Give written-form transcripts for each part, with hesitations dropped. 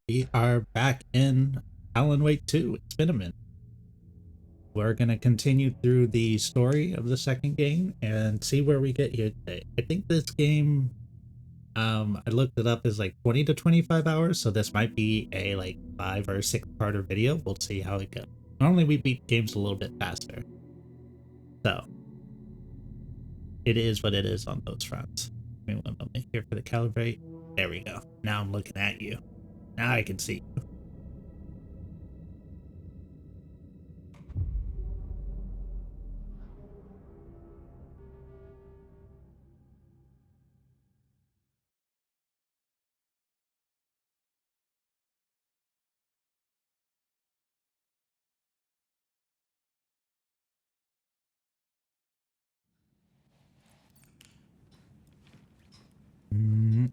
We are back in Alan Wake 2. It's been a minute. We're going to continue through the story of the second game and see where we get here today. I think this game, I looked it up, is like 20 to 25 hours, so this might be a like 5 or 6-parter video. We'll see how it goes. Normally we beat games a little bit faster. So, it is what it is on those fronts. Give me one moment here for the calibrate. There we go. Now I'm looking at you. Now I can see you.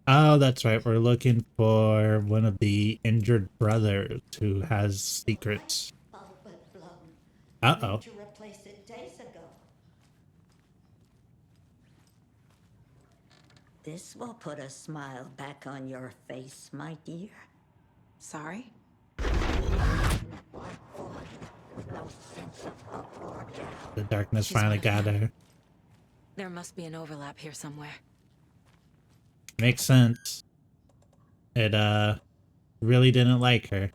Oh, that's right. We're looking for one of the injured brothers who has secrets. Uh-oh. To replace it days ago. This will put a smile back on your face, my dear. Sorry? The darkness She's finally one of got them. her. There must be an overlap here somewhere. Makes sense. It, really didn't like her.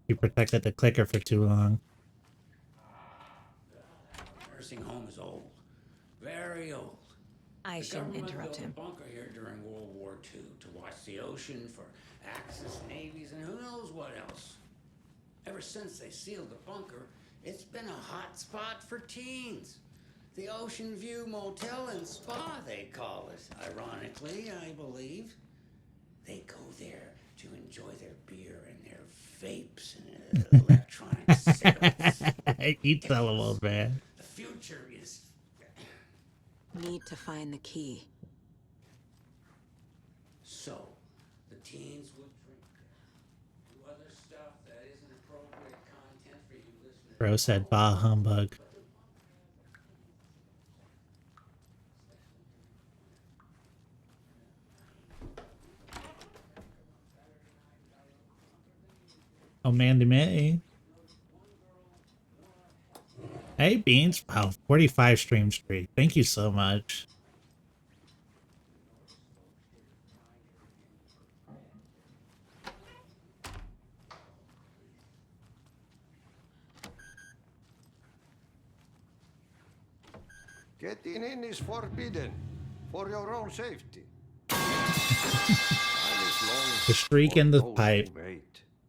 She protected the clicker for too long. Nursing home is old. Very old. I The shouldn't government interrupt built him. a bunker here during World War II to watch the ocean for Axis navies and who knows what else. Ever since they sealed the bunker, it's been a hot spot for teens. The Ocean View Motel and Spa, they call it. Ironically, I believe. They go there to enjoy their beer and their vapes and electronic cigarettes. You tell him, old man. The future is... Need to find the key. So, the teens would drink there. Do other stuff that isn't appropriate content for you listeners. Bro said, bah humbug. Oh, Mandy May. Hey, Beans. Wow, 45 stream streak. Thank you so much. Getting in is forbidden, for your own safety. The streak and the pipe. Wait.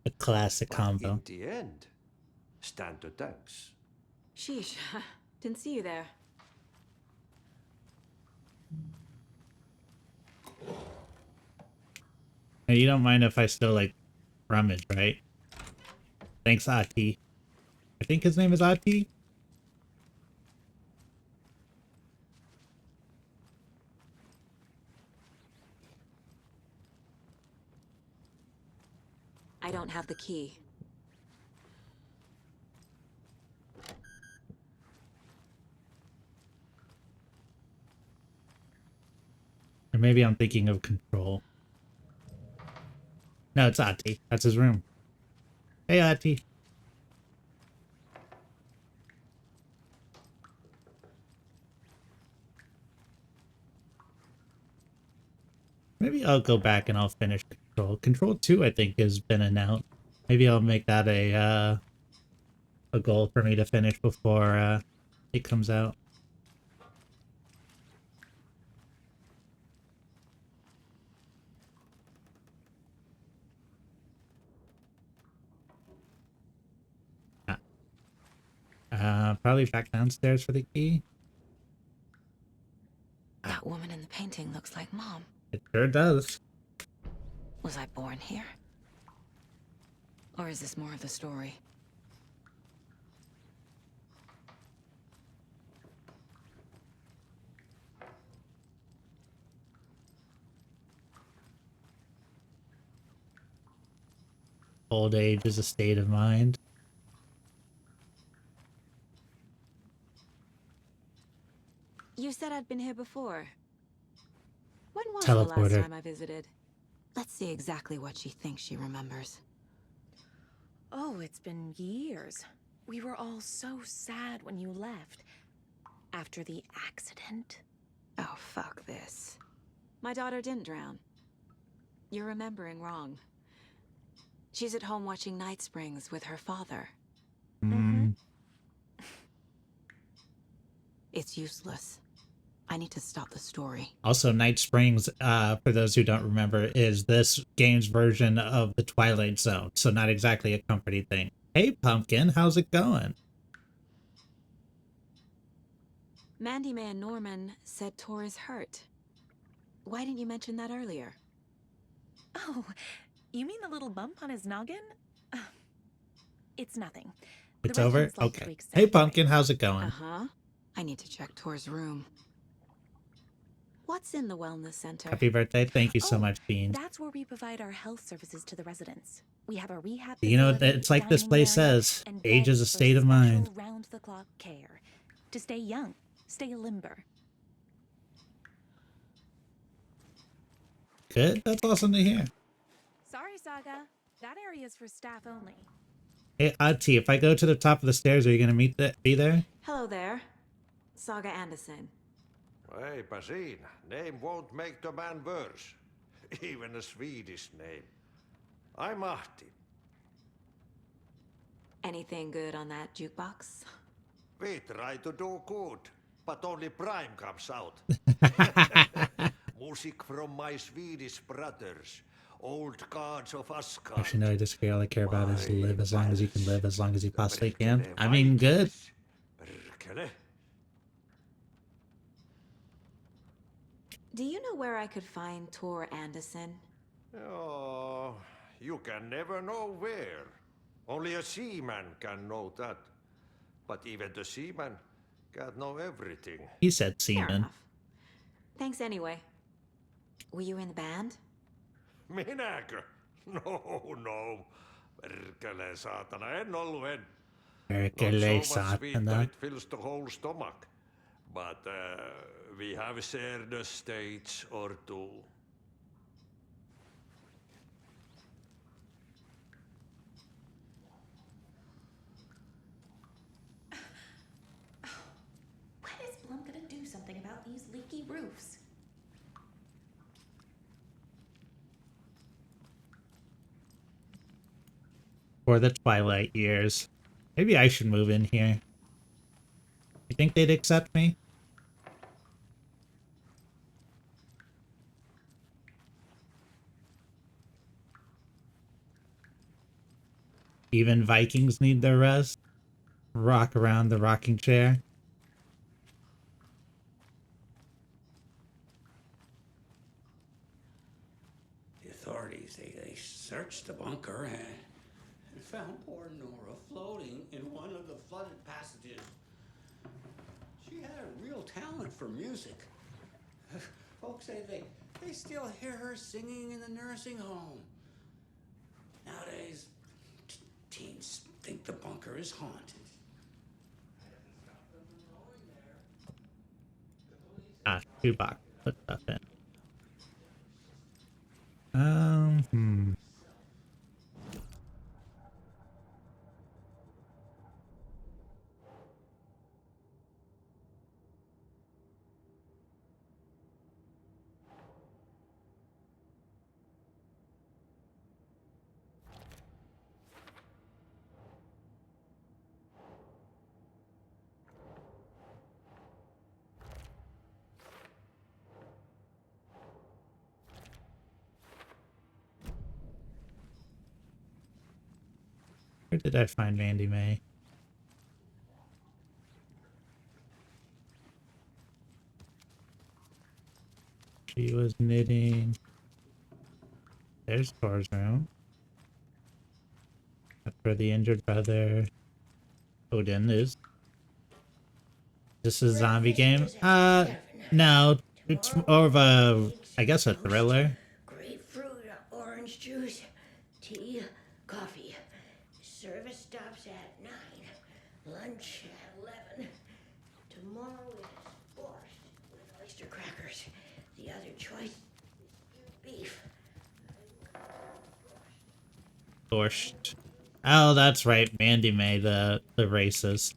A classic But combo. in the end, stand to thanks. Sheesh. Didn't see you there. Hey, you don't mind if I still, like, rummage, right? Thanks, Aki. I think his name is Aki? I don't have the key. Or maybe I'm thinking of Control. No, it's Ati. That's his room. Hey, Ati. Maybe I'll go back and I'll finish Control. Control 2, I think, has been announced. Maybe I'll make that a goal for me to finish before it comes out. Probably back downstairs for the key. That woman in the painting looks like Mom. It sure does. Was I born here? Or is this more of the story? Old age is a state of mind. You said I'd been here before. When was the last Teleporter. time I visited? Let's see exactly what she thinks she remembers. Oh, it's been years. We were all so sad when you left. After the accident. Oh, fuck this. My daughter didn't drown. You're remembering wrong. She's at home watching Night Springs with her father. Hmm. It's useless. I need to stop the story. Also, Night Springs, for those who don't remember, is this game's version of the Twilight Zone, so not exactly a comforting thing. Hey, Pumpkin, how's it going? Mandy May and Norman said Tor is hurt. Why didn't you mention that earlier? Oh, you mean the little bump on his noggin? It's nothing. It's The over? Regiments like to Okay. accept Hey, Pumpkin, things. how's it going? Uh-huh. I need to check Tor's room. What's in the wellness center? Happy birthday. Thank you so Oh, much, Beans. That's where we provide our health services to the residents. We have a rehab You know, facility, it's like this dining place area, says, and age is a beds for state of mind. special round-the-clock care. To stay young, stay limber. Good? That's awesome to hear. Sorry, Saga. That area is for staff only. Hey, T, if I go to the top of the stairs, are you going to be there? Hello there. Saga Anderson. Eipä siinä. Name won't make the man worse. Even a Swedish name. I'm Ahti. Anything good on that jukebox? We try to do good, but only Prime comes out. Music from my Swedish brothers. Old gods of Asgard. Actually, no, I disagree. All I care about is live as long as you can live, as long as you possibly can. I mean, good. Perkele. Do you know where I could find Tor Anderson? Oh, you can never know where. Only a seaman can know that. But even the seaman can't know everything. He said Fair semen. enough. Thanks anyway. Were you in the band? Minäkö? No. Perkele saatana, en ollut en. Perkele Not so much sweet that saatana. it fills the whole stomach. But we have shared a stage or two. When is Blum gonna do something about these leaky roofs? For the Twilight years. Maybe I should move in here. You think they'd accept me? Even Vikings need their rest. Rock around the rocking chair. The authorities, they searched the bunker and found poor Nora floating in one of the flooded passages. She had a real talent for music. Folks say they still hear her singing in the nursing home. Nowadays, teens think the bunker is haunted. Ah, shoebox. Put stuff in. Where did I find Mandy May? She was knitting. There's Thor's room. That's where the injured brother Odin is. This is a zombie game? No. It's more of a, I guess, a thriller. Grapefruit, orange juice, tea, coffee. Service stops at 9. Lunch at 11. Tomorrow is borscht with oyster crackers. The other choice is beef. Borscht. Oh, that's right. Mandy May, the racist.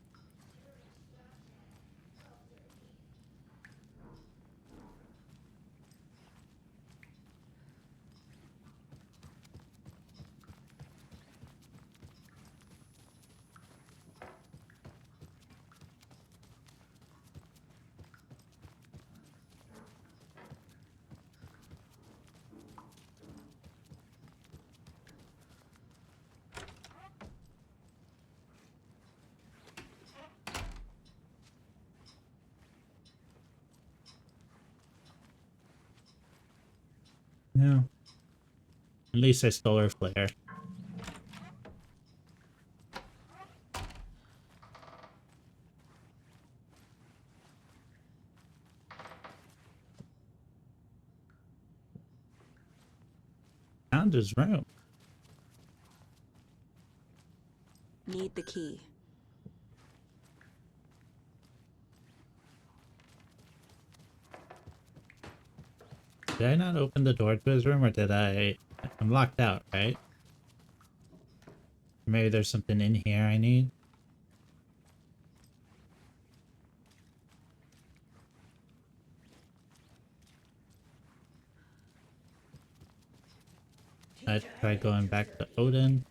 No. At least I stole her flare. Found his room. Need the key. Did I not open the door to his room, or did I? I'm locked out, right? Maybe there's something in here I need. I tried going back to Odin.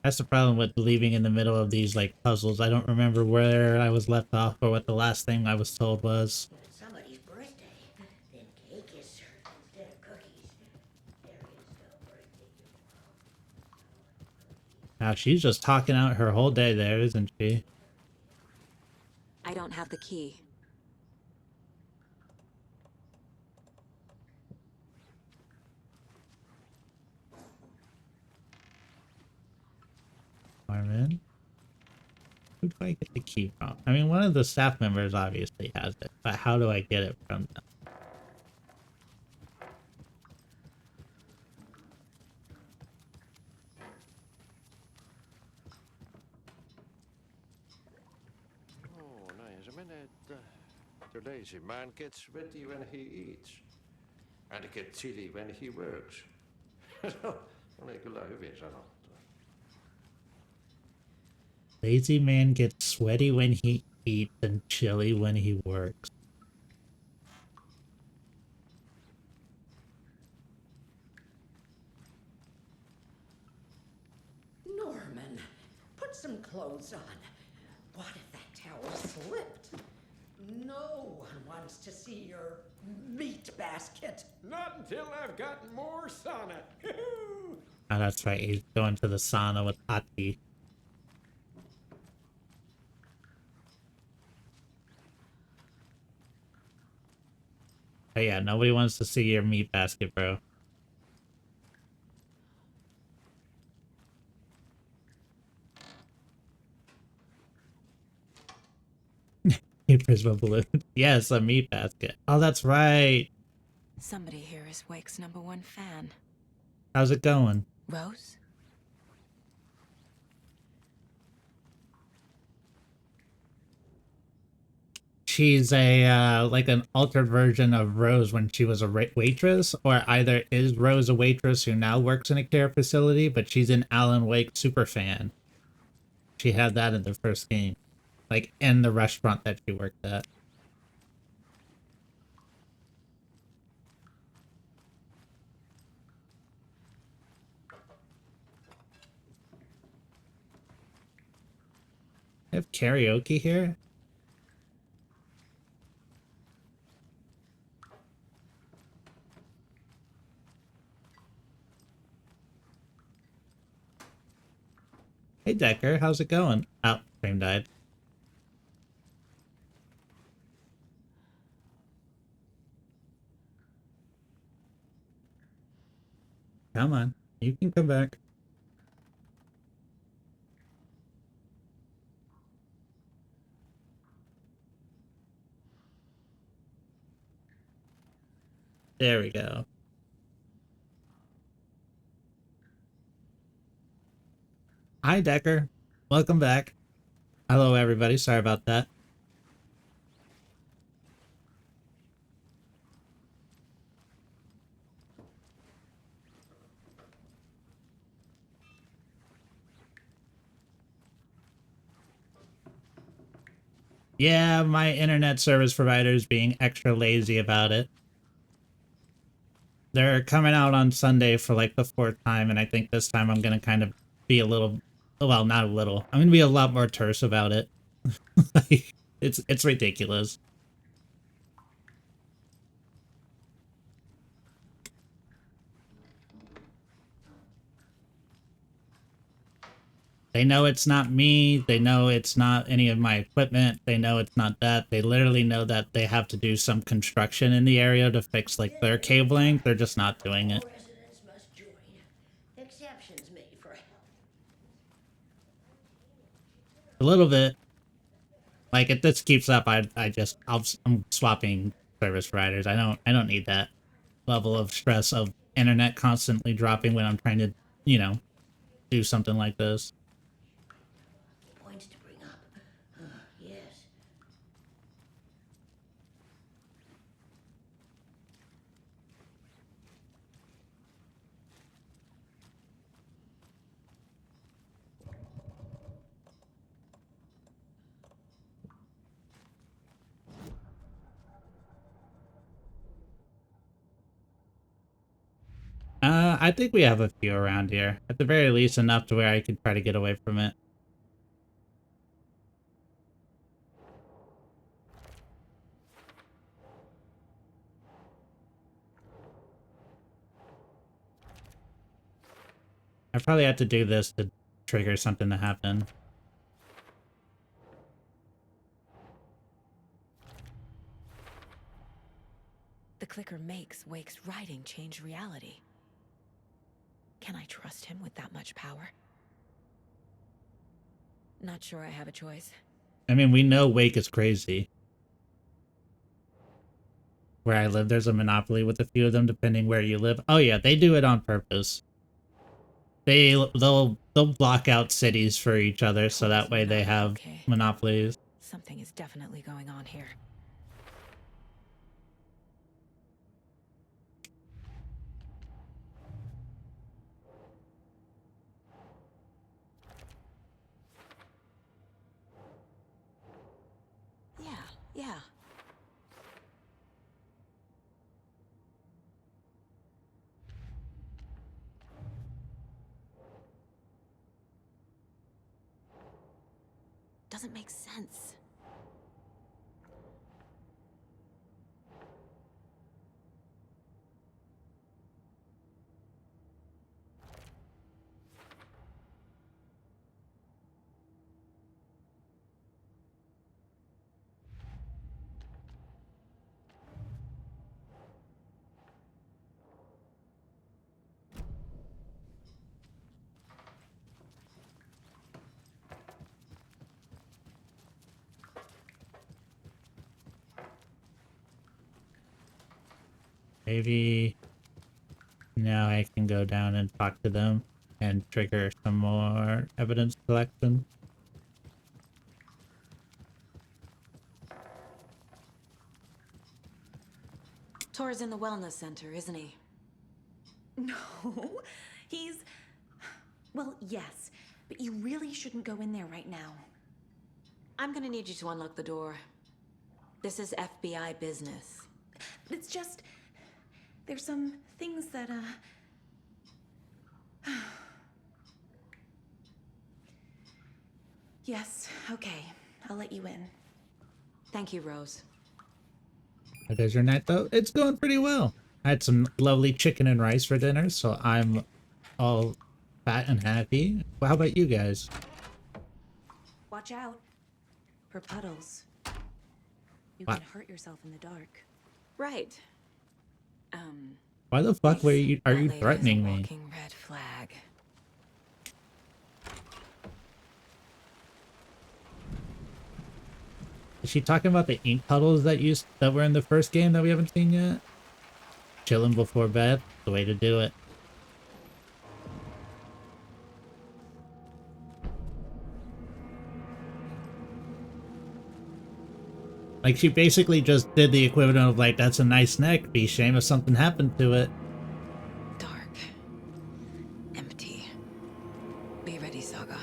That's the problem with leaving in the middle of these like puzzles. I don't remember where I was left off or what the last thing I was told was. When it's somebody's birthday, then cake is served instead of cookies. There is no birthday tomorrow. Now she's just talking out her whole day there, isn't she? I don't have the key. Marvin? Who do I get the key from? I mean, one of the staff members obviously has it, but how do I get it from them? Oh, näin se menee, että the lazy man gets sweaty when he eats. And gets chilly when he works. Se oli kyllä hyvin sanottu. Lazy man gets sweaty when he eats and chilly when he works. Norman, put some clothes on. What if that towel slipped? No one wants to see your meat basket. Not until I've got more sauna. Oh, that's right. He's going to the sauna with Ati. But yeah, nobody wants to see your meat basket, bro. A Prisma balloon. Yes, a meat basket. Oh, that's right. Somebody here is Wake's #1 fan. How's it going? Rose? She's a like an altered version of Rose when she was a waitress, or either is Rose a waitress who now works in a care facility, but she's an Alan Wake super fan. She had that in the first game, like in the restaurant that she worked at. They have karaoke here? Hey Decker, how's it going? Oh, frame died. Come on, you can come back. There we go. Hi Decker, welcome back. Hello everybody, sorry about that. Yeah, my internet service provider is being extra lazy about it. They're coming out on Sunday for like the 4th time, and I think this time I'm gonna kind of be a little, well, not a little. I'm gonna be a lot more terse about it. Like, it's ridiculous. They know it's not me. They know it's not any of my equipment. They know it's not that. They literally know that they have to do some construction in the area to fix like their cabling. They're just not doing it. All residents must join. Exceptions made for health. A little bit. Like if this keeps up, I'm swapping service providers. I don't need that level of stress of internet constantly dropping when I'm trying to, you know, do something like this. Points to bring up. Yes. I think we have a few around here. At the very least, enough to where I could try to get away from it. I probably have to do this to trigger something to happen. The clicker makes Wake's writing change reality. Can I trust him with that much power? Not sure I have a choice. I mean, we know Wake is crazy. Where I live, there's a monopoly with a few of them, depending where you live. Oh yeah, they do it on purpose. They'll block out cities for each other, so that way they have monopolies. Something is definitely going on here. Yeah. Doesn't make sense. Maybe now I can go down and talk to them and trigger some more evidence collection. Tor's in the wellness center, isn't he? No, he's... Well, yes, but you really shouldn't go in there right now. I'm gonna need you to unlock the door. This is FBI business. It's just... There's some things that, Yes, okay. I'll let you in. Thank you, Rose. How goes your night, though? It's going pretty well. I had some lovely chicken and rice for dinner, so I'm all fat and happy. Well, how about you guys? Watch out for puddles. You What? can hurt yourself in the dark. Right. Why the fuck are you that lady is a threatening me? walking red flag. Is she talking about the ink puddles that were in the first game that we haven't seen yet? Chilling before bed, the way to do it. Like, she basically just did the equivalent of, like, that's a nice neck, be a shame if something happened to it. Dark. Empty. Be ready, Saga.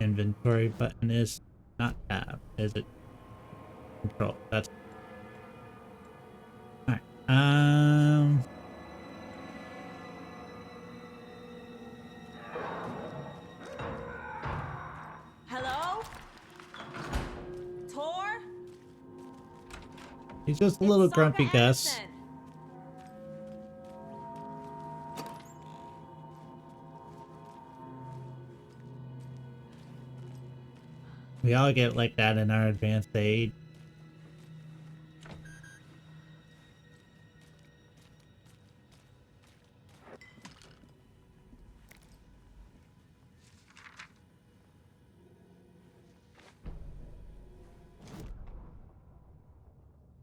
inventory button is? Not tab, is it? Control. That's alright. Hello? Tor? He's just a It's little Sokka grumpy, Gus. Anderson. We all get like that in our advanced age.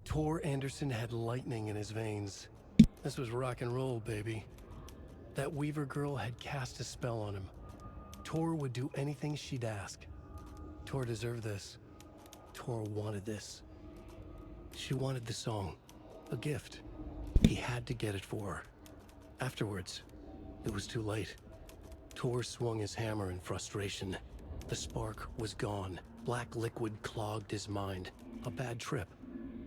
Tor Anderson had lightning in his veins. This was rock and roll, baby. That Weaver girl had cast a spell on him. Tor would do anything she'd ask. Tor deserved this. Tor wanted this. She wanted the song. A gift. He had to get it for her. Afterwards, it was too late. Tor swung his hammer in frustration. The spark was gone. Black liquid clogged his mind. A bad trip.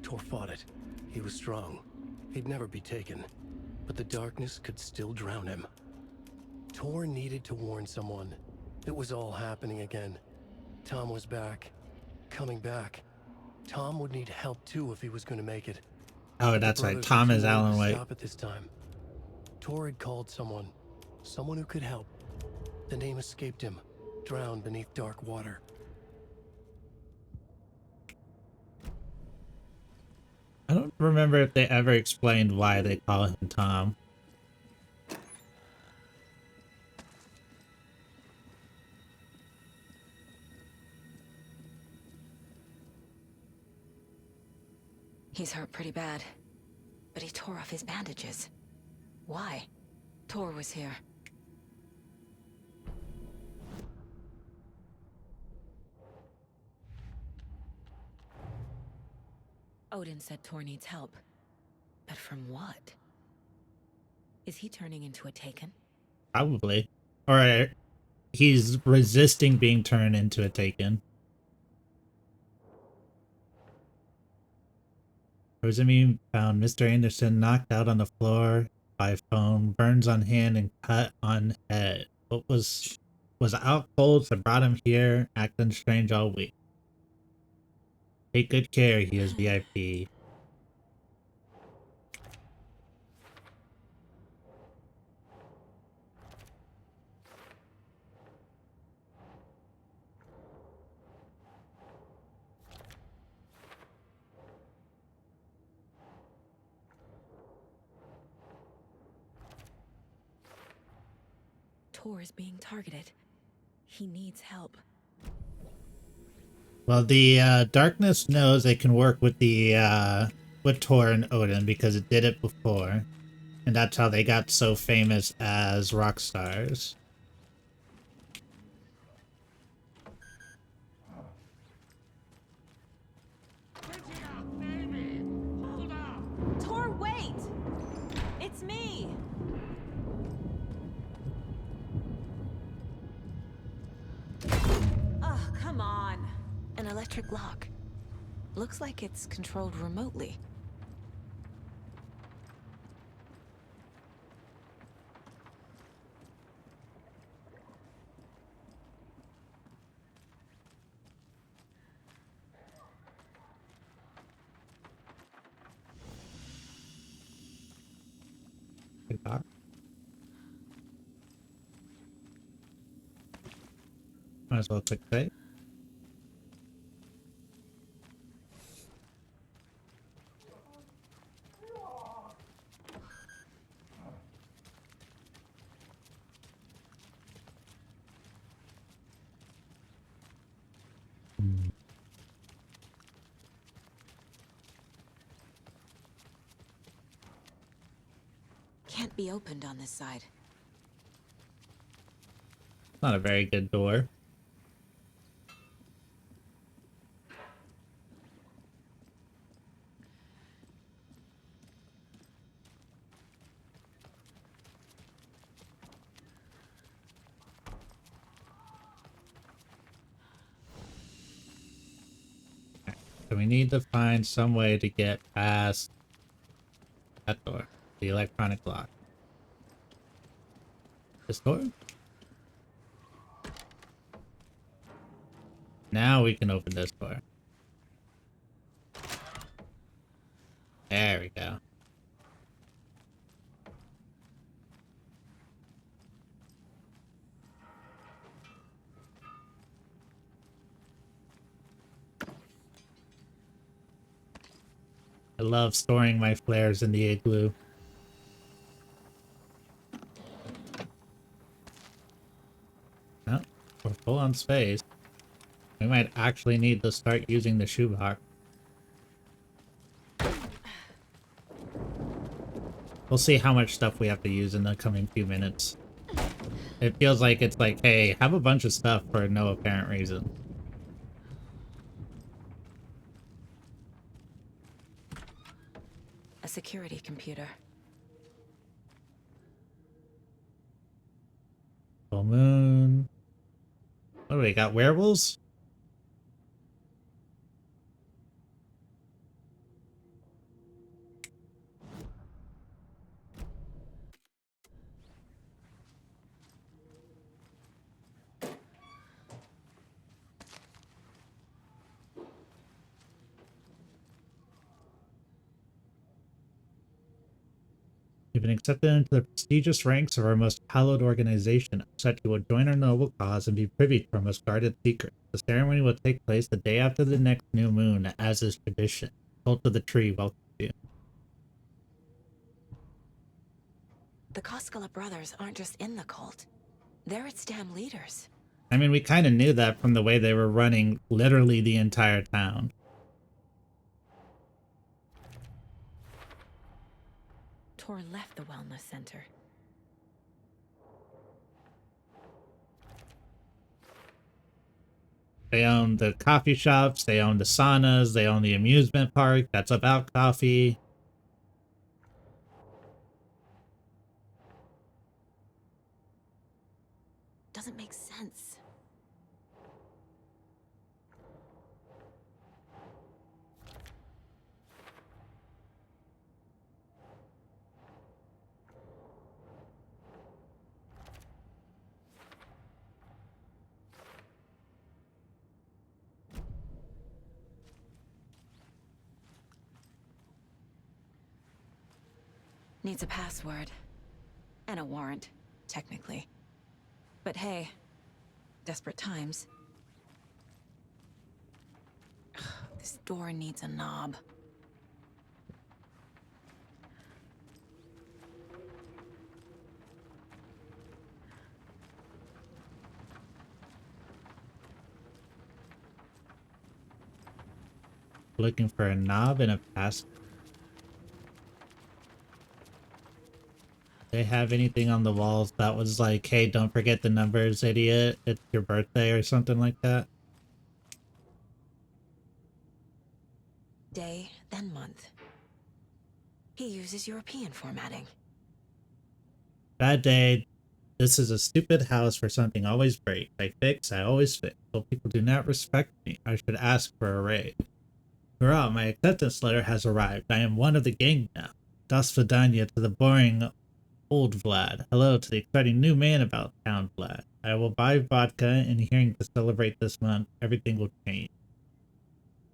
Tor fought it. He was strong. He'd never be taken. But the darkness could still drown him. Tor needed to warn someone. It was all happening again. Tom was back. Coming back. Tom would need help too if he was going to make it. Oh, that's right. Tom is Alan Wake. Stop at this time. Tor had called someone. Someone who could help. The name escaped him. Drowned beneath dark water. I don't remember if they ever explained why they call him Tom. He's hurt pretty bad, but he tore off his bandages. Why? Tor was here. Odin said Tor needs help. But from what? Is he turning into a Taken? Probably. Or he's resisting being turned into a Taken. Rosamine found Mr. Anderson knocked out on the floor by phone, burns on hand and cut on head. What was out cold, so brought him here, acting strange all week. Take good care, he is VIP. Tor is being targeted. He needs help. Well, the darkness knows they can work with the with Tor and Odin because it did it before, and that's how they got so famous as rock stars. Tor, wait! It's me! Oh, come on. An electric lock. Looks like it's controlled remotely. Good talk. Might as well click save. Can't be opened on this side. Not a very good door. So we need to find some way to get past that door. The electronic lock. This door? Now we can open this door. There we go. I love storing my flares in the igloo. No, we're full on space. We might actually need to start using the shoebox. We'll see how much stuff we have to use in the coming few minutes. It feels like it's like, hey, have a bunch of stuff for no apparent reason. A security computer. Full moon. What do we got? Werewolves? You've been accepted into the prestigious ranks of our most hallowed organization. Such you will join our noble cause and be privy to our most guarded secrets. The ceremony will take place the day after the next new moon, as is tradition. Cult of the Tree welcomes you. The Koskela brothers aren't just in the cult. They're its damn leaders. I mean, we kind of knew that from the way they were running literally the entire town. Tor left the wellness center. They own the coffee shops, they own the saunas, they own the amusement park that's about coffee. Doesn't make sense. Needs a password. And a warrant, technically. But hey, desperate times. This door needs a knob. Looking for a knob and a password. They have anything on the walls that was like, hey, don't forget the numbers, idiot. It's your birthday or something like that? Day, then month. He uses European formatting. Bad day. This is a stupid house for something always breaks. I fix, I always fix. So people do not respect me. I should ask for a raise. Hurrah, my acceptance letter has arrived. I am one of the gang now. Das Vidanya to the boring old Vlad. Hello to the exciting new man about town, Vlad. I will buy vodka and hearing to celebrate this month. Everything will change.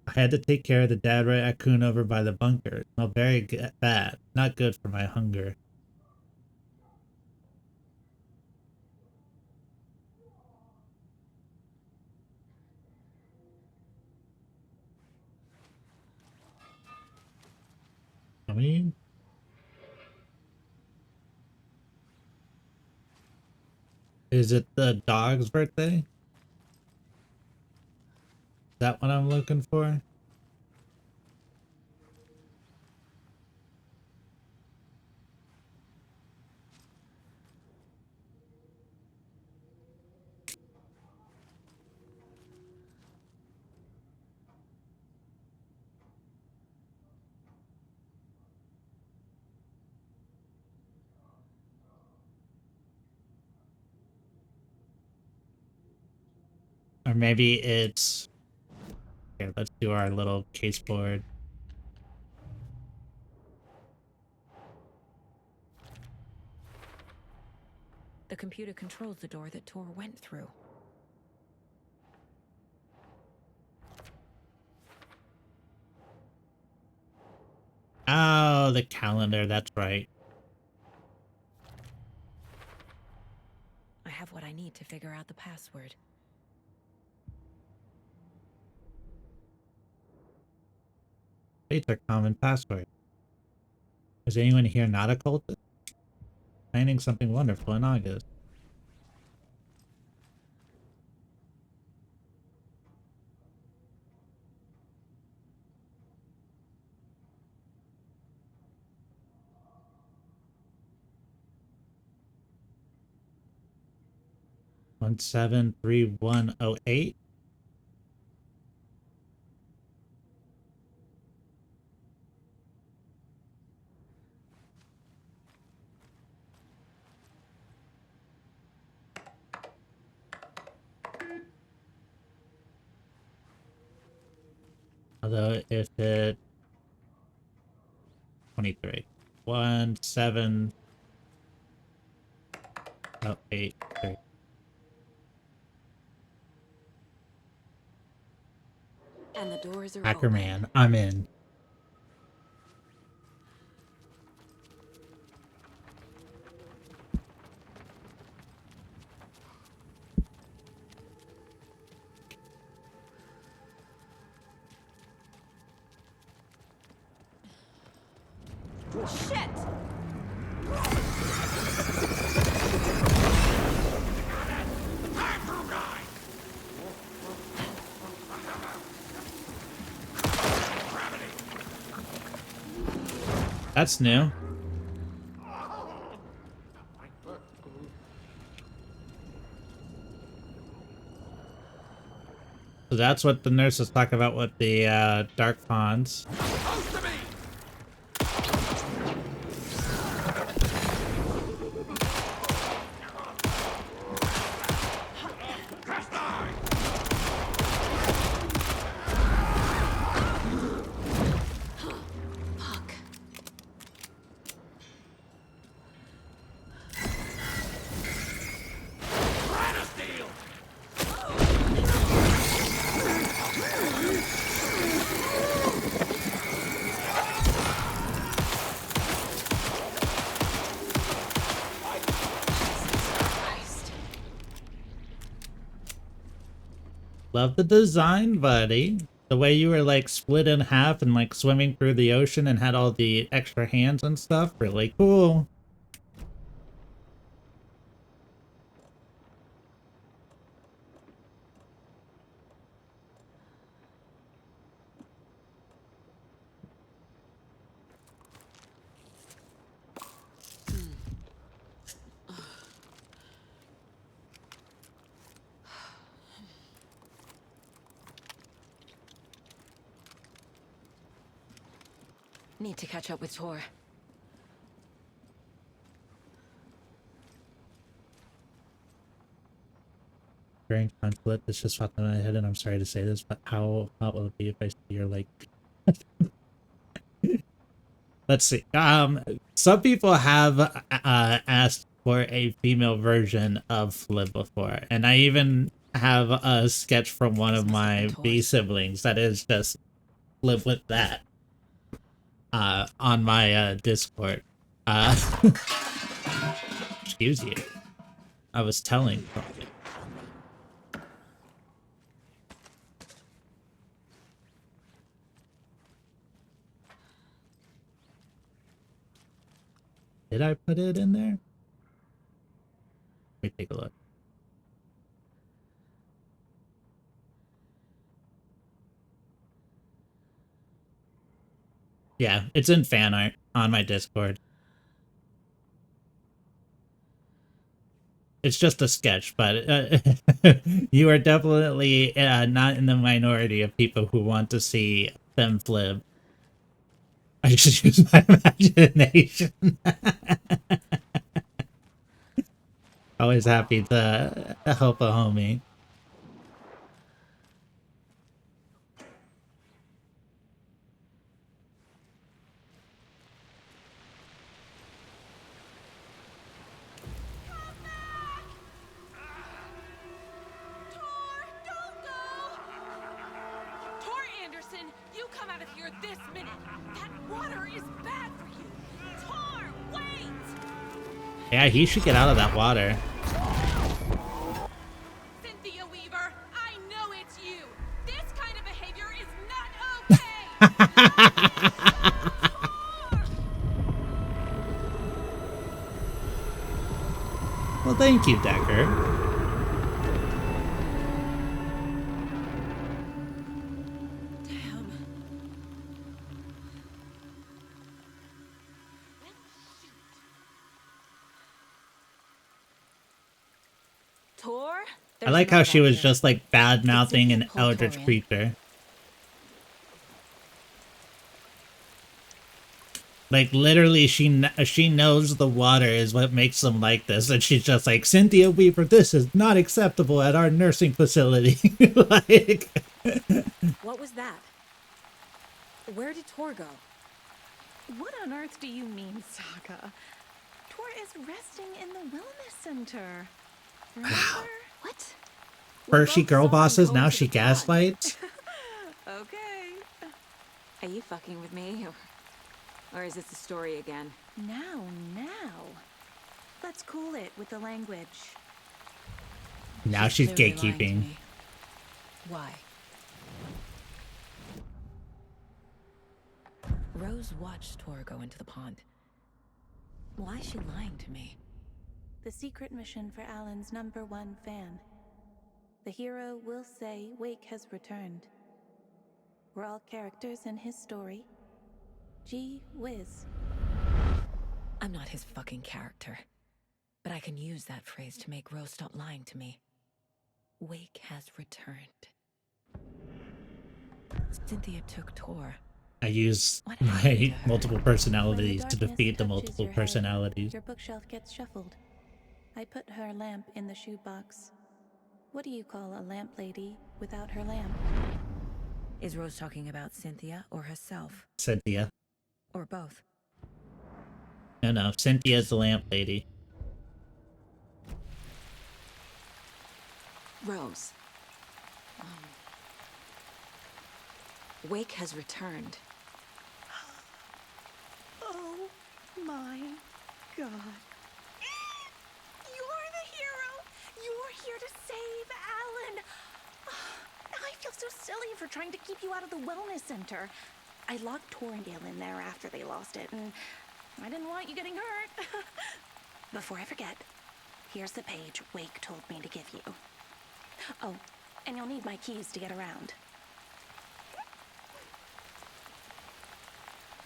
I had to take care of the dad raccoon over by the bunker. It smelled very bad. Not good for my hunger. I mean, is it the dog's birthday? Is that what I'm looking for? Or maybe it's Here, let's do our little case board. The computer controls the door that Tor went through. Oh, the calendar, that's right. I have what I need to figure out the password. It's a common password. Is anyone here not a cultist? Planning something wonderful in August. One 73108. Although if it 23. 17083. And the doors are Hacker open. man, I'm in. Shit! That's new. So that's what the nurses talk about with the dark fawns. Fuck. Love the design, buddy. The way you were like split in half and like swimming through the ocean and had all the extra hands and stuff. Really cool. Need to catch up with Tor. During conflict, this just popped in my head, and I'm sorry to say this, but how hot will it be if I see your like? Let's see. Some people have asked for a female version of Flib before, and I even have a sketch from one of my B siblings that is just Flib with that on my Discord. Excuse you. I was telling something. Did I put it in there? Let me take a look. Yeah, it's in fan art on my Discord. It's just a sketch, but you are definitely not in the minority of people who want to see them flip. I just use my imagination. Always happy to help a homie. You come out of here this minute. That water is bad for you. Tor, wait! Yeah, he should get out of that water. Cynthia Weaver, I know it's you. This kind of behavior is not okay. Well, thank you, Decker. Damn. Tor? I like how she was just like bad mouthing an eldritch creature. Like literally, she knows the water is what makes them like this, and she's just like, Cynthia Weaver, this is not acceptable at our nursing facility. Like, What was that? Where did Tor go? What on earth do you mean, Saga? Tor is resting in the wellness center. Remember? What? first she girl bosses, now she gaslights. Okay. Are you fucking with me? Or is this the story again? Now. Let's cool it with the language. Now she's Clearly lying to gatekeeping. me. Why? Rose watched Tor go into the pond. Why is she lying to me? The secret mission for Alan's #1 fan. The hero will say Wake has returned. We're all characters in his story. Gee whiz. I'm not his fucking character. But I can use that phrase to make Rose stop lying to me. Wake has returned. Cynthia took Tor. I use What happened to my her? multiple personalities to darkness defeat the touches multiple your head, personalities. Your bookshelf gets shuffled. I put her lamp in the shoebox. What do you call a lamp lady without her lamp? Is Rose talking about Cynthia or herself? Cynthia. Or both? No, Cynthia's the lamp lady. Rose. Wake has returned. Oh my god. You're the hero! You're here to save Alan! I feel so silly for trying to keep you out of the wellness center. I locked Torringale in there after they lost it, and I didn't want you getting hurt. Before I forget, here's the page Wake told me to give you. Oh, and you'll need my keys to get around.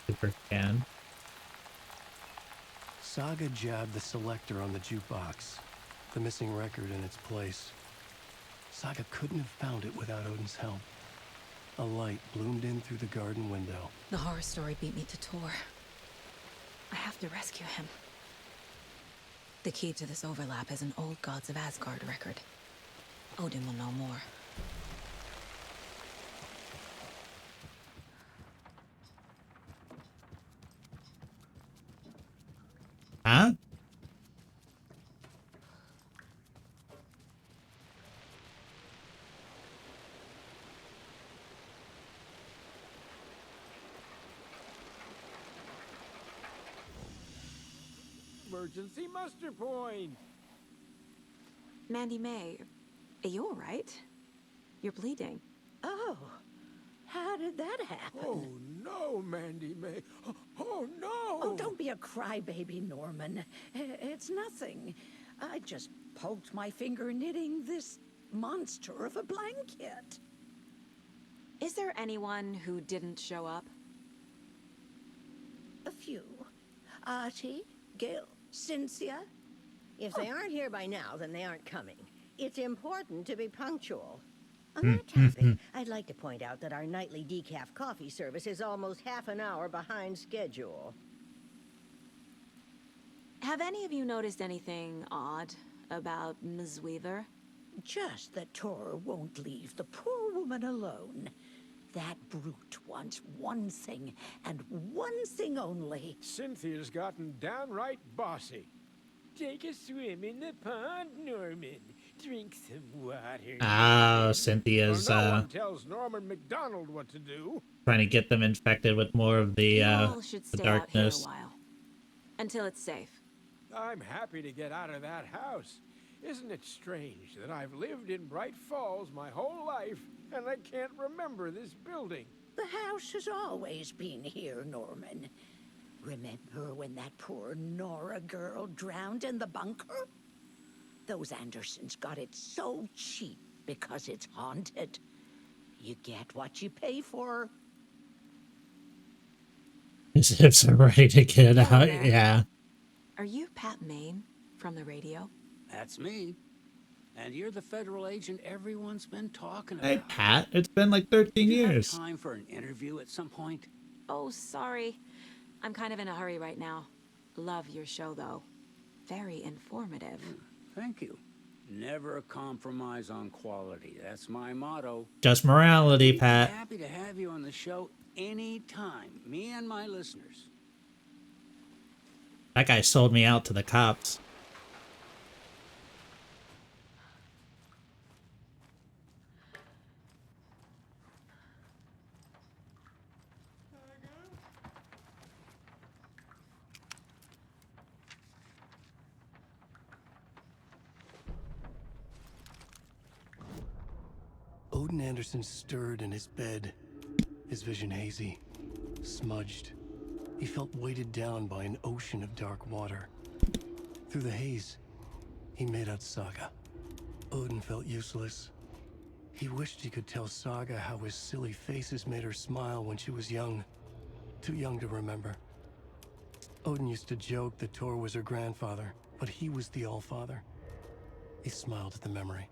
Super fan. Saga jabbed the selector on the jukebox, the missing record in its place. Saga couldn't have found it without Odin's help. A light bloomed in through the garden window. The horror story beat me to Tor. I have to rescue him. The key to this overlap is an old Gods of Asgard record. Odin will know more. Huh? Emergency muster point! Mandy May, are you all right? You're bleeding. Oh, how did that happen? Oh no, Mandy May! Oh no! Oh, don't be a crybaby, Norman. It's nothing. I just poked my finger knitting this monster of a blanket. Is there anyone who didn't show up? A few. Artie, Gail, Cynthia. If they aren't here by now, then they aren't coming. It's important to be punctual. On that topic, I'd like to point out that our nightly decaf coffee service is almost half an hour behind schedule. Have any of you noticed anything odd about Ms. Weaver? Just that Tor won't leave the poor woman alone. That brute wants one thing, and one thing only. Cynthia's gotten downright bossy. Take a swim in the pond, Norman. Drink some water. Oh, Well, Cynthia's no one tells Norman McDonald what to do. trying to get them infected with more of You all should the stay out here a darkness. while. Until it's safe. I'm happy to get out of that house. Isn't it strange that I've lived in Bright Falls my whole life and I can't remember this building? The house has always been here, Norman. Remember when that poor Nora girl drowned in the bunker? Those Andersons got it so cheap because it's haunted. You get what you pay for. His hips are ready to get Hello out. there. Yeah. Are you Pat Maine from the radio? That's me. And you're the federal agent everyone's been talking Hey, about. Pat. It's been like 13 Would you have years. time for an interview at some point? Oh, sorry. I'm kind of in a hurry right now. Love your show, though. Very informative. Thank you. Never compromise on quality. That's my motto. Just morality, We'd be Pat. happy to have you on the show anytime. Me and my listeners. That guy sold me out to the cops. Odin Anderson stirred in his bed, his vision hazy, smudged. He felt weighted down by an ocean of dark water. Through the haze, he made out Saga. Odin felt useless. He wished he could tell Saga how his silly faces made her smile when she was young. Too young to remember. Odin used to joke that Tor was her grandfather, but he was the Allfather. He smiled at the memory.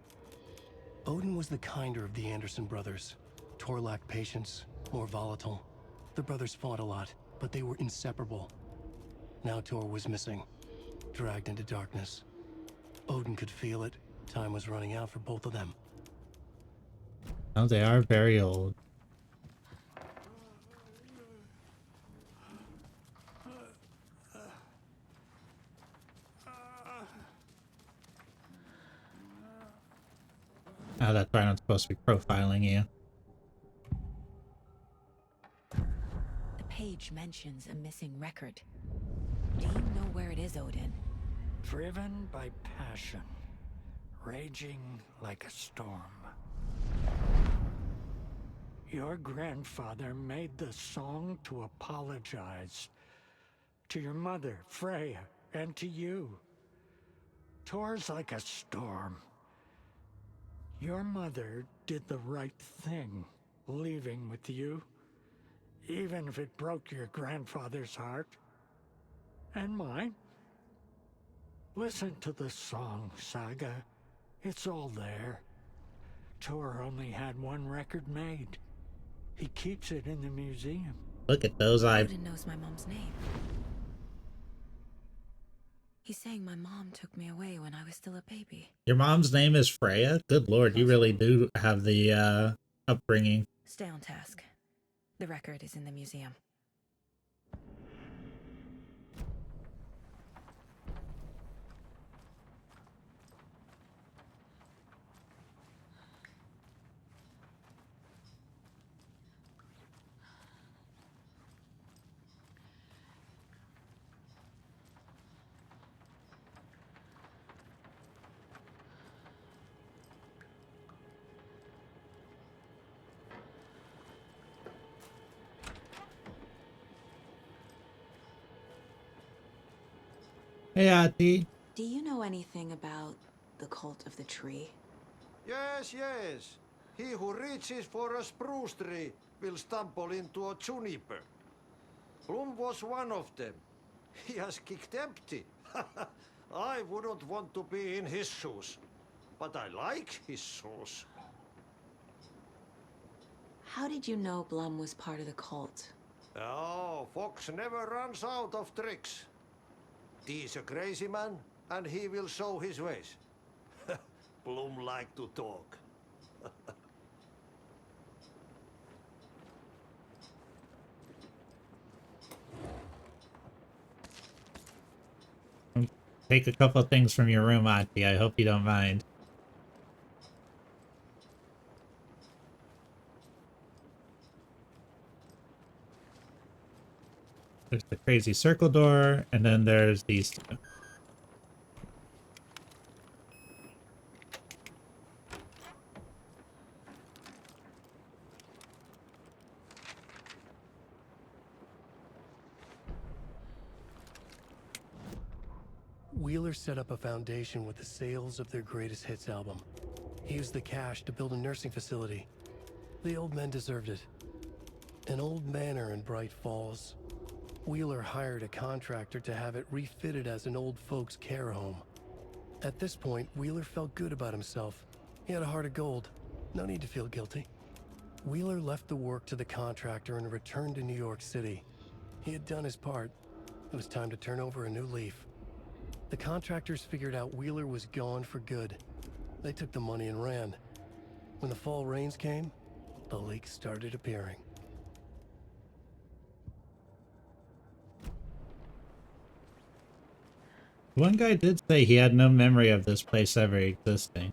Odin was the kinder of the Anderson brothers. Tor lacked patience, more volatile. The brothers fought a lot, but they were inseparable. Now Tor was missing, dragged into darkness. Odin could feel it. Time was running out for both of them. Oh, they are very old. Oh, that's right. I'm supposed to be profiling you. The page mentions a missing record. Do you know where it is, Odin? Driven by passion, raging like a storm. Your grandfather made the song to apologize to your mother, Freya, and to you. Tor's like a storm. Your mother did the right thing, leaving with you, even if it broke your grandfather's heart. And mine. Listen to the song, Saga. It's all there. Tor only had one record made. He keeps it in the museum. Look at those eyes. Odin knows my mom's name. He's saying my mom took me away when I was still a baby. Your mom's name is Freya? Good lord, you really do have the upbringing. Stay on task. The record is in the museum. Hey, Ati. Do you know anything about the cult of the tree? Yes, yes. He who reaches for a spruce tree will stumble into a juniper. Bloom was one of them. He has kicked empty. I wouldn't want to be in his shoes. But I like his shoes. How did you know Blum was part of the cult? Oh, Fox never runs out of tricks. He's a crazy man, and he will show his ways. Bloom like to talk. take a couple of things from your room, Auntie. I hope you don't mind. There's the crazy circle door, and then there's these two. Wheeler set up a foundation with the sales of their greatest hits album. He used the cash to build a nursing facility. The old men deserved it. An old manor in Bright Falls. Wheeler hired a contractor to have it refitted as an old folks' care home. At this point, Wheeler felt good about himself. He had a heart of gold. No need to feel guilty. Wheeler left the work to the contractor and returned to New York City. He had done his part. It was time to turn over a new leaf. The contractors figured out Wheeler was gone for good. They took the money and ran. When the fall rains came, the leaks started appearing. One guy did say he had no memory of this place ever existing.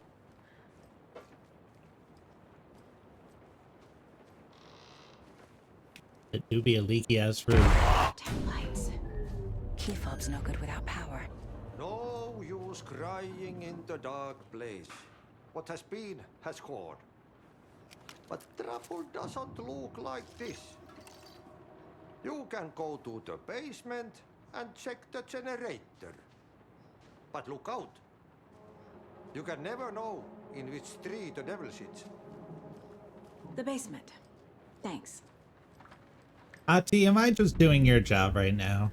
It do be a leaky ass roof. Ten lights. Key fob's no good without power. No use crying in the dark place. What has been has gone. But trouble doesn't look like this. You can go to the basement and check the generator. But look out. You can never know in which tree the devil sits. The basement. Thanks. Ati, am I just doing your job right now?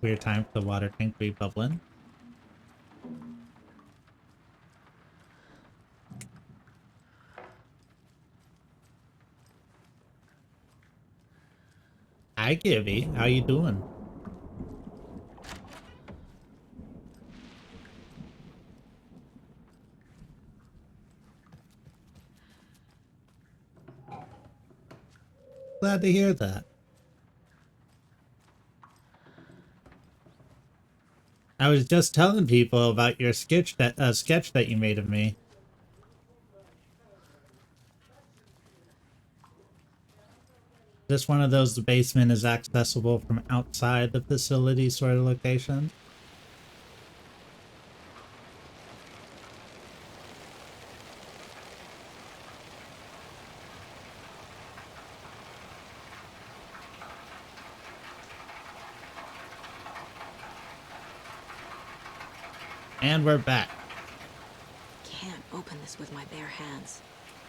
Weird time for the water tank to be bubbling. Hi, Gibby. How you doing? Glad to hear that. I was just telling people about your sketch that you made of me. This one of those, the basement is accessible from outside the facility sort of location. And we're back. Can't open this with my bare hands.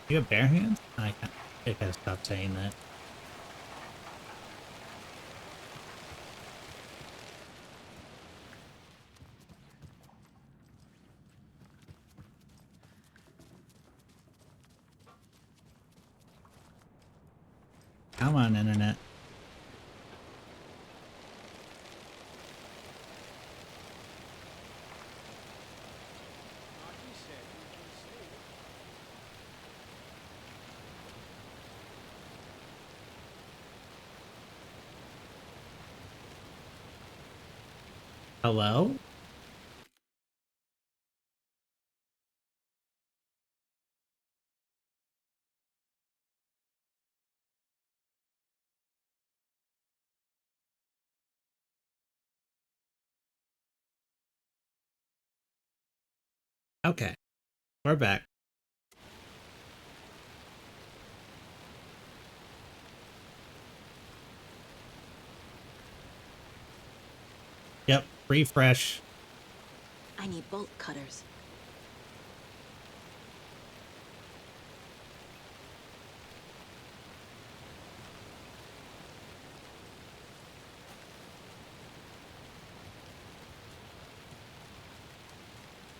You have bare hands? I gotta stop saying that. Come on, internet. Hello? Okay, we're back. Yep, refresh. I need bolt cutters.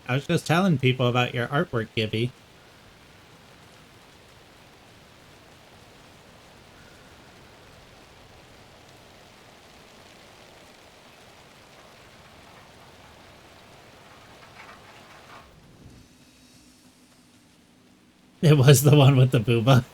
I was just telling people about your artwork, Gibby. It was the one with the booba.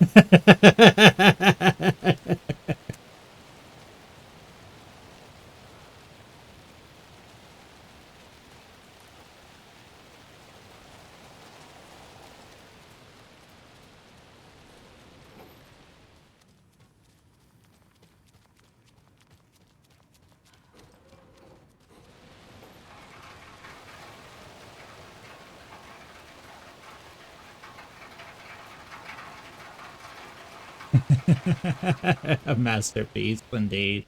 A masterpiece, indeed.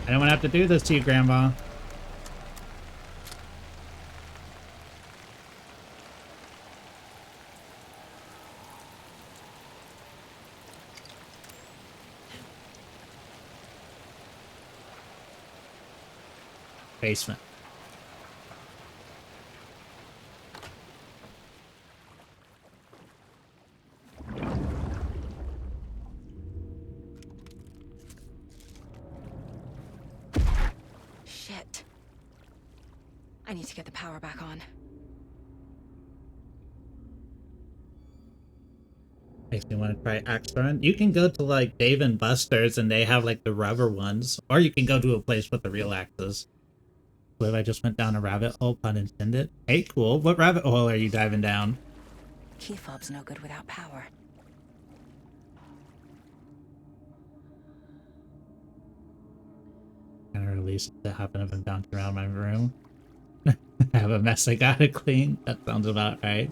I don't want to have to do this to you, Grandma. Basement. Shit. I need to get the power back on. Makes me want to try Axe Throwing. You can go to like Dave and Buster's and they have like the rubber ones. Or you can go to a place with the real axes. Believe I just went down a rabbit hole, pun intended. Hey, cool. What rabbit hole are you diving down? Key fob's no good without power. Kind of release it to happen if I'm bouncing around my room. I have a mess I gotta clean. That sounds about right.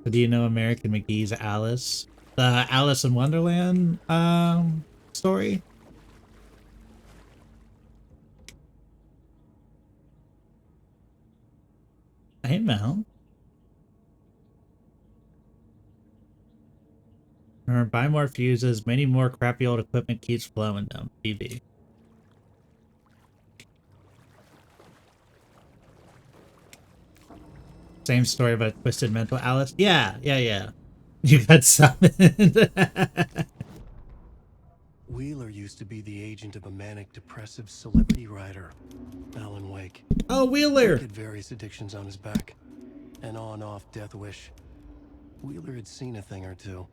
So do you know American McGee's Alice? The Alice in Wonderland story? Hey, Mel. Remember, buy more fuses, many more crappy old equipment keeps flowing them. BB. Same story about Twisted Mental Alice? Yeah. You got summoned. Wheeler used to be the agent of a manic-depressive celebrity writer, Alan Wake. Oh, Wheeler! He had various addictions on his back. An on-off death wish. Wheeler had seen a thing or two.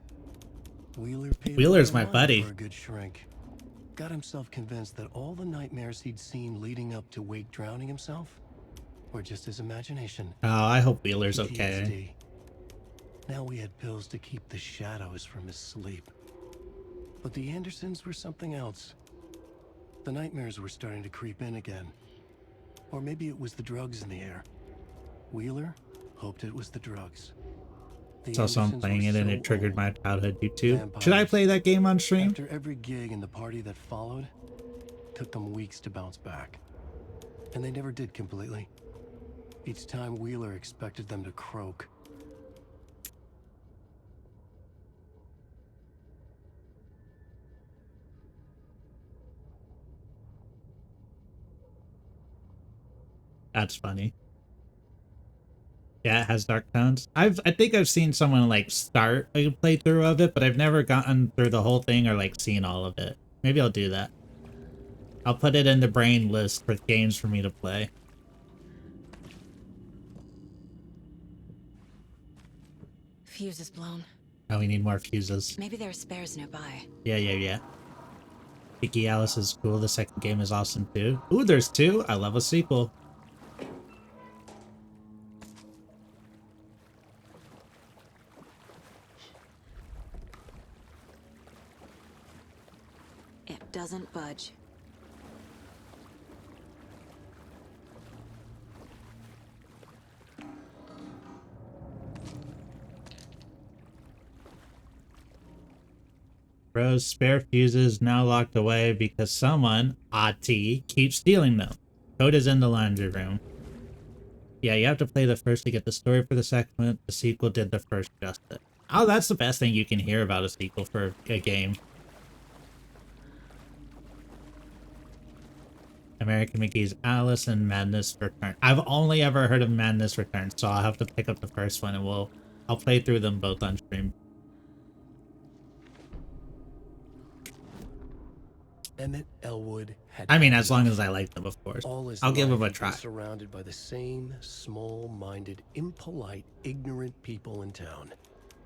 Wheeler paid Wheeler's a lot my of money buddy. for a good shrink. Got himself convinced that all the nightmares he'd seen leading up to Wake drowning himself were just his imagination. Oh, I hope Wheeler's okay. PTSD. Now we had pills to keep the shadows from his sleep. But the Andersons were something else. The nightmares were starting to creep in again. Or maybe it was the drugs in the air. Wheeler hoped it was the drugs. Saw someone playing it and it triggered my childhood YouTube. Should I play that game on stream? After every gig and the party that followed, took them weeks to bounce back. And they never did completely. Each time Wheeler expected them to croak. That's funny. Yeah, it has dark tones. I think I've seen someone like start a playthrough of it, but I've never gotten through the whole thing or like seen all of it. Maybe I'll do that. I'll put it in the brain list for games for me to play. Fuse is blown. Oh, we need more fuses. Maybe there are spares nearby. Yeah. Vicky Alice is cool. The second game is awesome too. Ooh, there's two. I love a sequel. doesn't budge. Rose spare fuses now locked away because someone, Ati, keeps stealing them. Code is in the laundry room. Yeah, you have to play the first to get the story for the second. The sequel did the first justice. Oh, that's the best thing you can hear about a sequel for a game. American McGee's Alice and Madness Return. I've only ever heard of Madness Return, so I'll have to pick up the first one and I'll play through them both on stream. Emmett Elwood had. I mean, as long as I like them, of course. I'll give them a try. Surrounded by the same small-minded, impolite, ignorant people in town.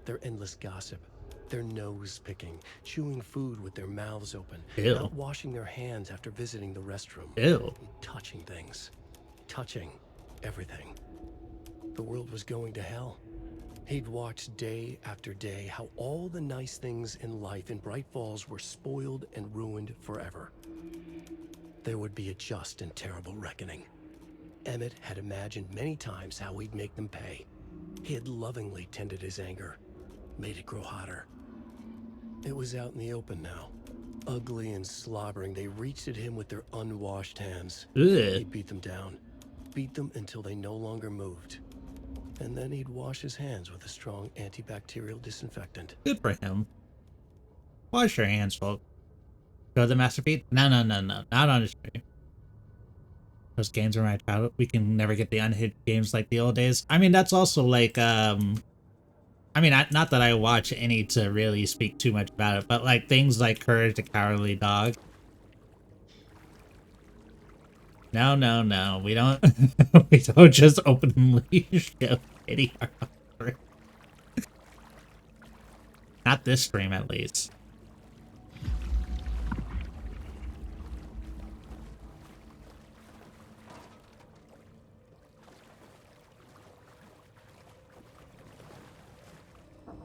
Their endless gossip, their nose-picking, chewing food with their mouths open, Ew. not washing their hands after visiting the restroom. Ew. Touching things. Touching everything. The world was going to hell. He'd watched day after day how all the nice things in life in Bright Falls were spoiled and ruined forever. There would be a just and terrible reckoning. Emmett had imagined many times how he'd make them pay. He had lovingly tended his anger, made it grow hotter. It was out in the open now. Ugly and slobbering, they reached at him with their unwashed hands. Ugh. He beat them down, beat them until they no longer moved. And then he'd wash his hands with a strong antibacterial disinfectant. Good for him. Wash your hands, folks. Go to the Master Feed? No. Not on the stream. Those games are my childhood. We can never get the unhinged games like the old days. I mean, that's also like, I mean, not that I watch any to really speak too much about it, but like things like Courage the Cowardly Dog. No. We don't, we don't just openly show any art. Not this stream, at least.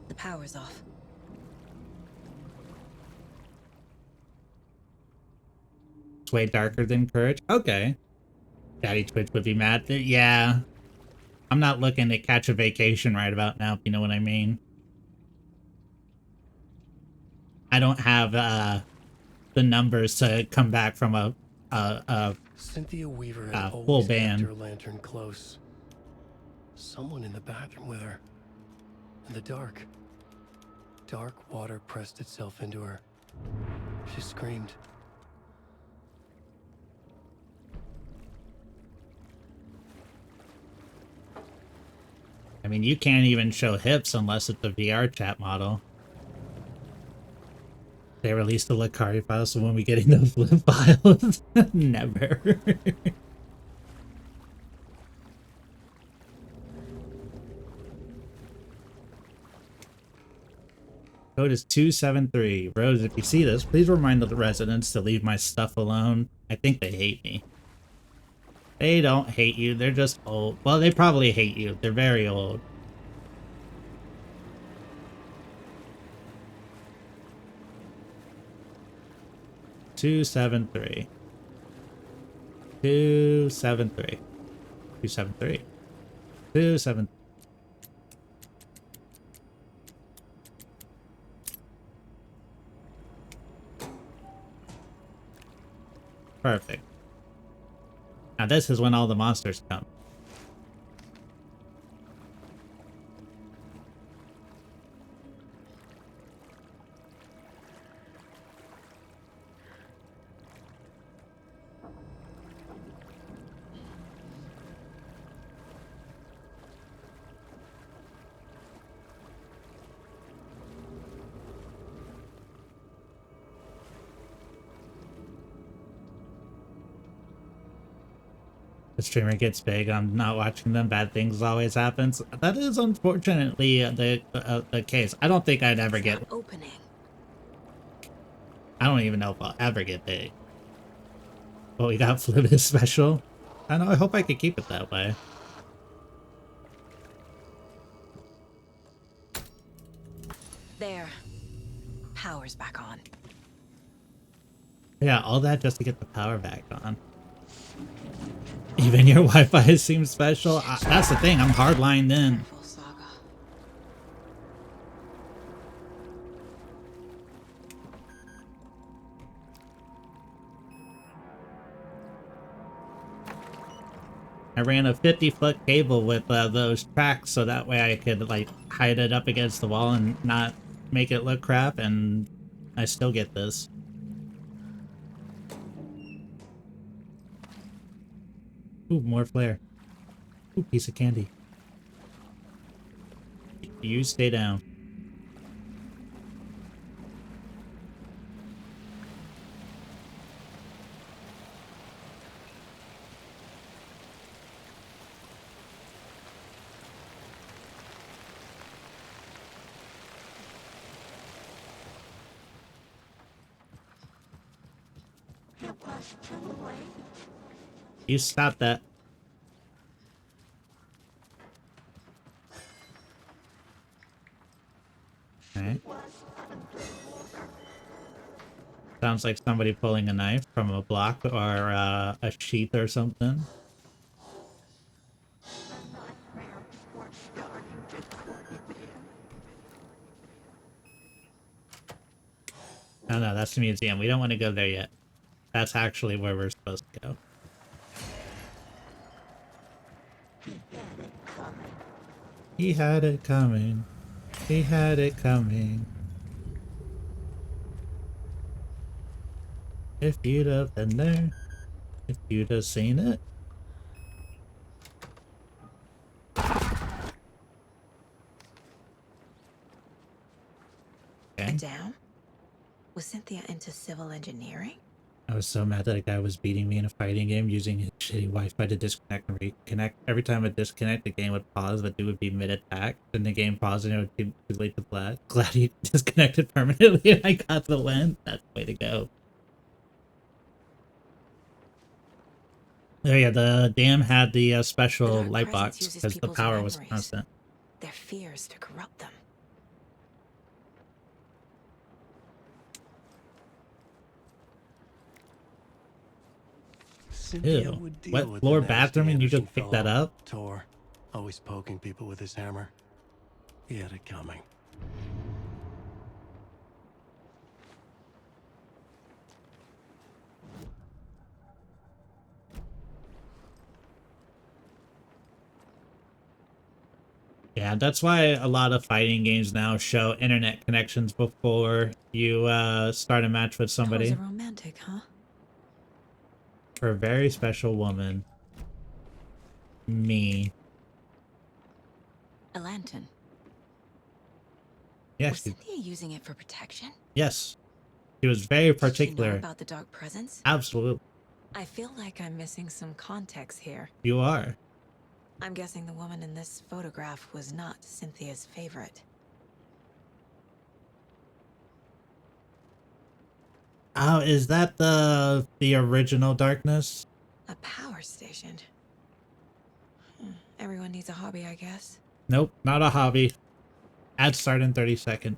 The power's off. It's way darker than Courage. Okay. Daddy Twitch would be mad. Yeah. I'm not looking to catch a vacation right about now, if you know what I mean. I don't have the numbers to come back from a Cynthia Weaver had full always kept band. her lantern close. Someone in the bathroom with her. In the dark. Dark water pressed itself into her. She screamed. I mean, you can't even show hips unless it's a VR chat model. They released the Lucari files, so when we get into flip files, never. Code is 273. Rose, if you see this, please remind the residents to leave my stuff alone. I think they hate me. They don't hate you, they're just old. Well, they probably hate you. They're very old. Two, 7-3. 273. 273. 273. Perfect. Now this is when all the monsters come. The streamer gets big. I'm not watching them. Bad things always happens. That is unfortunately the case. I don't think I'd ever get. Opening. I don't even know if I'll ever get big. But we got Fluid special. I know. I hope I could keep it that way. There. Power's back on. Yeah, all that just to get the power back on. Even your Wi-Fi seems special. That's the thing, I'm hardlined in. Careful, Saga. I ran a 50-foot cable with those tracks so that way I could like hide it up against the wall and not make it look crap, and I still get this. Ooh, more flare. Ooh, piece of candy. You stay down. You stop that. Okay. Sounds like somebody pulling a knife from a block or a sheath or something. No, no, that's the museum. We don't want to go there yet. That's actually where we're supposed to go. He had it coming. He had it coming. If you'd have been there, if you'd have seen it. Okay. Down? Was Cynthia into civil engineering? I was so mad that a guy was beating me in a fighting game using his shitty Wi-Fi to disconnect and reconnect. Every time I disconnect, the game would pause, the dude would be mid-attack, then the game paused and it would be too late to flag. Glad he disconnected permanently and I got the win. That's the way to go. Oh yeah, the dam had the special light box because the power was constant. Their fears to corrupt them. Cynthia Ew. would deal Wet with floor the nasty bathroom and you Anderson just picked that fellow. up? Tor, always poking people with his hammer. He had it coming. Yeah, that's why a lot of fighting games now show internet connections before you start a match with somebody. Tor's a romantic, huh? For a very special woman. Me. A lantern. Yeah, Was Cynthia using it for protection? yes. She was very Did she know particular. about the dark presence? Absolutely. I feel like I'm missing some context here. You are. I'm guessing the woman in this photograph was not Cynthia's favorite. Oh, is that the original Darkness? A power station. Everyone needs a hobby, I guess. Nope, not a hobby. Ad start in 30 seconds.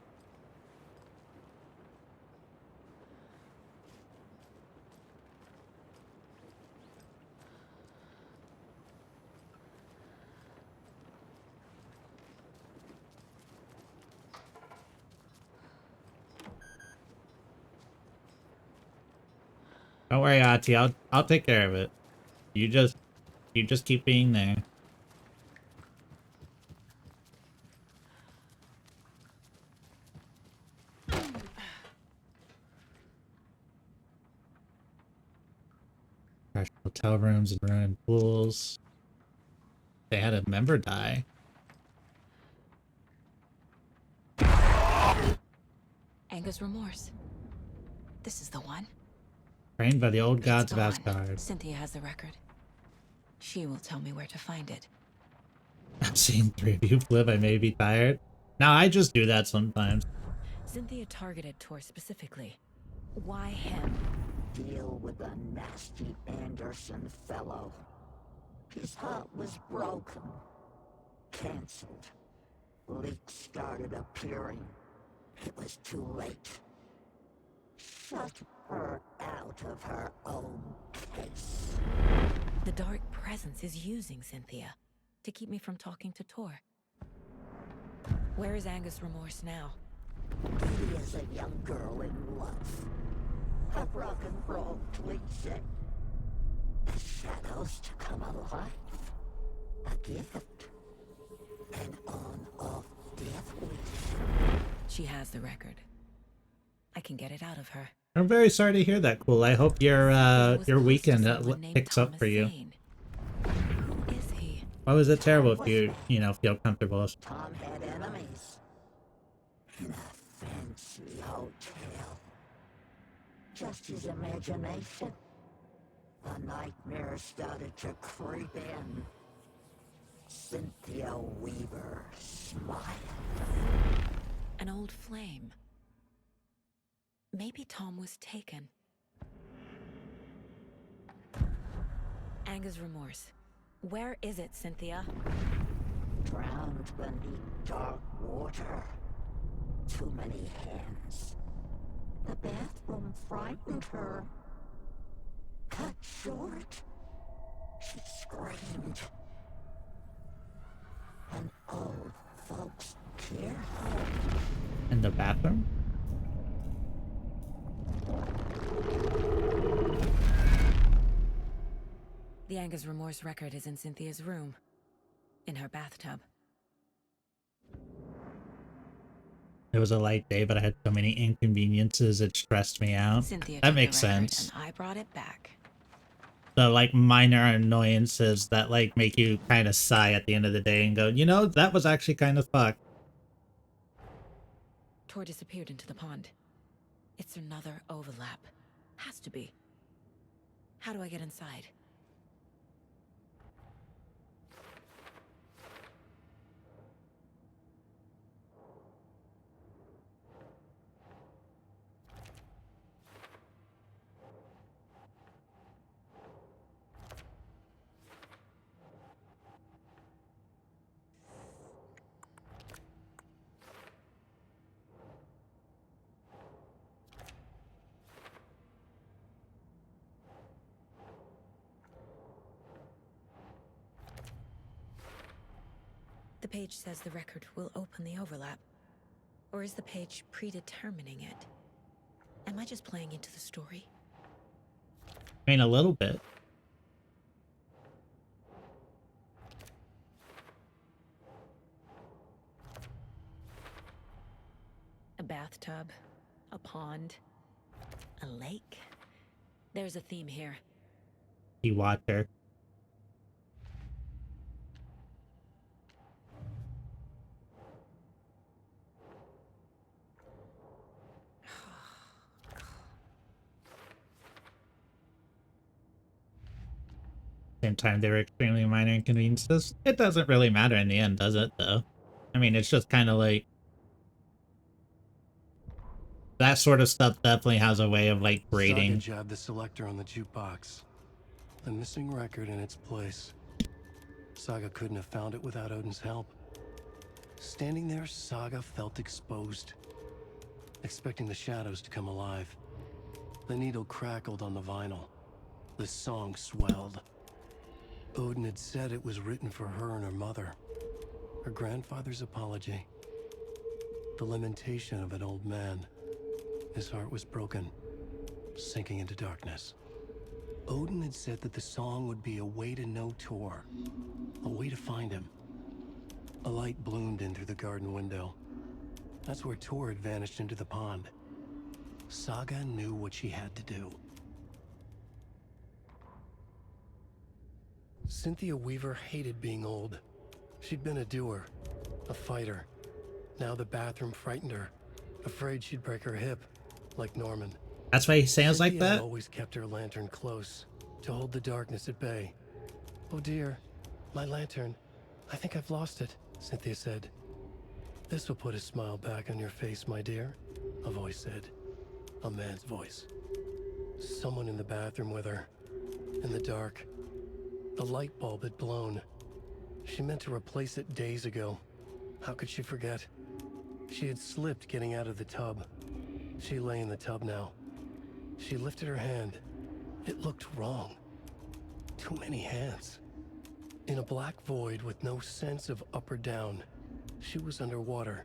Don't worry, Ati. I'll take care of it. You just keep being there. Crashed hotel rooms and ruined pools. They had a member die. Anger's remorse. This is the one. Trained by the old gods of It's gone. Asgard. Cynthia has the record. She will tell me where to find it. I've seen 3 of you flip. I may be tired. Now I just do that sometimes. Cynthia targeted Tor specifically. Why him? Deal with the nasty Anderson fellow. His heart was broken. Cancelled. Leaks started appearing. It was too late. Shut her out of her own case. The dark presence is using Cynthia to keep me from talking to Tor. Where is Angus Remorse now? He is a young girl in love. A rock and roll tweezing. The shadows to come alive. A gift. An on-off death wish. She has the record. I can get it out of her. I'm very sorry to hear that, Cool. I hope your weekend picks up for you. Who is he? Why was it terrible if you, feel comfortable? Tom had enemies. In a fancy hotel. Just his imagination. A nightmare started to creep in. Cynthia Weaver smiled. An old flame. Maybe Tom was taken. Angus Remorse. Where is it, Cynthia? Drowned beneath dark water. Too many hands. The bathroom frightened her. Cut short. She screamed. An old folks care home. In the bathroom? The Angus Remorse record is in Cynthia's room. In her bathtub. It was a light day, but I had so many inconveniences, it stressed me out. Cynthia That took makes the record, sense. And I brought it back. The, minor annoyances that, make you kind of sigh at the end of the day and go, that was actually kind of fucked. Tor disappeared into the pond. It's another overlap. Has to be. How do I get inside? The page says the record will open the overlap. Or is the page predetermining it? Am I just playing into the story? I mean, a little bit. A bathtub, a pond, a lake. There's a theme here. You watch her. Same time, they were extremely minor inconveniences. It doesn't really matter in the end, does it, though? I mean, it's just kind of like... that sort of stuff definitely has a way of, grading. Saga jabbed the selector on the jukebox. The missing record in its place. Saga couldn't have found it without Odin's help. Standing there, Saga felt exposed, expecting the shadows to come alive. The needle crackled on the vinyl. The song swelled. Odin had said it was written for her and her mother. Her grandfather's apology. The lamentation of an old man. His heart was broken, sinking into darkness. Odin had said that the song would be a way to know Tor, a way to find him. A light bloomed in through the garden window. That's where Tor had vanished into the pond. Saga knew what she had to do. Cynthia Weaver hated being old. She'd been a doer, a fighter. Now the bathroom frightened her, afraid she'd break her hip, like Norman. That's why he sounds like Cynthia that? had always kept her lantern close, to hold the darkness at bay. "Oh dear, my lantern. I think I've lost it," Cynthia said. "This will put a smile back on your face, my dear," a voice said. A man's voice. Someone in the bathroom with her. In the dark. The light bulb had blown. She meant to replace it days ago. How could she forget? She had slipped getting out of the tub. She lay in the tub now. She lifted her hand. It looked wrong. Too many hands. In a black void with no sense of up or down, she was underwater.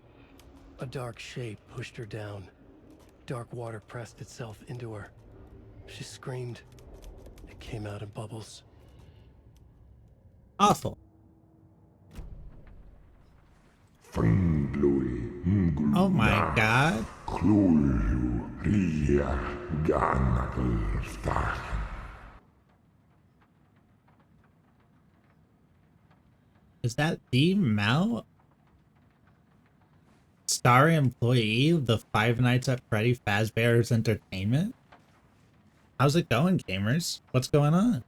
A dark shape pushed her down. Dark water pressed itself into her. She screamed. It came out in bubbles. Awful. Oh my god. Is that the Mao? Star employee of the Five Nights at Freddy Fazbear's Entertainment? How's it going, gamers? What's going on?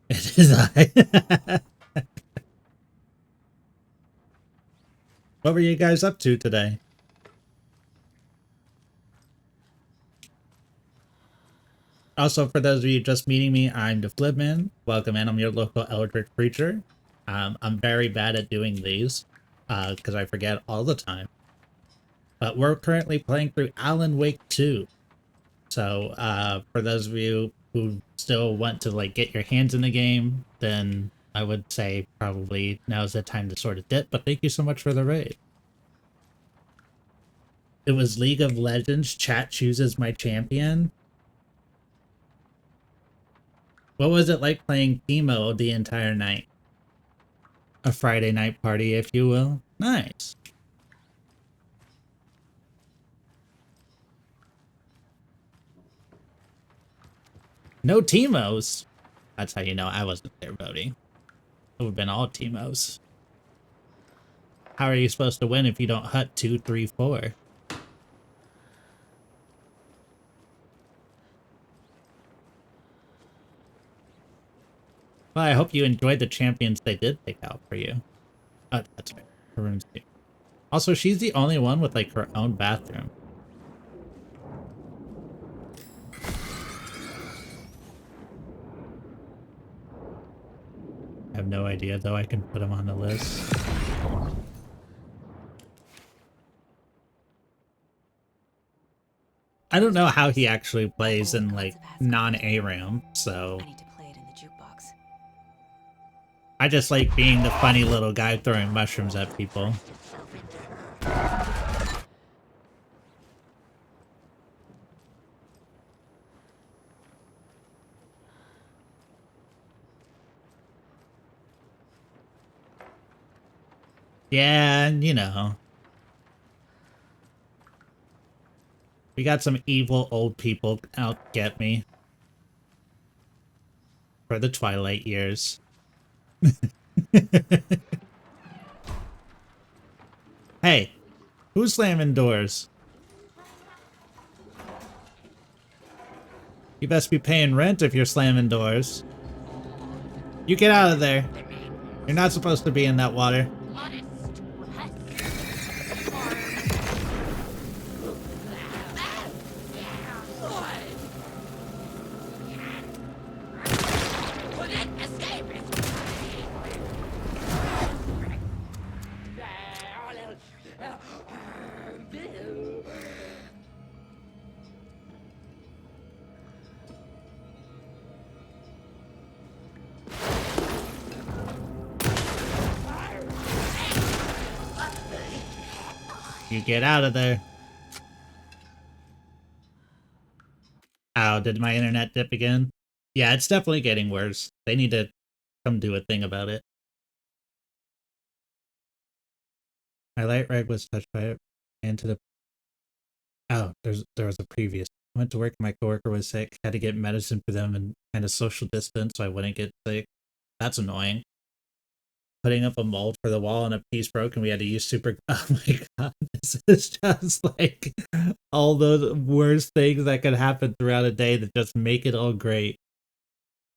It is I. What were you guys up to today? Also, for those of you just meeting me, I'm the Flipman. Welcome in. I'm your local Eldritch Preacher. I'm very bad at doing these because I forget all the time. But we're currently playing through Alan Wake 2. So for those of you who still want to like get your hands in the game, then I would say probably now's the time to sort of dip. But thank you so much for the raid. It was League of Legends. Chat chooses my champion. What was it like playing Emo the entire night? A Friday night party, if you will. Nice. No Teemos. That's how you know I wasn't there voting. It would have been all Teemos. How are you supposed to win if you don't hut 2, 3, 4? Well, I hope you enjoyed the champions they did pick out for you. Oh, that's right. Haroon's too. Also, she's the only one with like her own bathroom. I have no idea, though. I can put him on the list. I don't know how he actually plays in like non-ARAM, so I need to play it in the jukebox. I just like being the funny little guy throwing mushrooms at people. Yeah, you know. We got some evil old people out get me. For the Twilight years. Hey, who's slamming doors? You best be paying rent if you're slamming doors. You get out of there. You're not supposed to be in that water. You get out of there. Ow, did my internet dip again? Yeah, it's definitely getting worse. They need to come do a thing about it. My light rag was touched by it and to the... Oh, there was a previous. I went to work and my coworker was sick. Had to get medicine for them and kind of social distance so I wouldn't get sick. That's annoying. Putting up a mold for the wall and a piece broke and we had to use super... Oh my god, this is just like all the worst things that could happen throughout a day that just make it all great.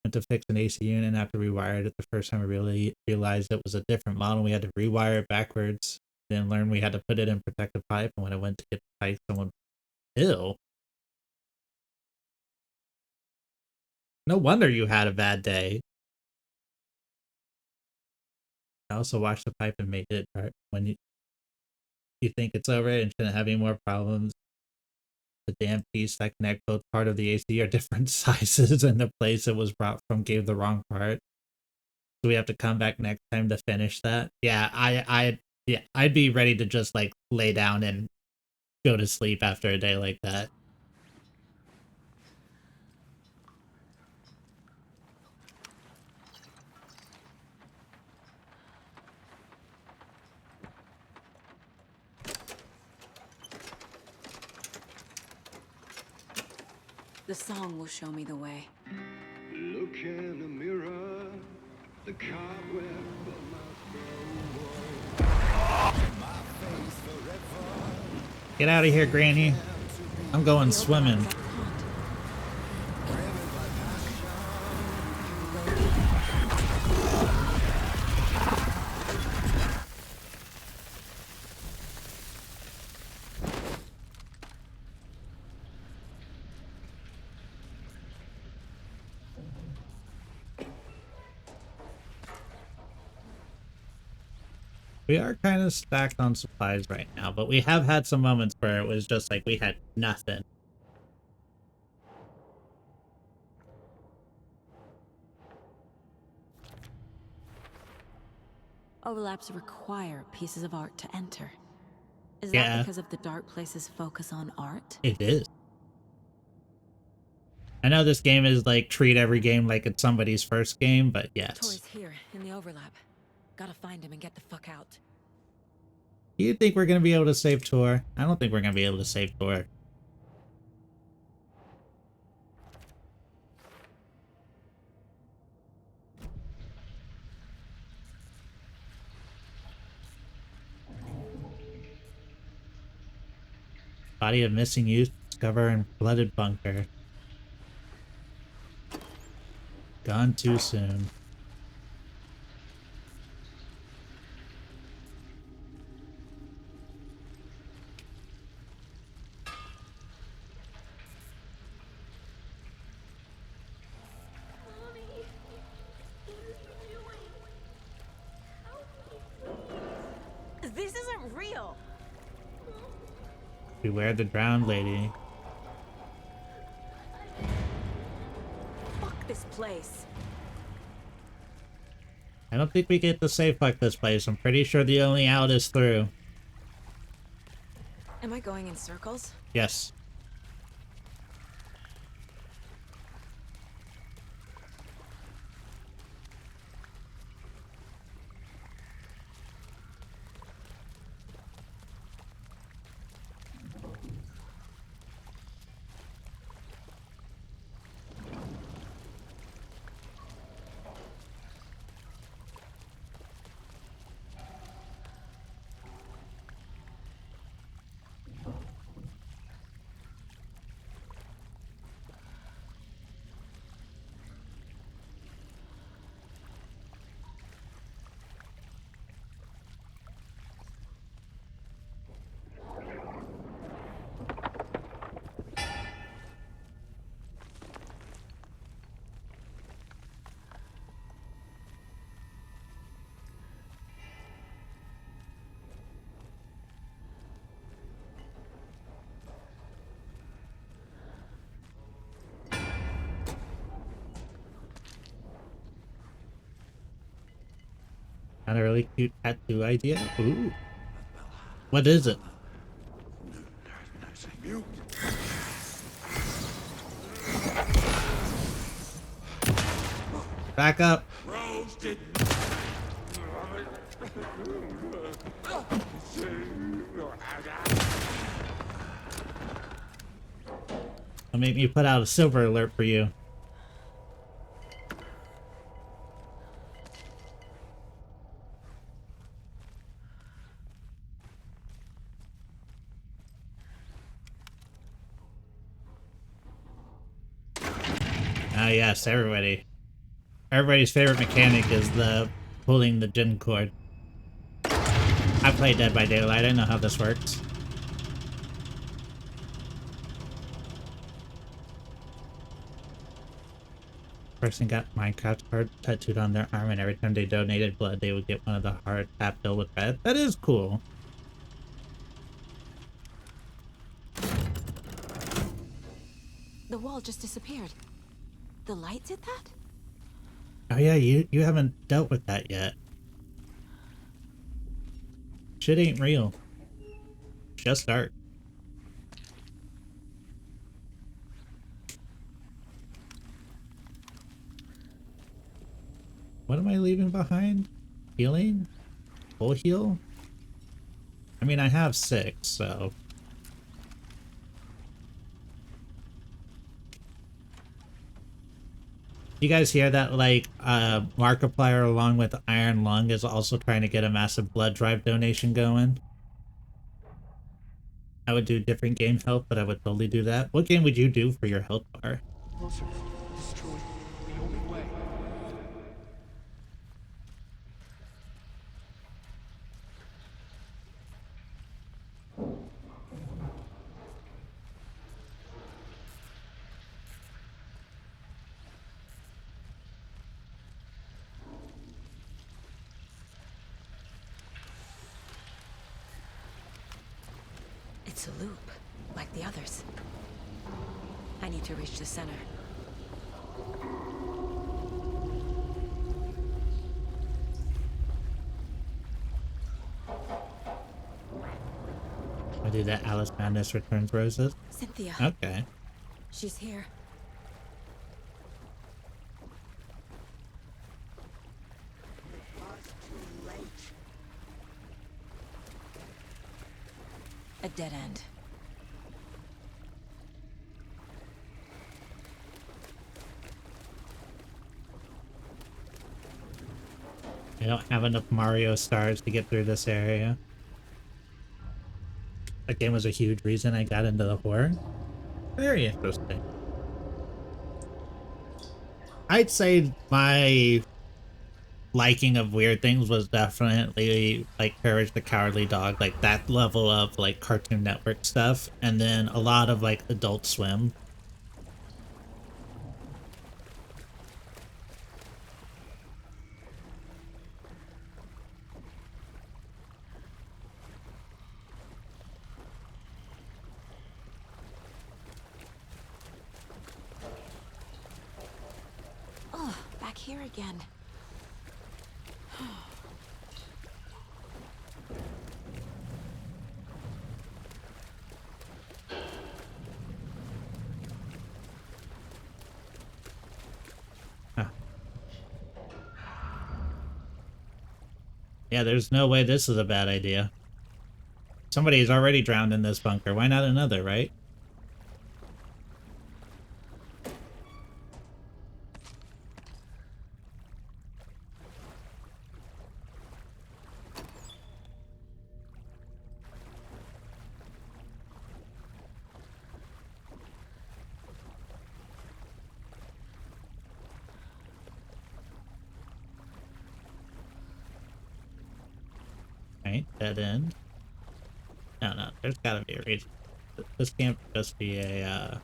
Went to fix an AC unit and after we wired it the first time I really realized it was a different model. We had to rewire it backwards. Then learn we had to put it in protective pipe, and when I went to get the pipe, someone... Ew. No wonder you had a bad day. I also washed the pipe and made it dark. When you think it's over and shouldn't have any more problems, the damn piece that connect both part of the AC are different sizes, and the place it was brought from gave the wrong part. So we have to come back next time to finish that. Yeah, I'd be ready to just like lay down and go to sleep after a day like that. The song will show me the way. Look in the mirror, the cobweb of my Get out of here, Granny. I'm going swimming. We are kind of stacked on supplies right now, but we have had some moments where it was just like we had nothing. Overlaps require pieces of art to enter. Is Yeah. that because of the dark place's focus on art? It is. I know this game is like treat every game like it's somebody's first game, but yes. Tori's here in the overlap. Gotta find him and get the fuck out. Do you think we're going to be able to save Tor? I don't think we're going to be able to save Tor. Body of missing youth, discover in flooded bunker. Gone too soon. This isn't real. Beware the drowned lady. Fuck this place. I don't think we get to save fuck this place. I'm pretty sure the only out is through. Am I going in circles? Yes. Got a really cute tattoo idea. Ooh. What is it? Back up. I'll make me put out a silver alert for you. Ah, yes, everybody's favorite mechanic is the pulling the gen cord. I played Dead by Daylight. I know how this works. Person got Minecraft heart tattooed on their arm, and every time they donated blood, they would get one of the heart tapped filled with red. That is cool. The wall just disappeared. The light did that? Oh yeah, you haven't dealt with that yet. Shit ain't real. Just dark. What am I leaving behind? Healing? Full heal? I mean, I have 6, so... You guys hear that, like, Markiplier along with Iron Lung is also trying to get a massive blood drive donation going? I would do different game health, but I would totally do that. What game would you do for your health bar? Closer. Destroy the only way. It's a loop, like the others. I need to reach the center. I do that Alice Madness Returns Roses? Cynthia. Okay. She's here. A dead end. I don't have enough Mario stars to get through this area. That game was a huge reason I got into the horror. Very interesting. I'd say my liking of weird things was definitely like Courage the Cowardly Dog, like that level of like Cartoon Network stuff, and then a lot of like Adult Swim. Oh, back here again. Yeah, there's no way this is a bad idea. Somebody's already drowned in this bunker. Why not another, right? Right, dead end. No, there's gotta be a reason. This can't just be a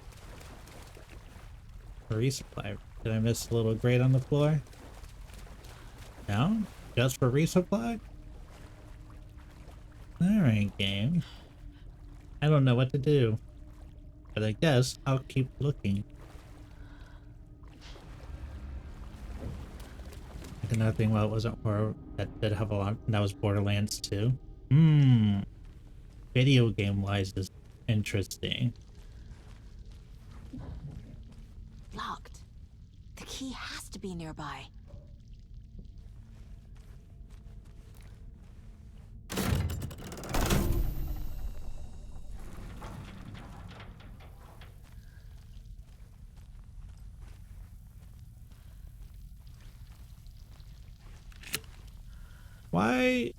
resupply. Did I miss a little grate on the floor? No? Just for resupply? Alright, game. I don't know what to do. But I guess I'll keep looking. Another thing, well, it wasn't horror, that did have a lot, that was Borderlands 2. Video game wise is interesting. Locked. The key has to be nearby. Why?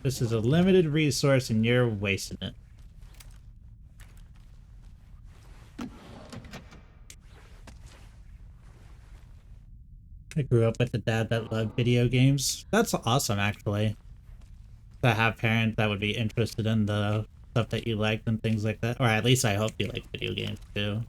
This is a limited resource and you're wasting it. I grew up with a dad that loved video games. That's awesome, actually. To have parents that would be interested in the stuff that you liked and things like that. Or at least I hope you like video games, too.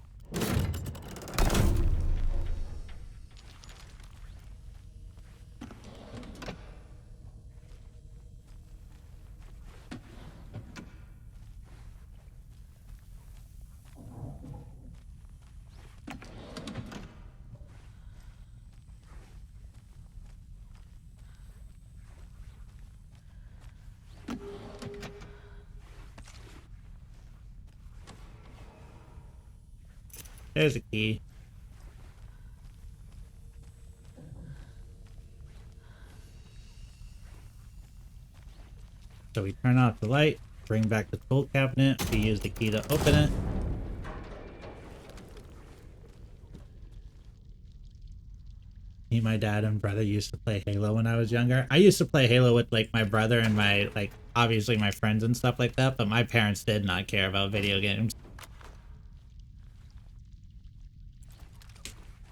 There's a key. So we turn off the light, bring back the tool cabinet, we use the key to open it. Me, my dad, and brother used to play Halo when I was younger. I used to play Halo with like my brother and my obviously my friends and stuff like that, but my parents did not care about video games.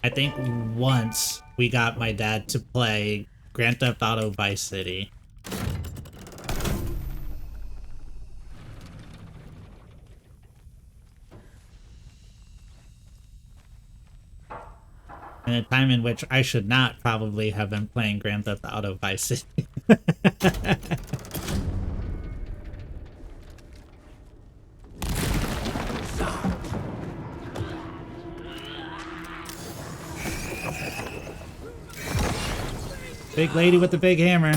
I think once we got my dad to play Grand Theft Auto Vice City. In a time in which I should not probably have been playing Grand Theft Auto Vice City. Big lady with the big hammer.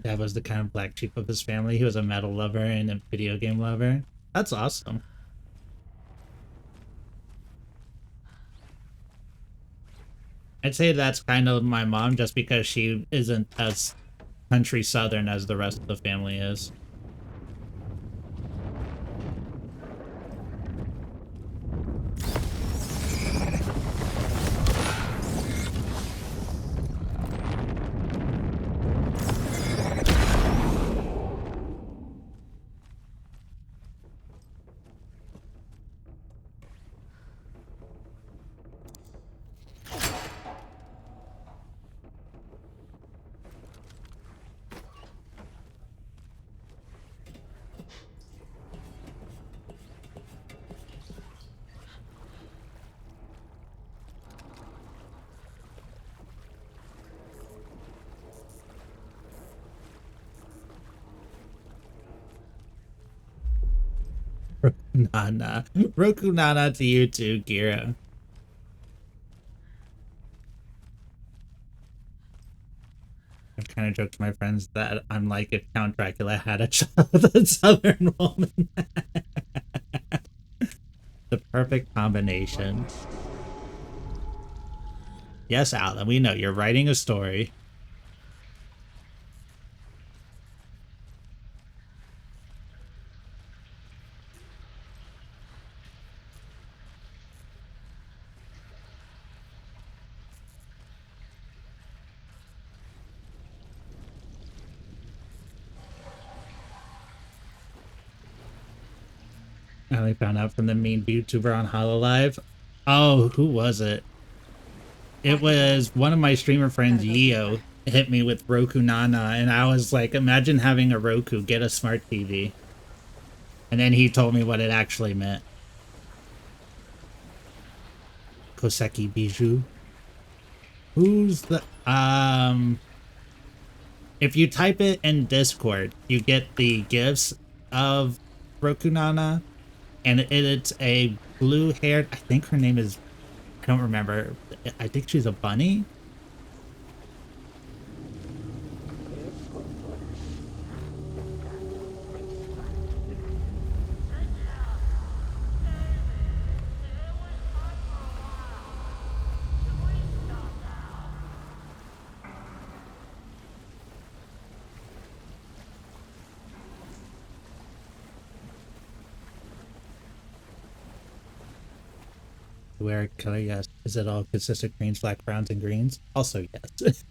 Dad was the kind of black sheep of his family. He was a metal lover and a video game lover. That's awesome. I'd say that's kind of my mom just because she isn't as country southern as the rest of the family is. Nana. Roku Nana to you too, Gira. I've kind of joked to my friends that I'm like if Count Dracula had a child with a southern woman. The perfect combination. Yes, Alan, we know you're writing a story. I only found out from the main YouTuber on HoloLive. Oh, who was it? It was one of my streamer friends, Yeo, hit me with Roku Nana, and I was like, imagine having a Roku, get a smart TV. And then he told me what it actually meant. Koseki Bijou. Who's the... If you type it in Discord, you get the gifs of Roku Nana. And it's a blue-haired... I think her name is... I don't remember. I think she's a bunny. Where color, yes. Is it all consistent greens, black, browns, and greens? Also, yes.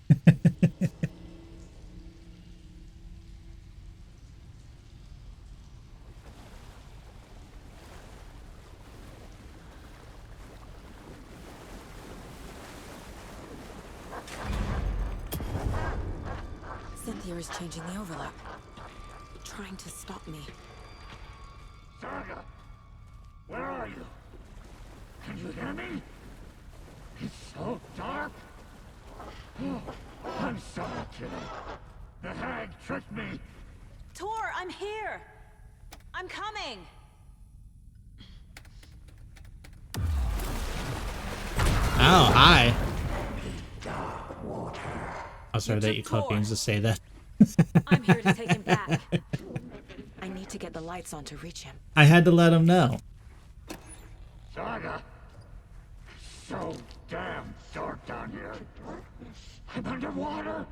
Cynthia is changing the overlap. Trying to stop me. Saga! Where are you? Can you hear me? It's so dark. Oh, I'm sorry, kiddo. The hag tricked me. Tor, I'm here! I'm coming! Oh, hi. I'm sorry that you called games to say that. I'm here to take him back. I need to get the lights on to reach him. I had to let him know. Saga! It's so damn dark down here. I'm underwater.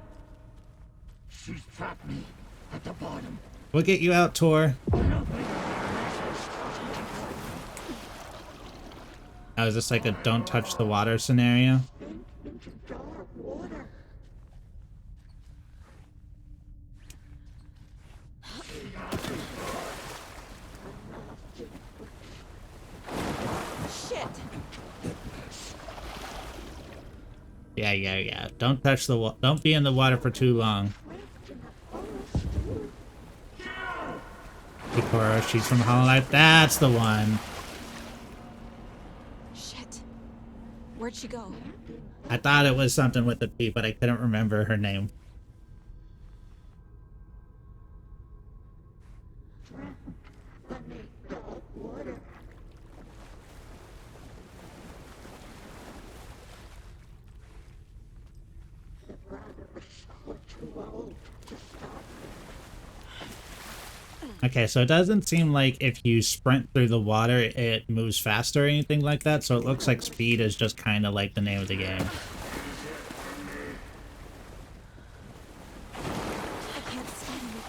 She's trapped me at the bottom. We'll get you out, Tor. Oh, is this like a don't touch the water scenario? Shit! Yeah. Don't touch the water. Don't be in the water for too long. Ikoro, she's from Hollow Knight. That's the one. Shit. Where'd she go? I thought it was something with the P, but I couldn't remember her name. Okay, so it doesn't seem like if you sprint through the water, it moves faster or anything like that, so it looks like speed is just kind of like the name of the game. I can't stand in the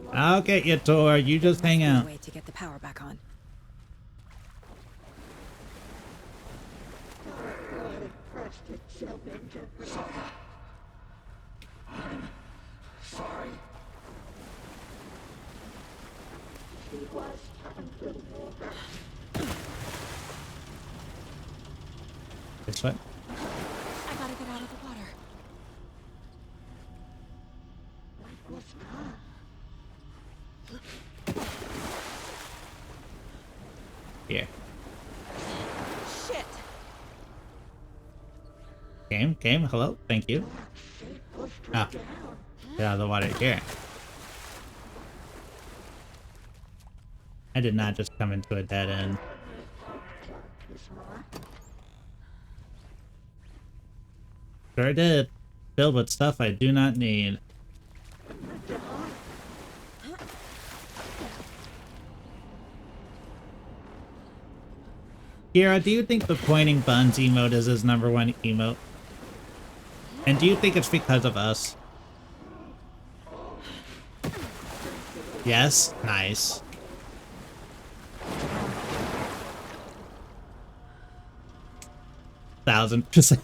water. I'll get you, Tor. You just hang out. Way to get the power back on. I'm sorry. This way. I gotta get out of the water. Here. Shit! Game, hello, thank you. Ah, get out of the water here. I did not just come into a dead end. Sure did. Filled with stuff I do not need. Kira, do you think the pointing buns emote is his #1 emote? And do you think it's because of us? Yes? Nice. %1,000%.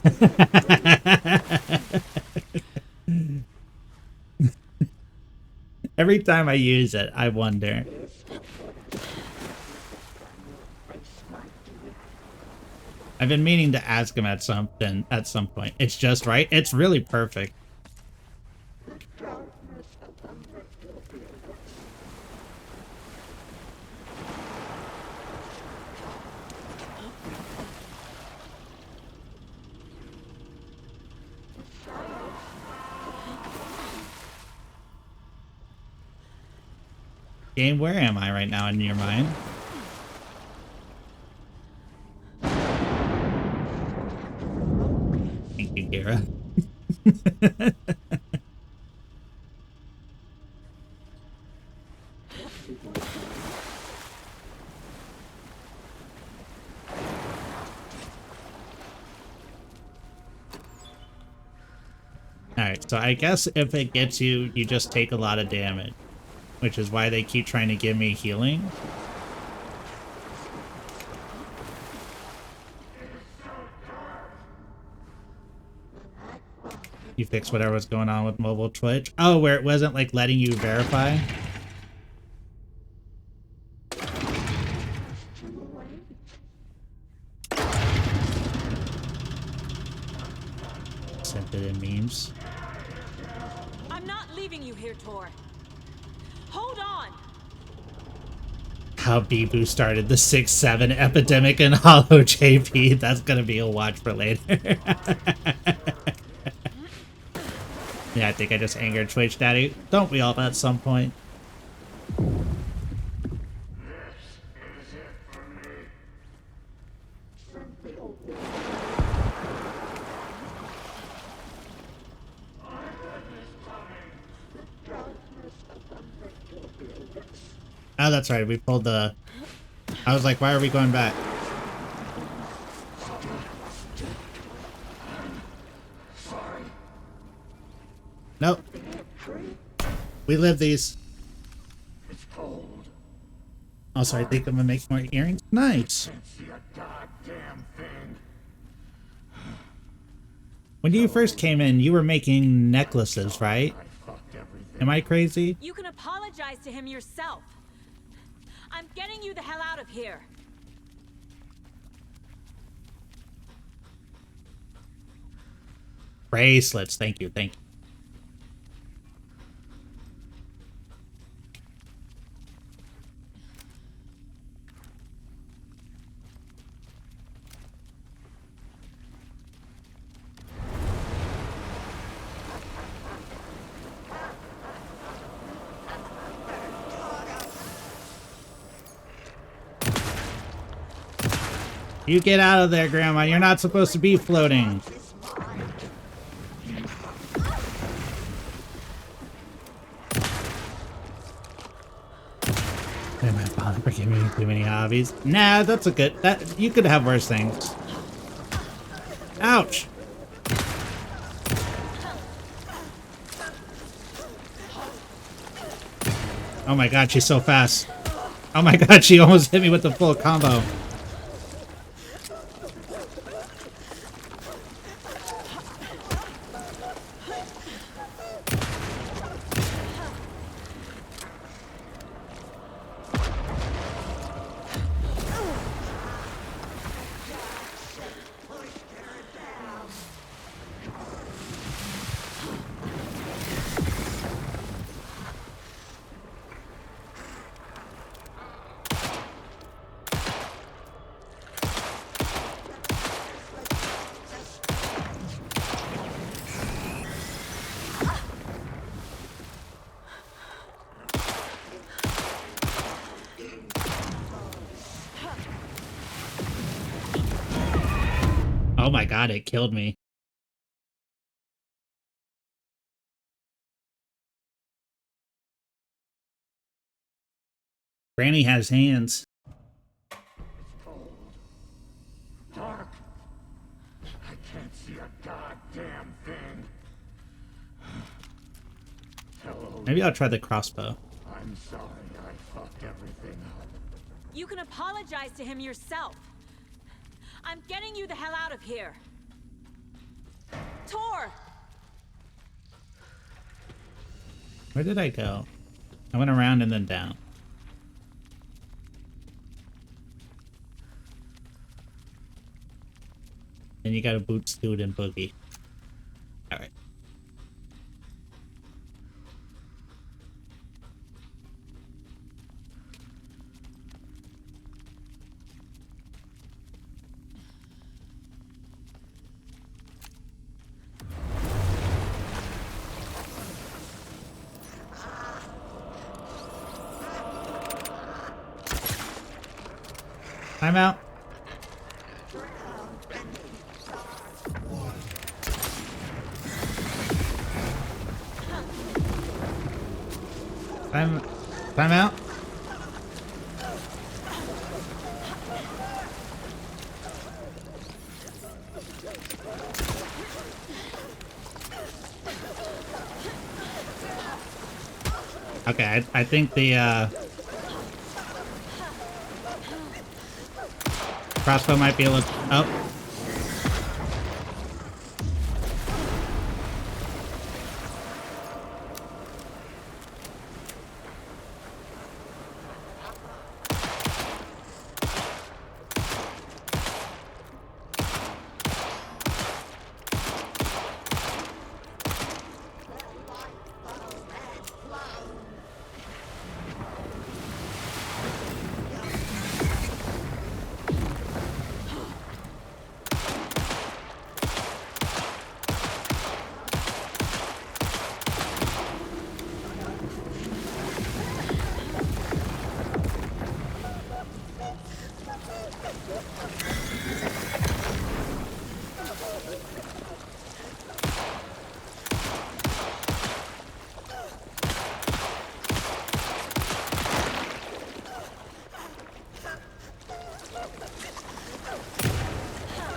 Every time I use it, I wonder. I've been meaning to ask him at some point. It's just right. It's really perfect. Game, where am I right now in your mind? Thank you, Kira. Alright, so I guess if it gets you, you just take a lot of damage. which is why they keep trying to give me healing. You fixed whatever was going on with mobile Twitch. Oh, where it wasn't like letting you verify. Sent it in memes. I'm not leaving you here, Tor. Hold on. How Bibu started the 6-7 epidemic in Hollow JP. That's gonna be a watch for later. Yeah, I think I just angered Twitch Daddy. Don't we all at some point? Oh, that's right. We pulled the... I was like, why are we going back? Nope. We live these. Also, I think I'm gonna make more earrings. Nice. When you first came in, you were making necklaces, right? Am I crazy? You can apologize to him yourself. I'm getting you the hell out of here. Bracelets. Thank you. Thank you. You get out of there, Grandma. You're not supposed to be floating. Am my father for giving me too many hobbies? Nah, that's a good... That you could have worse things. Ouch! Oh my god, she's so fast. Oh my god, she almost hit me with the full combo. Oh my god, it killed me. Granny has hands. Dark. I can't see a goddamn thing. Hello. Maybe I'll try the crossbow. I'm sorry I fucked everything up. You can apologize to him yourself. I'm getting you the hell out of here. Tor! Where did I go? I went around and then down. Then you got a boot stewed and boogie. Alright. I'm out. I'm out. Okay, I think the crossbow might be a little... Oh.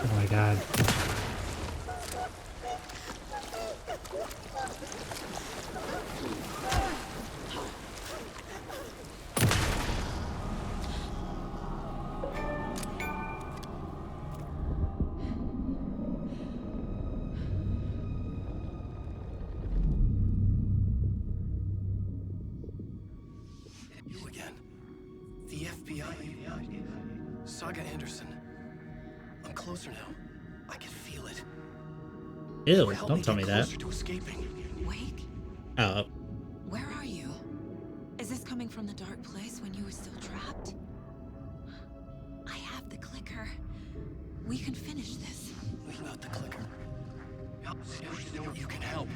Oh my god. You again. The FBI. Saga Anderson. I'm closer now. I can feel it. Ew, Help don't tell me get that. closer to escaping. Wake? Oh. Where are you? Is this coming from the dark place when you were still trapped? I have the clicker. We can finish this. Without the clicker. You can help.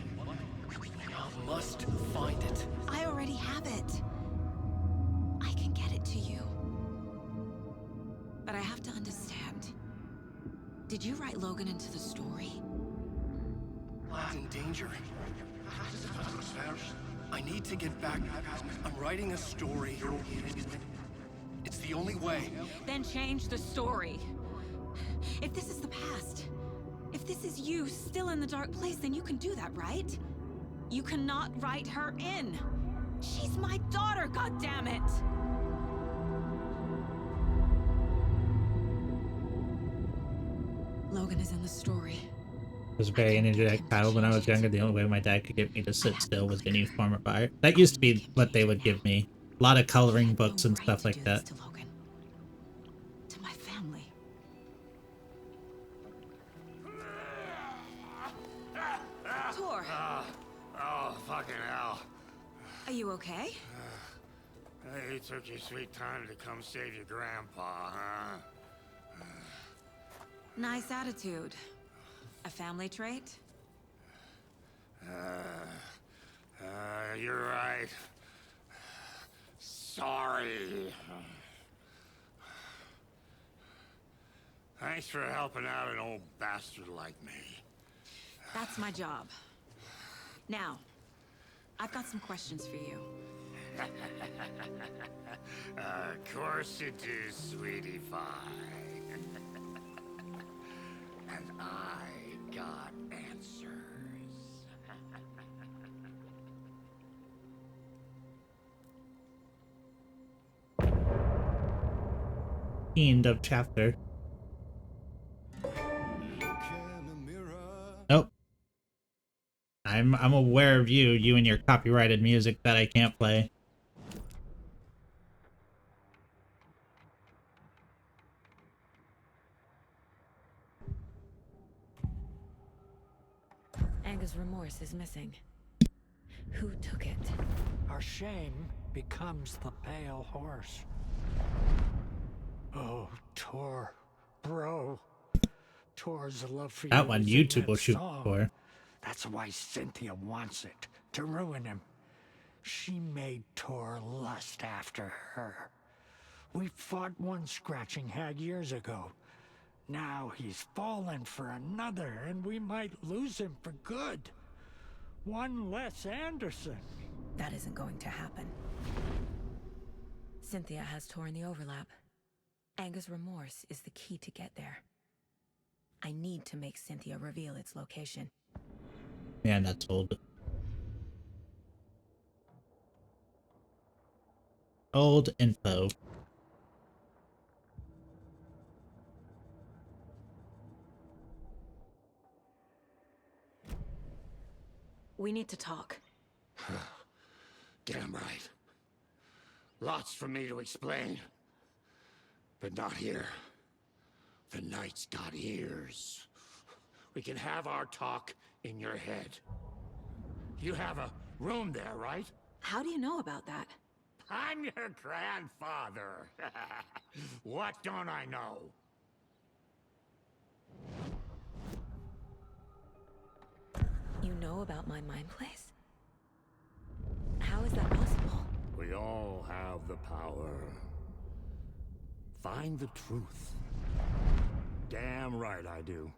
I must find it. I already have it. I can get it to you. But I have to understand. Did you write Logan into the story? Lad's in danger. I need to get back. I'm writing a story. It's the only way. Then change the story. If this is the past, if this is you still in the dark place, then you can do that, right? You cannot write her in. She's my daughter, goddammit! Logan is in the story. I was very energetic child when I was younger. The only way my dad could get me to sit still was any form of fire. That used to be what they would give me. A lot of coloring books and stuff like that. To Logan. To my family. Tor! Oh, fucking hell. Are you okay? You took your sweet time to come save your grandpa, huh? Nice attitude. A family trait? You're right. Sorry. Thanks for helping out an old bastard like me. That's my job. Now, I've got some questions for you. Of course you do, sweetie pie. And I got answers. End of chapter. Nope. I'm aware of you and your copyrighted music that I can't play. Anga's remorse is missing. Who took it? Our shame becomes the pale horse. Oh, Tor, bro. Tor's love for That you one is in YouTube will that shoot song. for. That's why Cynthia wants it, to ruin him. She made Tor lust after her. We fought one scratching hag years ago. Now he's fallen for another, and we might lose him for good. One less Anderson. That isn't going to happen. Cynthia has Tor in the overlap. Anga's remorse is the key to get there. I need to make Cynthia reveal its location. Man, that's old. Old info. We need to talk. Damn right. Lots for me to explain. But not here. The night's got ears. We can have our talk in your head. You have a room there, right? How do you know about that? I'm your grandfather. What don't I know? You know about my mind place? How is that possible? We all have the power. Find the truth. Damn right I do.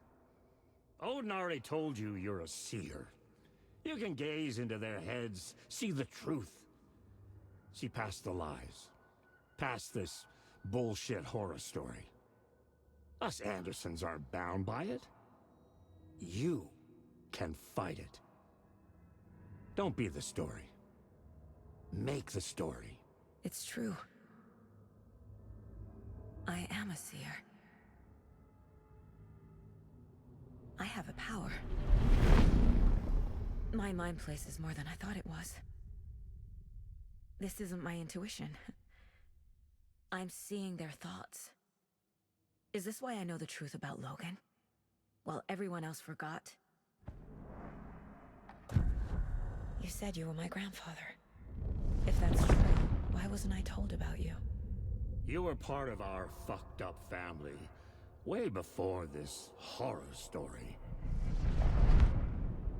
Odin already told you you're a seer. You can gaze into their heads, see the truth. See past the lies. Past this bullshit horror story. Us Andersons aren't bound by it. You can fight it. Don't be the story. Make the story. It's true. I am a seer. I have a power. My mind place is more than I thought it was. This isn't my intuition. I'm seeing their thoughts. Is this why I know the truth about Logan? While everyone else forgot? You said you were my grandfather. If that's true, why wasn't I told about you? You were part of our fucked up family way before this horror story.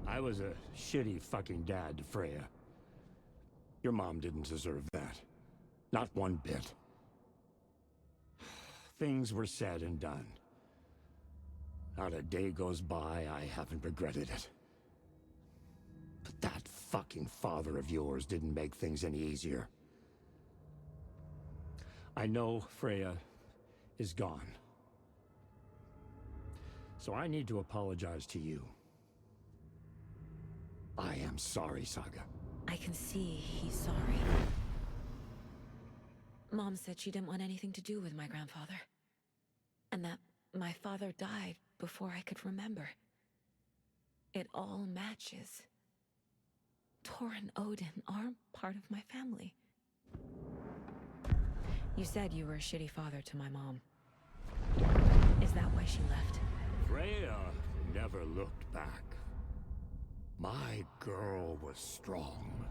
I was a shitty fucking dad to Freya. Your mom didn't deserve that. Not one bit. Things were said and done. Not a day goes by I haven't regretted it. But that fucking father of yours didn't make things any easier. I know Freya is gone. So I need to apologize to you. I am sorry, Saga. I can see he's sorry. Mom said she didn't want anything to do with my grandfather. And that my father died before I could remember. It all matches. Tor and Odin aren't part of my family. You said you were a shitty father to my mom. Is that why she left? Freya never looked back. My girl was strong.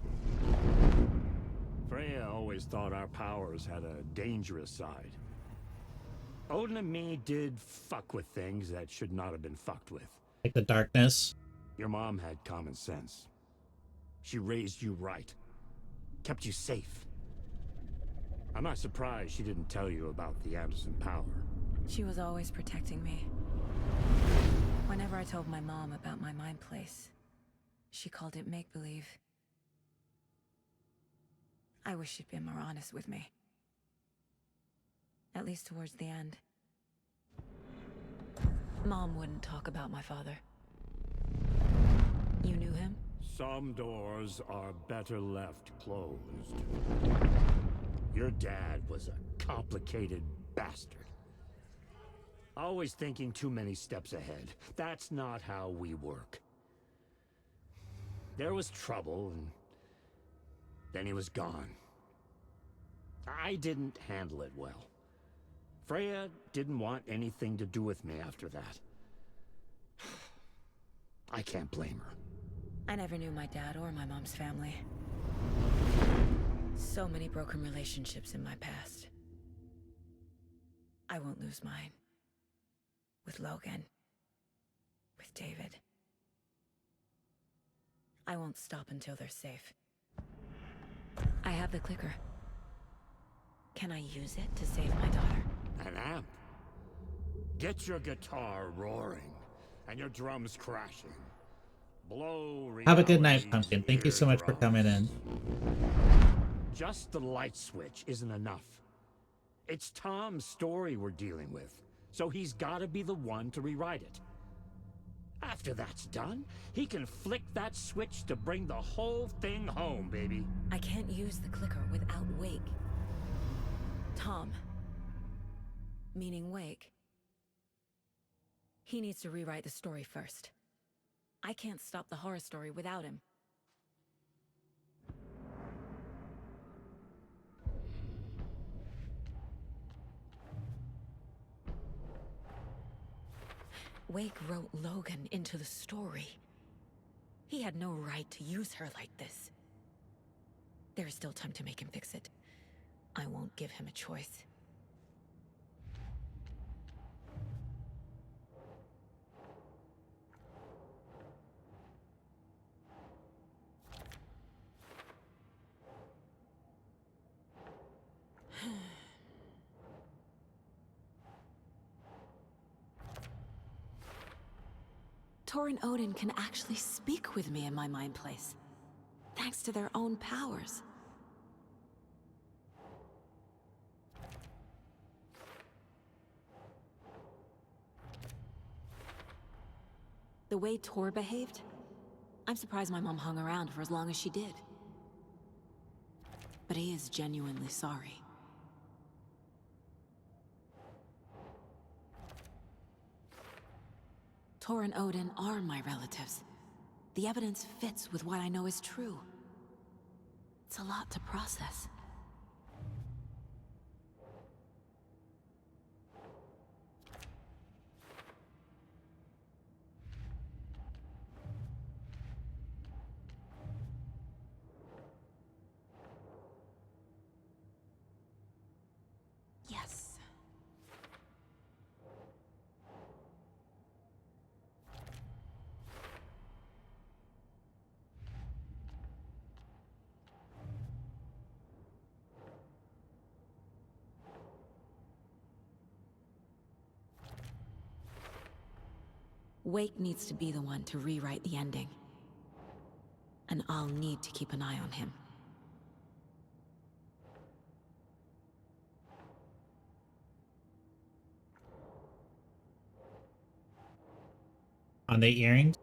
Freya always thought our powers had a dangerous side. Odin and me did fuck with things that should not have been fucked with. Like the darkness. Your mom had common sense. She raised you right. Kept you safe. I'm not surprised she didn't tell you about the Anderson power. She was always protecting me. Whenever I told my mom about my mind place, she called it make-believe. I wish she'd been more honest with me. At least towards the end. Mom wouldn't talk about my father. You knew him? Some doors are better left closed. Your dad was a complicated bastard. Always thinking too many steps ahead. That's not how we work. There was trouble, and then he was gone. I didn't handle it well. Freya didn't want anything to do with me after that. I can't blame her. I never knew my dad or my mom's family. So many broken relationships in my past. I won't lose mine. With Logan. With David. I won't stop until they're safe. I have the clicker. Can I use it to save my daughter? An amp. Get your guitar roaring and your drums crashing. Blow. Have a good night, Pumpkin. Thank you so much for coming in. Just the light switch isn't enough. It's Tom's story we're dealing with, so he's gotta be the one to rewrite it. After that's done, he can flick that switch to bring the whole thing home, baby. I can't use the clicker without Wake. Tom, meaning Wake. He needs to rewrite the story first. I can't stop the horror story without him. Wake wrote Logan into the story. He had no right to use her like this. There is still time to make him fix it. I won't give him a choice. Tor and Odin can actually speak with me in my mind place, thanks to their own powers. The way Tor behaved, I'm surprised my mom hung around for as long as she did. But he is genuinely sorry. Tor and Odin are my relatives. The evidence fits with what I know is true. It's a lot to process. Yes. Wake needs to be the one to rewrite the ending. And I'll need to keep an eye on him. On the earrings?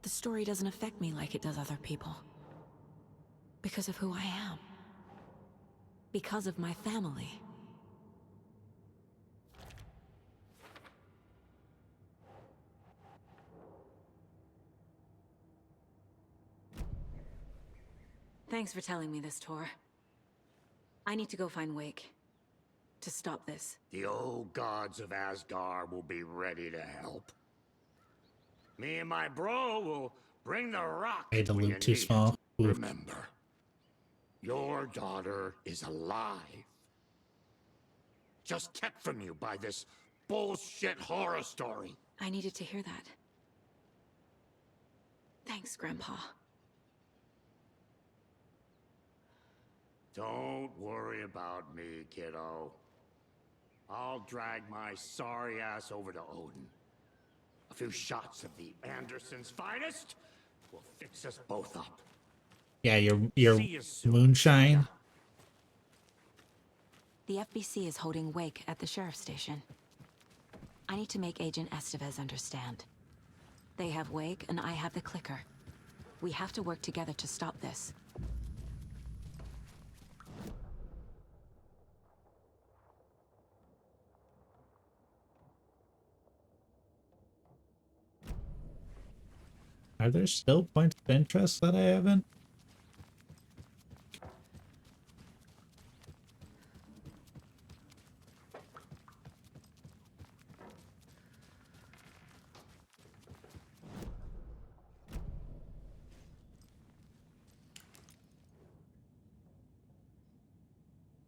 The story doesn't affect me like it does other people. Because of who I am. Because of my family. Thanks for telling me this, Tor. I need to go find Wake. To stop this. The old gods of Asgard will be ready to help. Me and my bro will bring the rock Made the when you loot too need small. it. Oof. Remember, your daughter is alive. Just kept from you by this bullshit horror story. I needed to hear that. Thanks, Grandpa. Don't worry about me, kiddo. I'll drag my sorry ass over to Odin. A few shots of the Andersons' finest will fix us both up. Yeah, your See you soon, moonshine. The FBC is holding Wake at the sheriff's station. I need to make Agent Estevez understand. They have Wake and I have the clicker. We have to work together to stop this. Are there still points of interest that I haven't?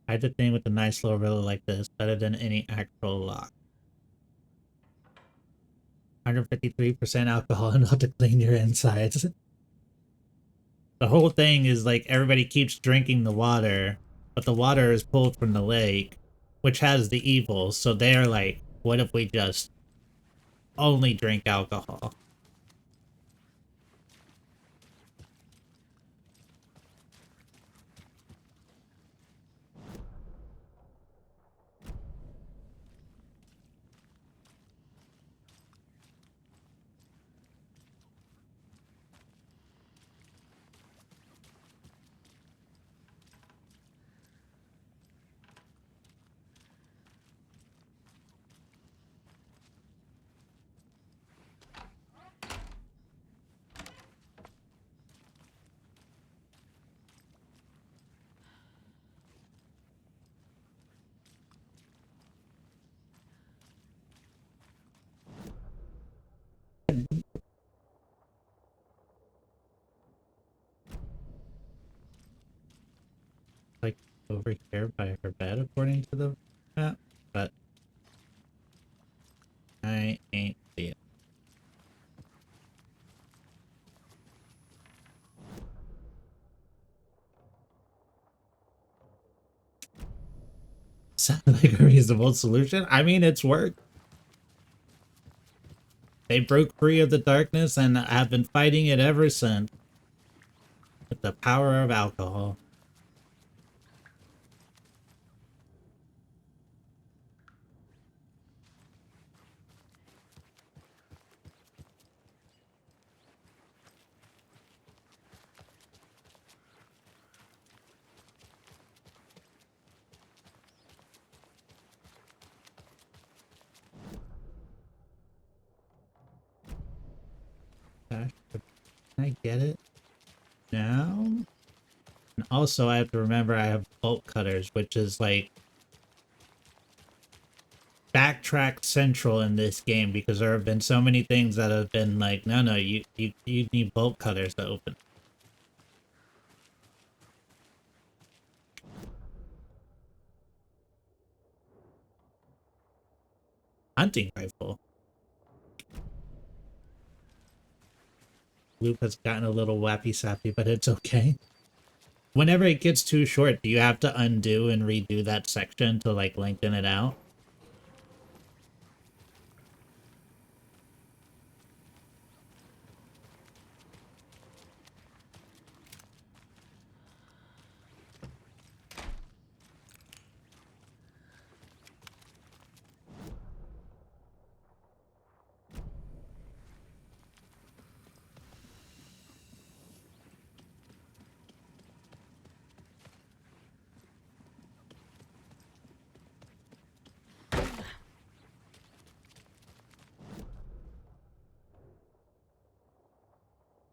I had the thing with a nice little villa like this, better than any actual lock. 153% alcohol enough to clean your insides. The whole thing is like everybody keeps drinking the water, but the water is pulled from the lake, which has the evil, so they're like, what if we just only drink alcohol? over here by her bed, according to the map, but I ain't see it. Sounds like a reasonable solution. I mean, it's worked. They broke free of the darkness and have been fighting it ever since. With the power of alcohol. Can I get it now? And also, I have to remember I have bolt cutters, which is like backtrack central in this game because there have been so many things that have been like, no, you need bolt cutters to open. Hunting rifle. Loop has gotten a little wappy sappy, but it's okay. Whenever it gets too short, do you have to undo and redo that section to like lengthen it out?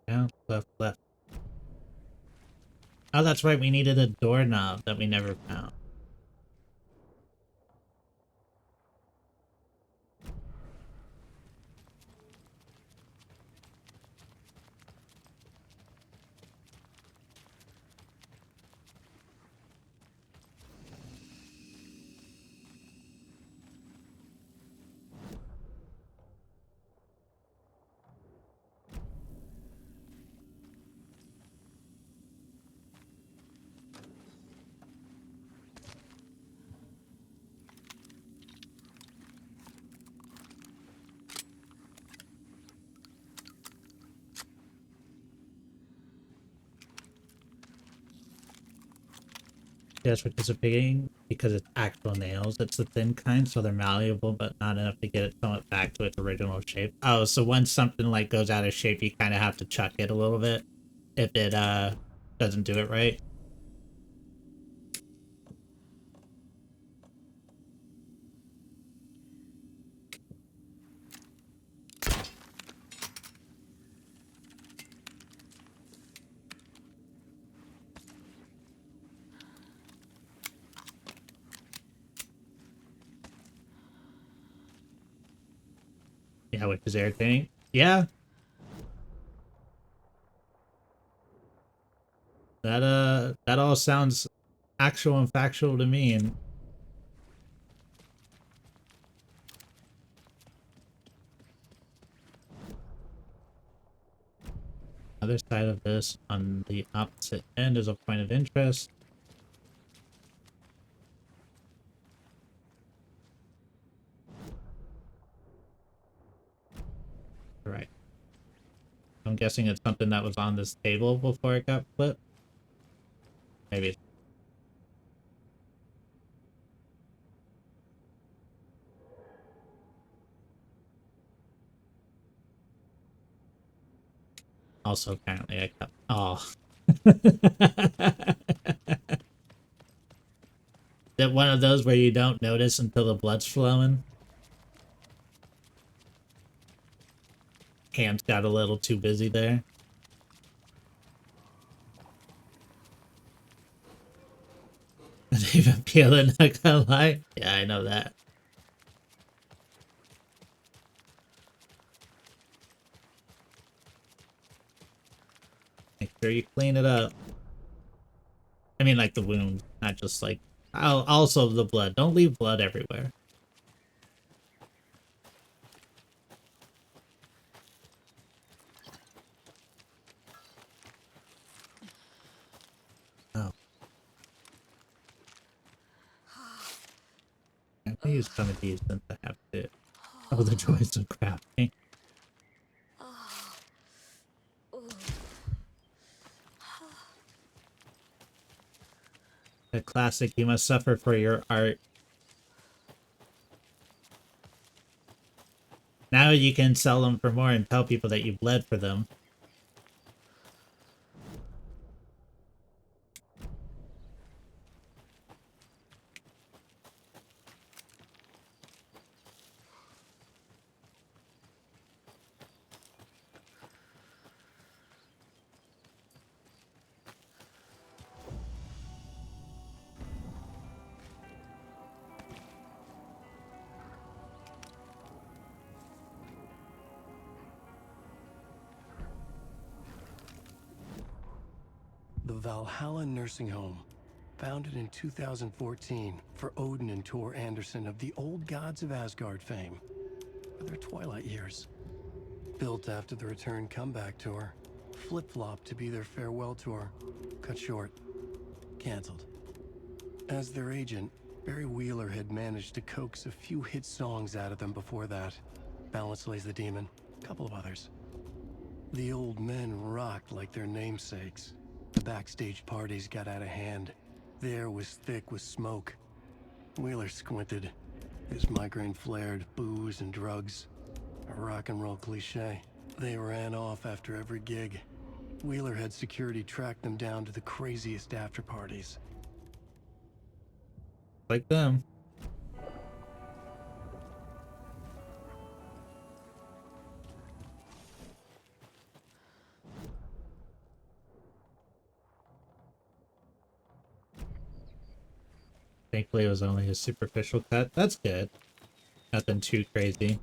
Down, left, left. Oh, that's right, we needed a doorknob that we never found. Yes, participating because it's actual nails. It's the thin kind, so they're malleable, but not enough to get it somewhat back to its original shape. Oh, so once something like goes out of shape, you kind of have to chuck it a little bit if it doesn't do it right. Yeah, which is irritating. Yeah. That all sounds actual and factual to me, and other side of this on the opposite end is a point of interest. Right. I'm guessing it's something that was on this table before it got flipped. Maybe. Also, apparently, I got. Oh. That one of those where you don't notice until the blood's flowing. Hands got a little too busy there. Even peeling, not gonna lie. Yeah, I know that. Make sure you clean it up. I mean, like the wound. Not just like, also the blood. Don't leave blood everywhere. Oh. I can use some of these since I have to. Oh, the joys of crafting. A classic, you must suffer for your art. Now you can sell them for more and tell people that you bled for them. The Valhalla Nursing Home, founded in 2014 for Odin and Tor Anderson of the Old Gods of Asgard fame, for their twilight years. Built after the return comeback tour, flip-flopped to be their farewell tour, cut short, canceled. As their agent, Barry Wheeler had managed to coax a few hit songs out of them before that. Balance Lays the Demon, a couple of others. The old men rocked like their namesakes. The backstage parties got out of hand. The air was thick with smoke. Wheeler squinted. His migraine flared, booze and drugs. A rock and roll cliche. They ran off after every gig. Wheeler had security track them down to the craziest after parties. Like them. Thankfully, it was only a superficial cut. That's good. Nothing too crazy.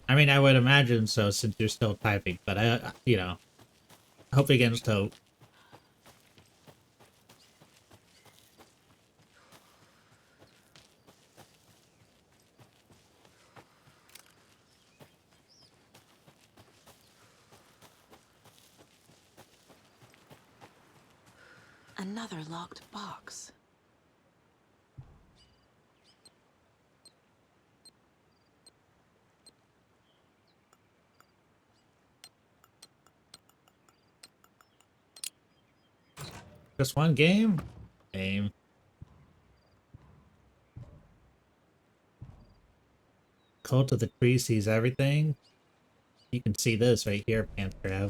I mean, I would imagine so since you're still typing, but you know, hope against hope. Another locked box. Just one game? Game. Cult of the Tree sees everything. You can see this right here, Panther.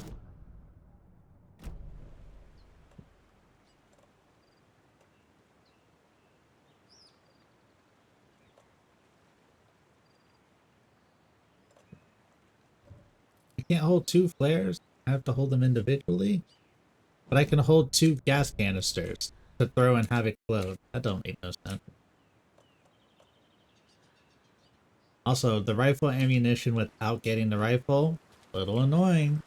I can't hold two flares. I have to hold them individually. But I can hold two gas canisters to throw and have explode. That don't make no sense. Also, the rifle ammunition without getting the rifle, a little annoying.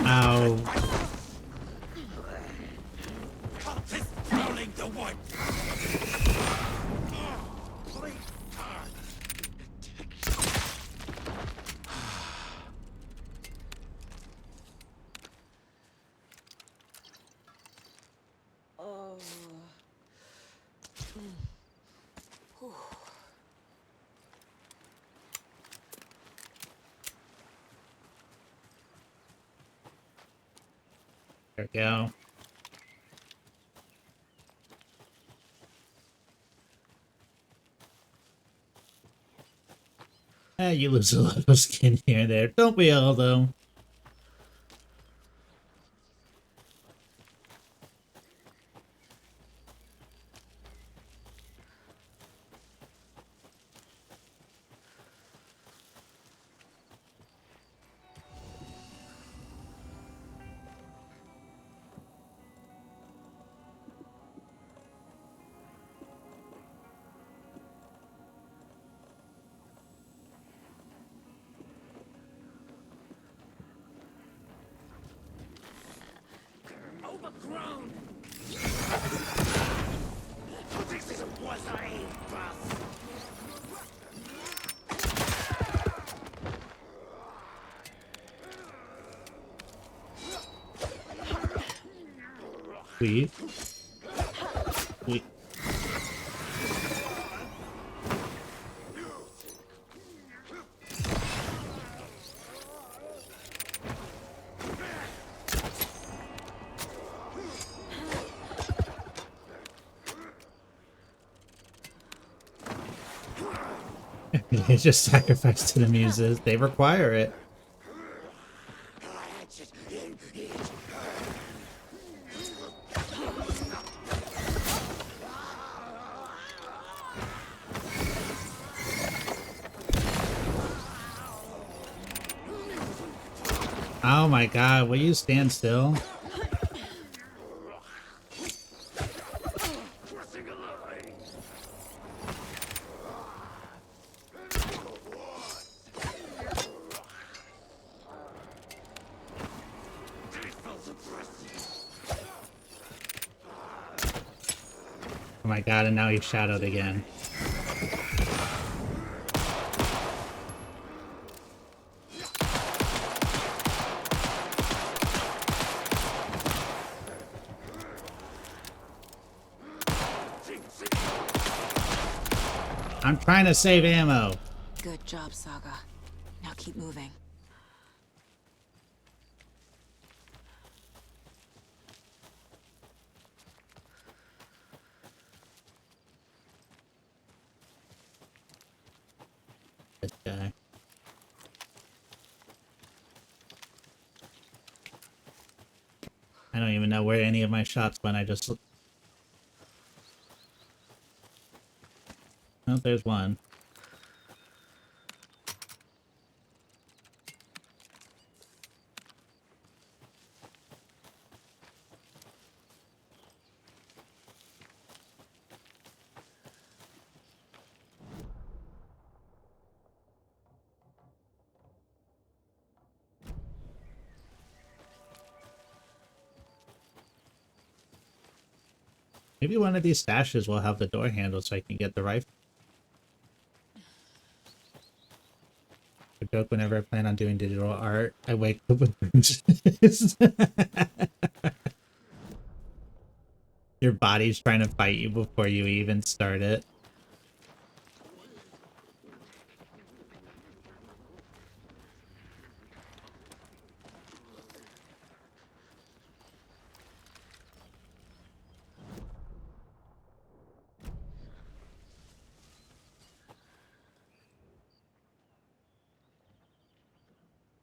Ow. There we go. You lose a lot of skin here and there. Don't we all, though? We They just sacrifice to the muses. They require it. Oh my god, will you stand still? Oh my god, and now he's shadowed again. I'm trying to save ammo. Good job, Saga. Now keep moving. This guy. I don't even know where any of my shots went. I just... Oh, there's one. Maybe one of these stashes will have the door handle so I can get the rifle. A joke whenever I plan on doing digital art, I wake up with bruises. Your body's trying to fight you before you even start it.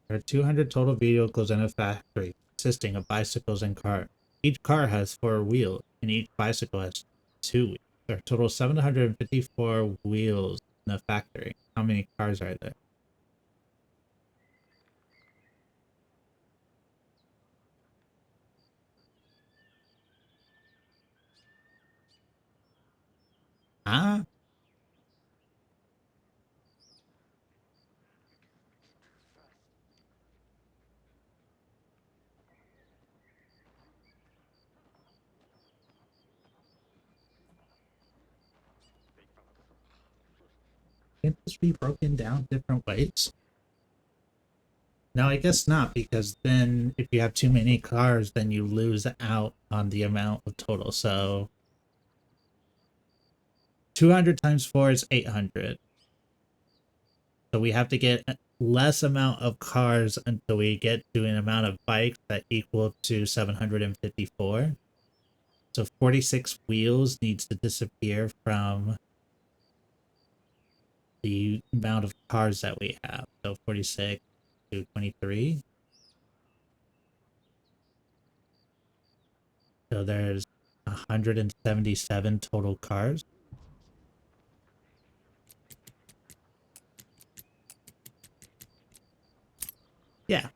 There are 200 total vehicles in a factory, consisting of bicycles and cars. Each car has 4 wheels, and each bicycle has 2 wheels. There are a total 754 wheels in the factory. How many cars are there? Ah? Can't this be broken down different ways? No, I guess not, because then if you have too many cars, then you lose out on the amount of total. So 200 times 4 is 800. So we have to get less amount of cars until we get to an amount of bikes that equal to 754. So 46 wheels needs to disappear from the amount of cars that we have. So 46 to 23. So there's 177 total cars. Yeah.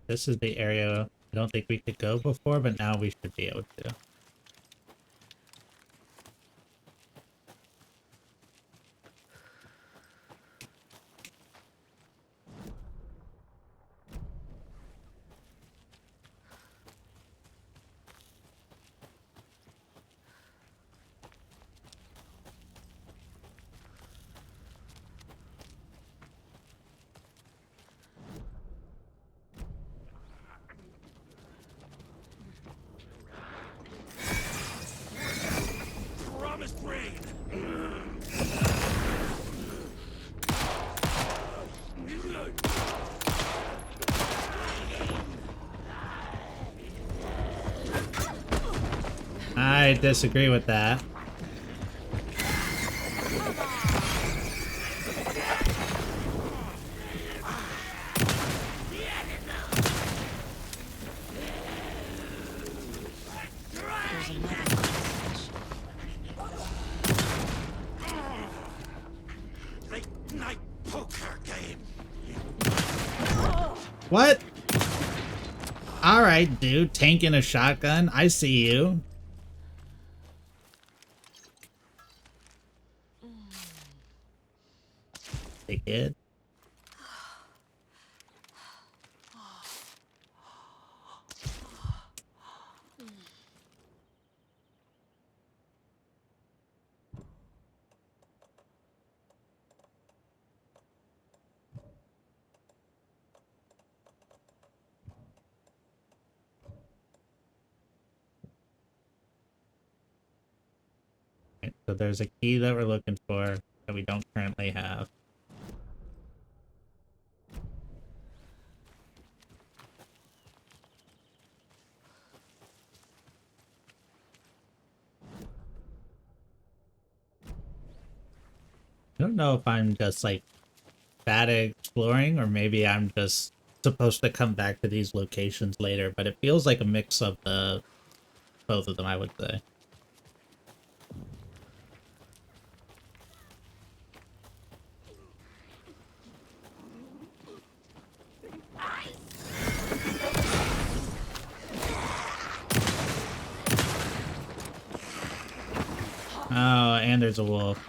This is the area I don't think we could go before, but now we should be able to. Promised rain! I disagree with that. Late night poker game! What? Alright, dude. Tanking a shotgun. I see you. They kid. Right, so there's a key that we're looking for that we don't currently have. I don't know if I'm just like bad at exploring or maybe I'm just supposed to come back to these locations later, but it feels like a mix of the both of them, I would say. Oh, and there's a wolf.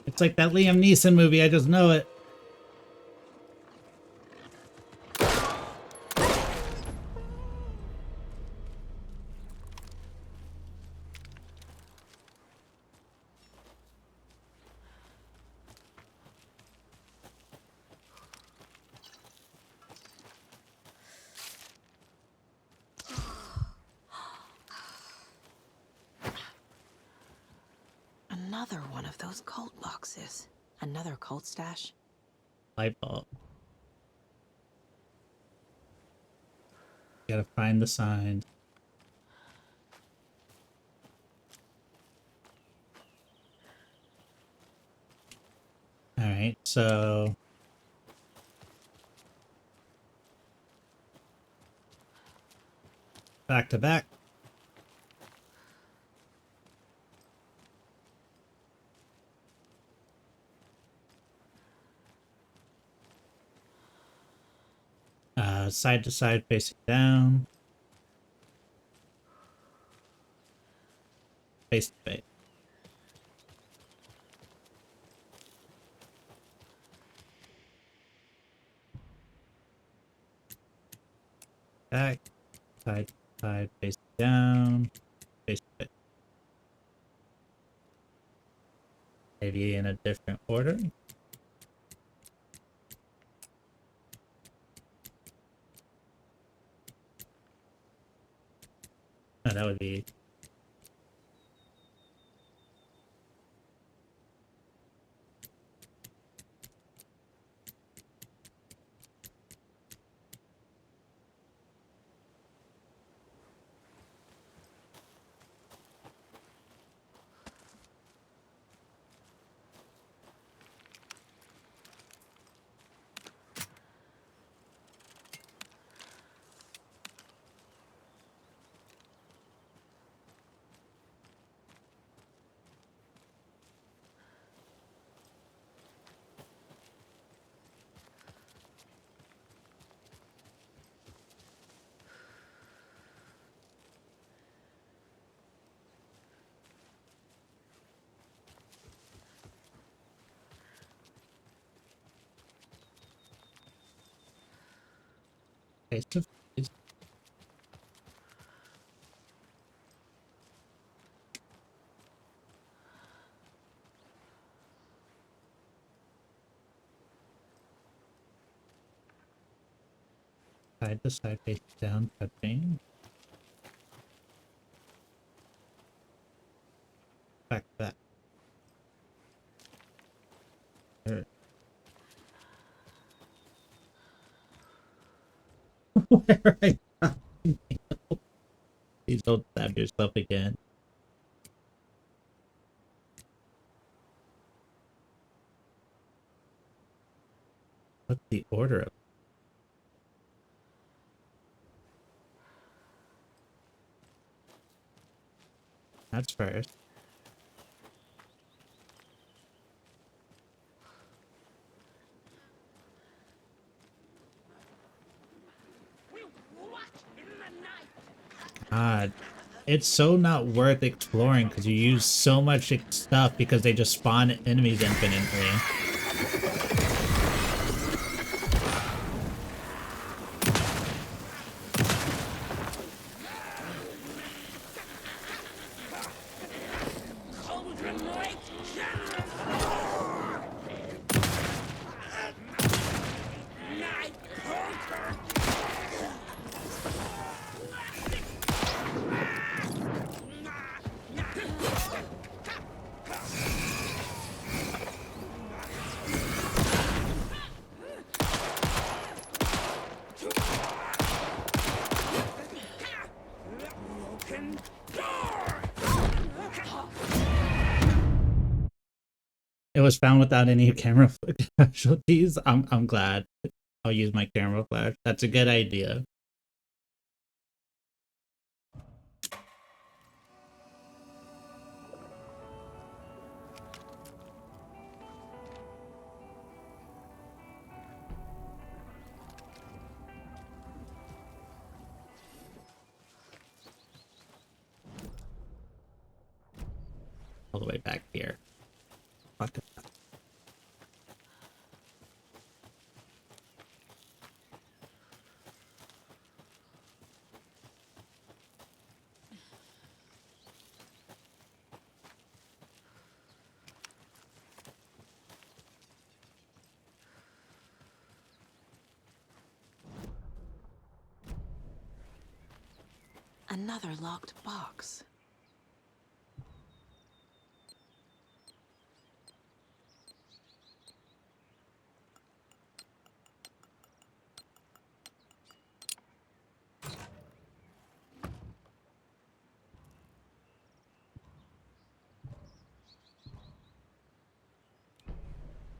It's like that Liam Neeson movie, I just know it. Another one of those cult boxes. Another cult stash. Light bulb. Gotta find the signs. Alright, so back to back. Side to side facing down. Face to face. Back, side, Side face down, face it. Maybe in a different order. Oh, that would be face to face. Side to side face down, touching. Back to back. Where I Please don't stab yourself again. What's the order of? That's first. God, it's so not worth exploring because you use so much stuff because they just spawn enemies infinitely. It was found without any camera casualties. I'm glad. I'll use my camera flash. That's a good idea. All the way back here. Fuck it. Another locked box.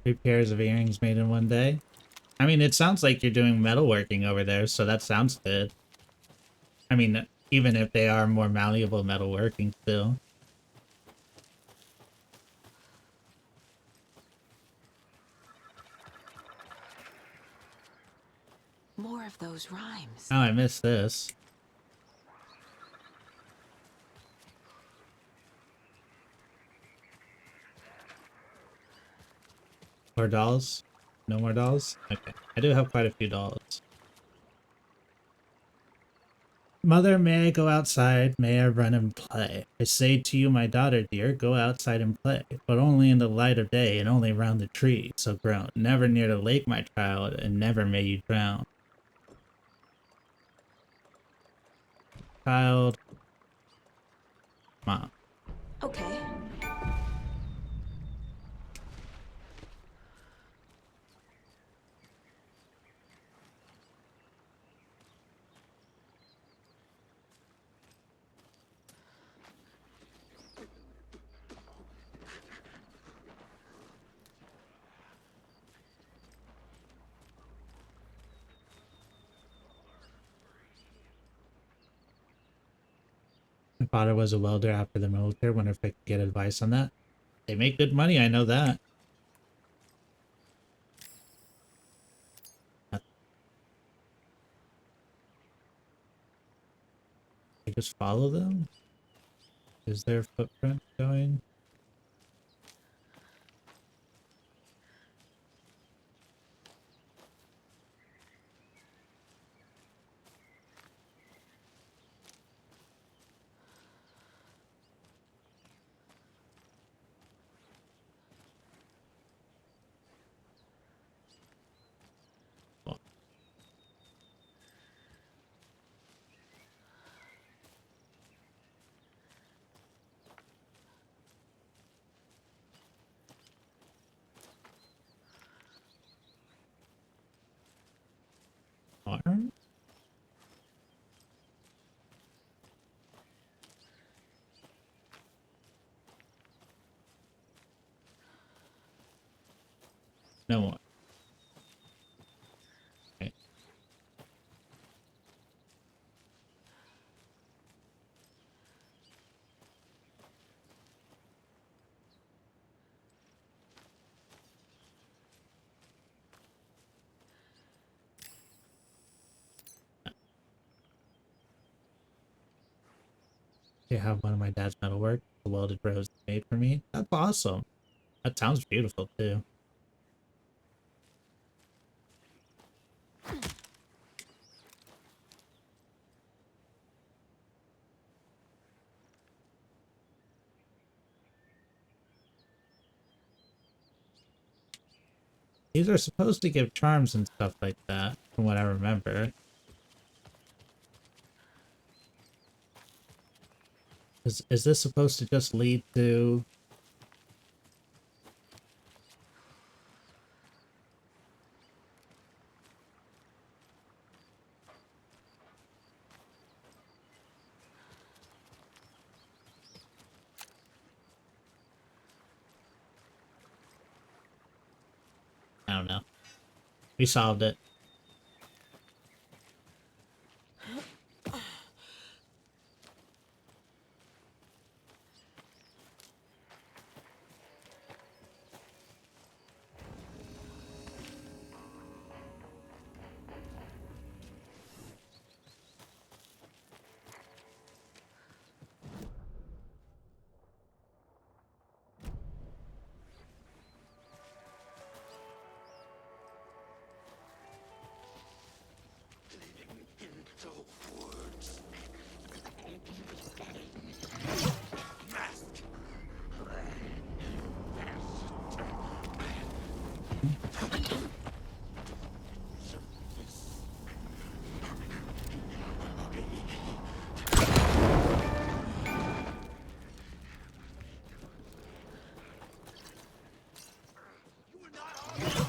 Two pairs of earrings made in one day. I mean, it sounds like you're doing metalworking over there, so that sounds good. I mean, even if they are more malleable metalworking still. More of those rhymes. Oh, I missed this. More dolls? No more dolls? Okay. I do have quite a few dolls. Mother, may I go outside? May I run and play? I say to you, my daughter dear, go outside and play, but only in the light of day and only round the tree, so grown. Never near the lake, my child, and never may you drown. Child. Mom. Okay. My father was a welder after the military. Wonder if I could get advice on that. They make good money, I know that. I just follow them? Is their footprint going? Farm? No more. Okay. They have one of my dad's metalwork, the welded rose made for me. That's awesome. That sounds beautiful too. These are supposed to give charms and stuff like that, from what I remember. Is this supposed to just lead to... I don't know. We solved it.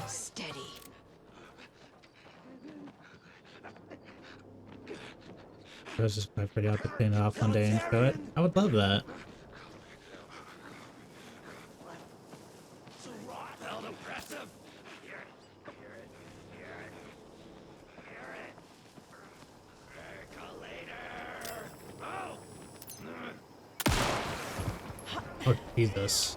Steady. Rose is quite pretty. I'll have to clean it off one day and show it. I would love that. Oh, Jesus.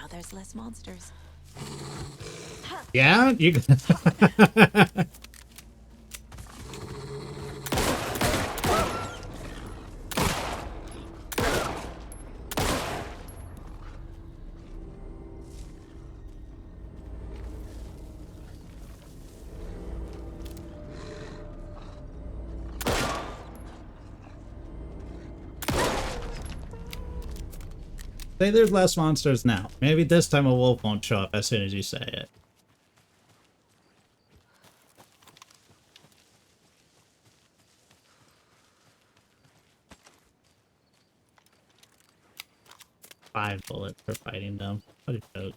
Now there's less monsters. Yeah, you. Say there's less monsters now. Maybe this time a wolf won't show up as soon as you say it. Five bullets for fighting them. What a joke.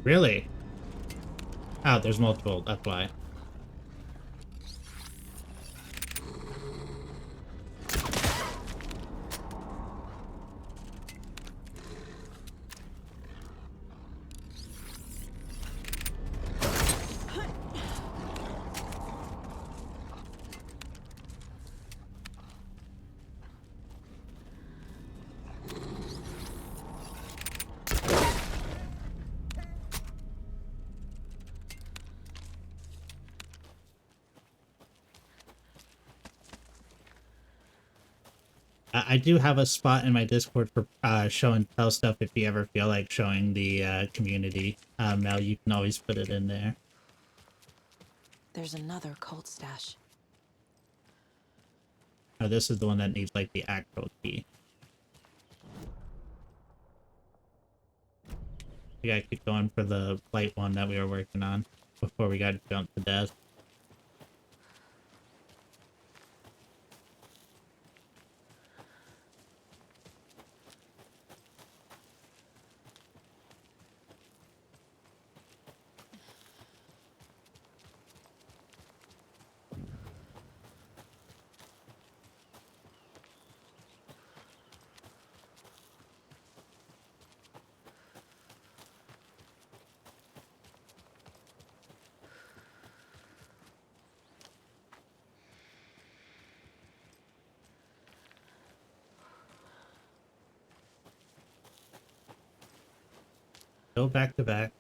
Really? Oh, there's multiple, that's why. I do have a spot in my Discord for show and tell stuff if you ever feel like showing the community. Mel, you can always put it in there. There's another cult stash. Oh, this is the one that needs like the actual key. We gotta keep going for the light one that we were working on before we got jumped to death. Go back to back.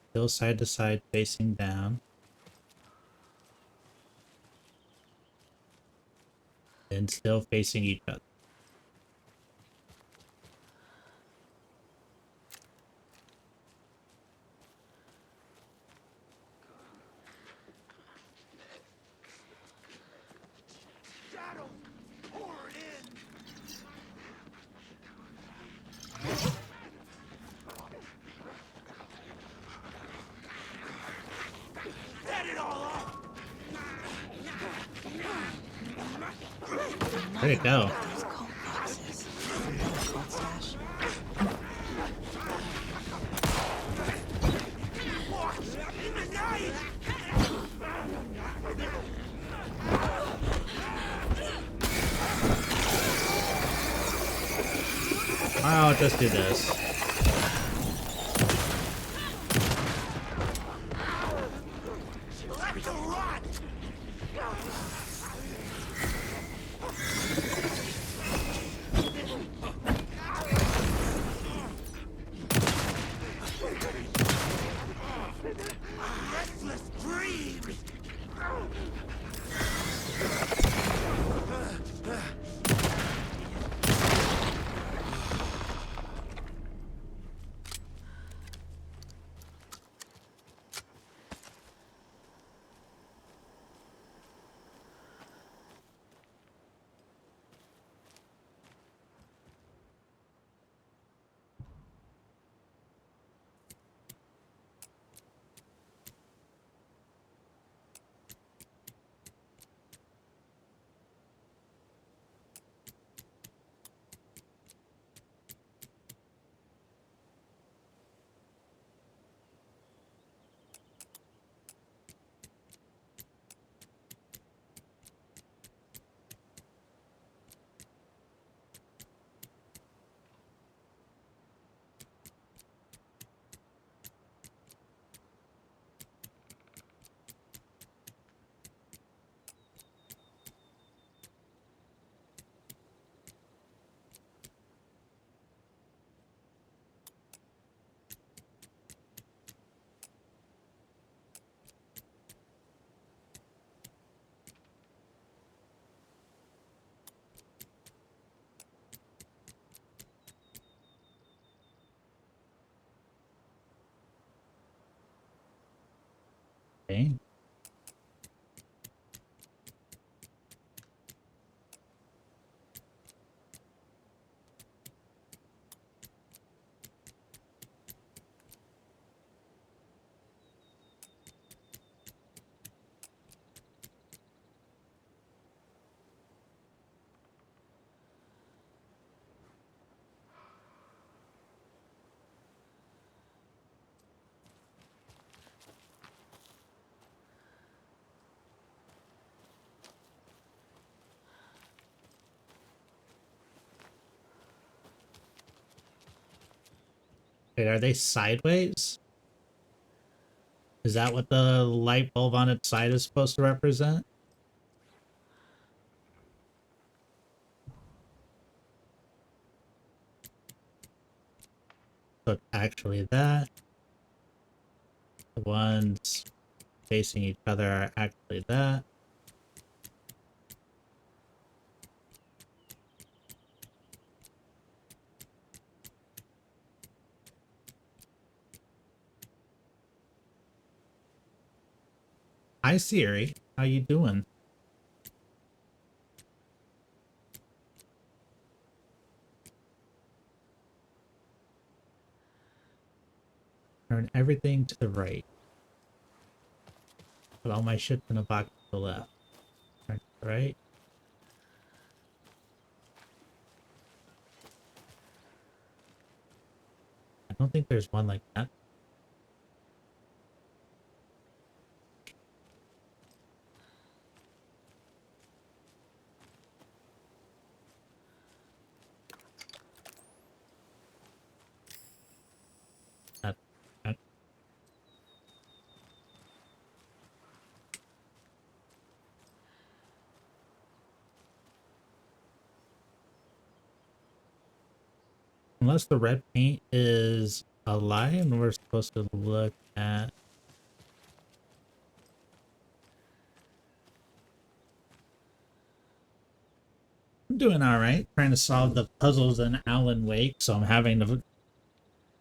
Still side to side facing down. And still facing each other. Where'd it go? I'll just do this. Okay. Wait, are they sideways? Is that what the light bulb on its side is supposed to represent? So it's actually that. The ones facing each other are actually that. Hi Siri, how you doing? Turn everything to the right. Put all my shit in a box to the left. Turn to the right. I don't think there's one like that. That, that. Unless the red paint is a lie and we're supposed to look at... I'm doing alright, trying to solve the puzzles in Alan Wake, so I'm having to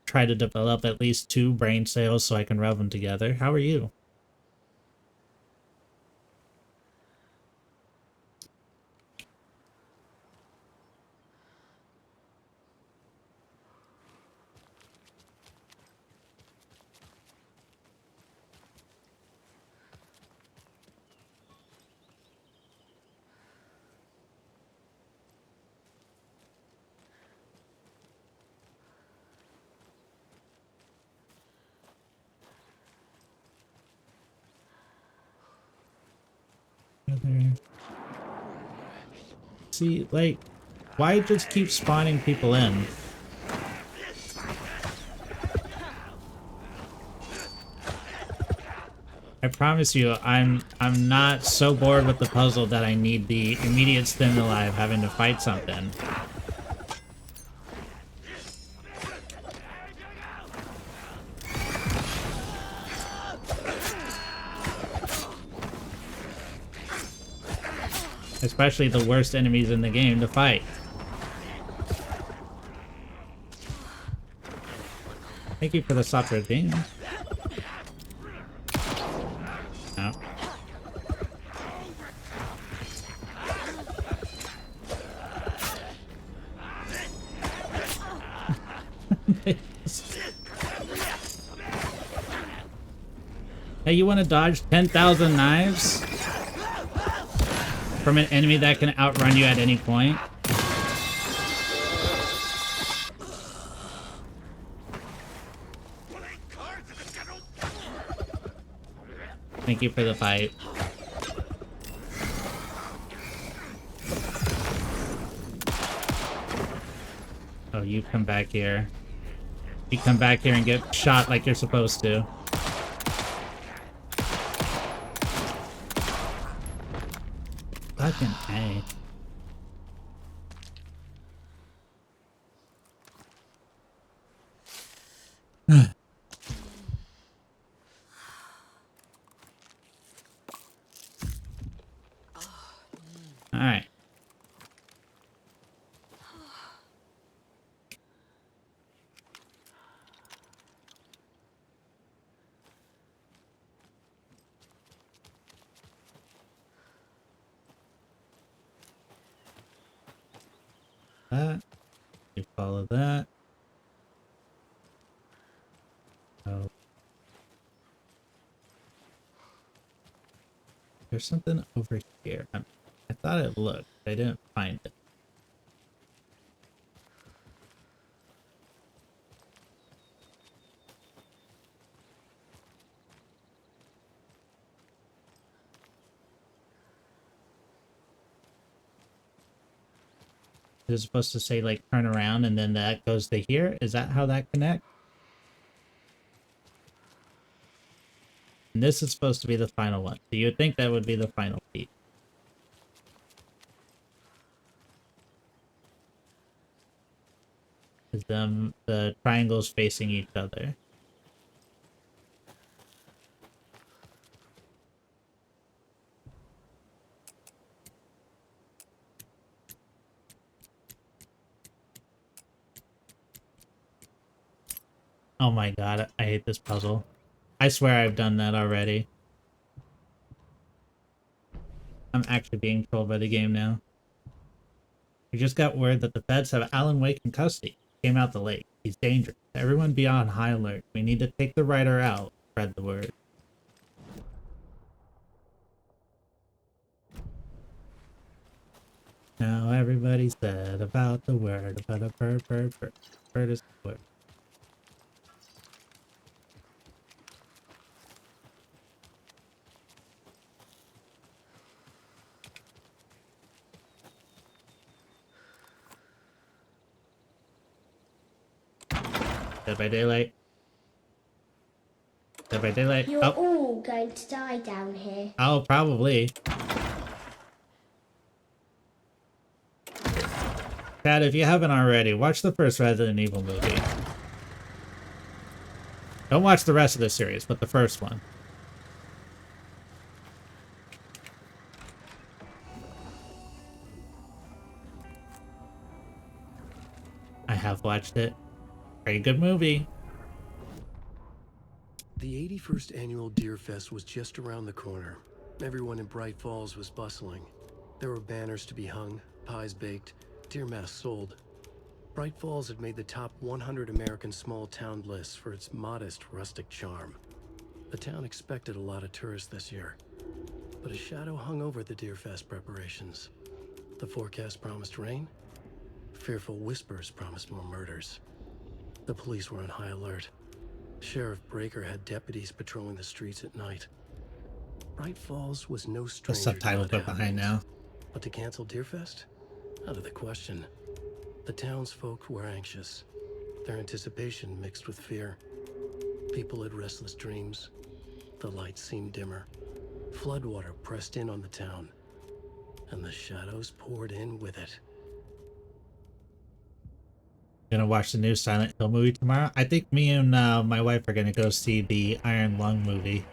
try to develop at least 2 brain cells so I can rub them together. How are you? See, like, why just keep spawning people in? I promise you, I'm not so bored with the puzzle that I need the immediate stimuli of having to fight something. Especially the worst enemies in the game to fight. Thank you for the software thing. No. Hey, you want to dodge 10,000 knives from an enemy that can outrun you at any point? Thank you for the fight. Oh, you come back here. You come back here and get shot like you're supposed to. Fucking A. Alright. that. You follow that. Oh. There's something over here. I thought it looked. I didn't find it. Is it supposed to say like turn around and then that goes to here? Is that how that connects? And this is supposed to be the final one. So you would think that would be the final piece. Is the triangles facing each other. Oh my god, I hate this puzzle. I swear I've done that already. I'm actually being trolled by the game now. We just got word that the feds have Alan Wake in custody. Came out the lake. He's dangerous. Everyone be on high alert. We need to take the writer out. Spread the word. Now everybody's dead about the word. About a bird, bird, bird. Bird is the word. Dead by daylight. Dead by daylight. You're all going to die down here. Oh, probably. Chad, if you haven't already, watch the first Resident Evil movie. Don't watch the rest of the series, but the first one. I have watched it. Very good movie. The 81st annual Deer Fest was just around the corner. Everyone in Bright Falls was bustling. There were banners to be hung, pies baked, deer masks sold. Bright Falls had made the top 100 American small town lists for its modest rustic charm. The town expected a lot of tourists this year, but a shadow hung over the Deer Fest preparations. The forecast promised rain. Fearful whispers promised more murders. The police were on high alert. Sheriff Breaker had deputies patrolling the streets at night. Bright Falls was no The stranger subtitles to are behind now. But to cancel Deerfest? Out of the question. The townsfolk were anxious. Their anticipation mixed with fear. People had restless dreams. The lights seemed dimmer. Floodwater pressed in on the town. And the shadows poured in with it. Gonna watch the new Silent Hill movie tomorrow. I think me and my wife are gonna go see the Iron Lung movie.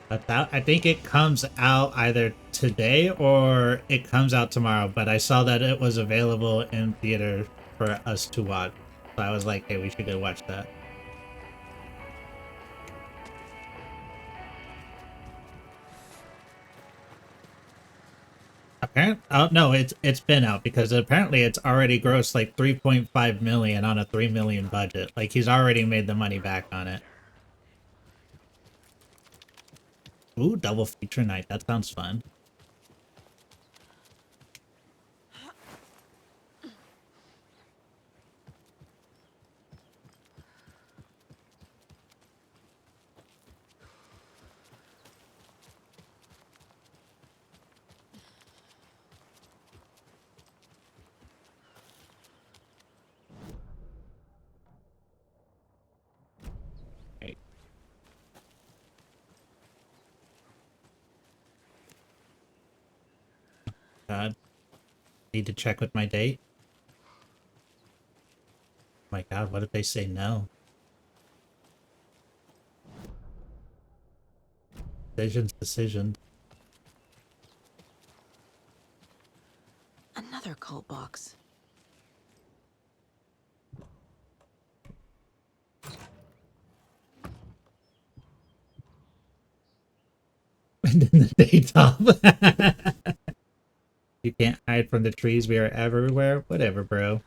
But that, I think it comes out either today or it comes out tomorrow. But I saw that it was available in theater for us to watch. So I was like, hey, we should go watch that. Apparently, oh no, it's been out because apparently it's already grossed like 3.5 million on a 3 million budget. Like he's already made the money back on it. Ooh, double feature night. That sounds fun. Okay. God. Need to check with my date. my god, what if they say no? Decisions. Another cult box. And in the daytime. You can't hide from the trees, we are everywhere. Whatever, bro.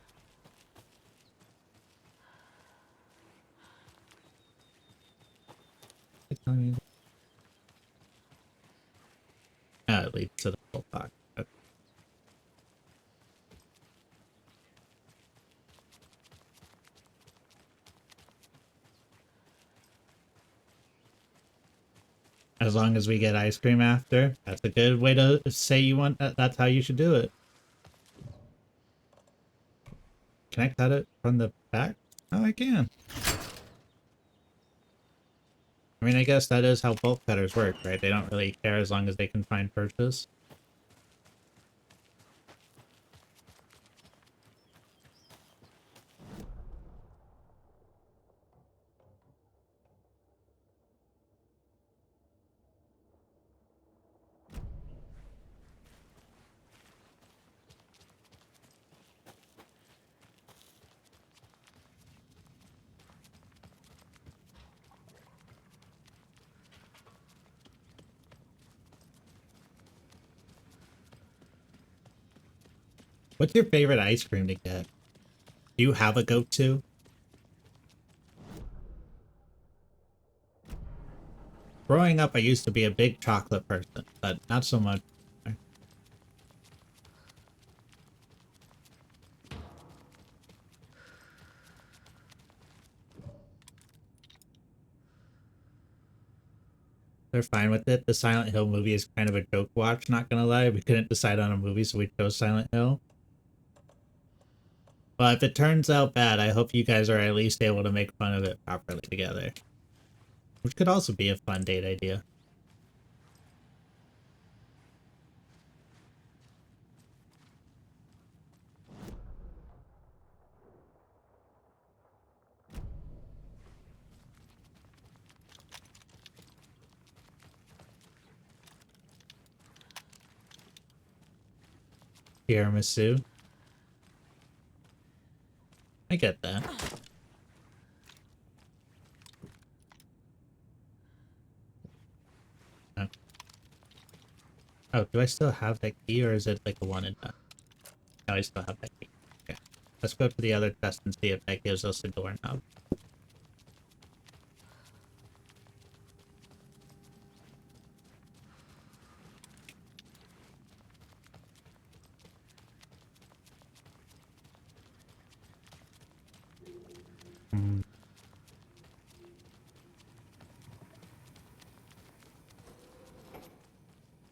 Oh, it leads to the cult box. As long as we get ice cream after, that's a good way to say you want that. That's how you should do it. Can I cut it from the back? Oh, I can. I mean, I guess that is how bolt cutters work, right? They don't really care as long as they can find purchase. What's your favorite ice cream to get? Do you have a go-to? Growing up, I used to be a big chocolate person, but not so much. They're fine with it. The Silent Hill movie is kind of a joke watch, not gonna lie. We couldn't decide on a movie, so we chose Silent Hill. But if it turns out bad, I hope you guys are at least able to make fun of it properly together. Which could also be a fun date idea. Tiramisu. I get that. Oh. Oh, do I still have that key, or is it like a one and done? No, I still have that key. Okay. Let's go to the other chest and see if that gives us a doorknob.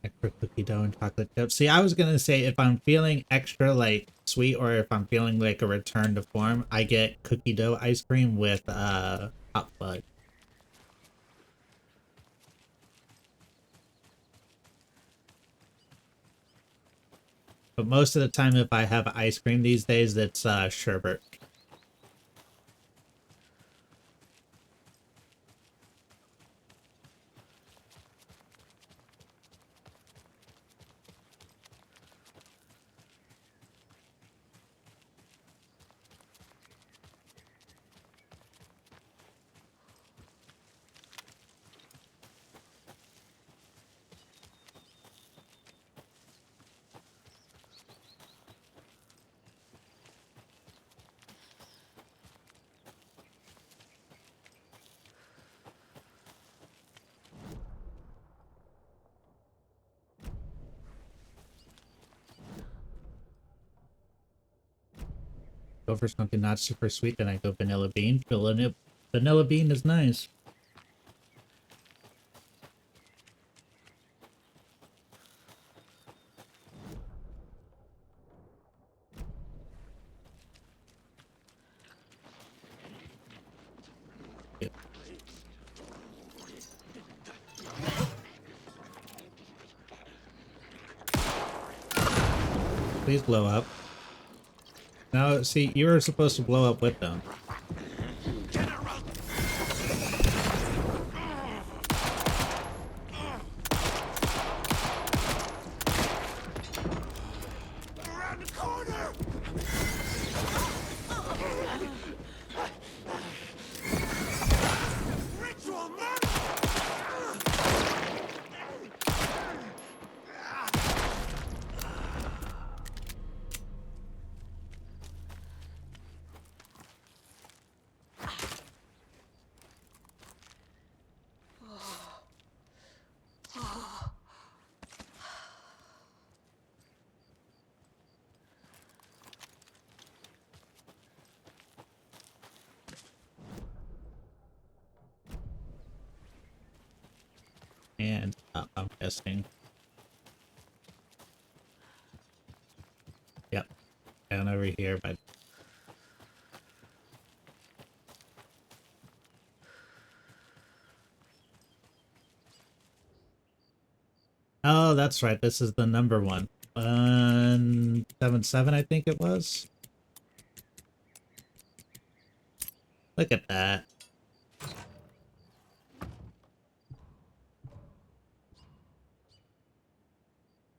Extra cookie dough and chocolate chips. See, I was gonna say if I'm feeling extra like sweet, or if I'm feeling like a return to form, I get cookie dough ice cream with hot fudge. But most of the time, if I have ice cream these days, it's sherbet. Go for something not super sweet, then I go vanilla bean. Vanilla bean is nice. Yep. Please blow up. Now, see, you were supposed to blow up with them. And I'm guessing. Yep, down over here by. Oh, that's right. This is the number one. 177, I think it was. Look at that.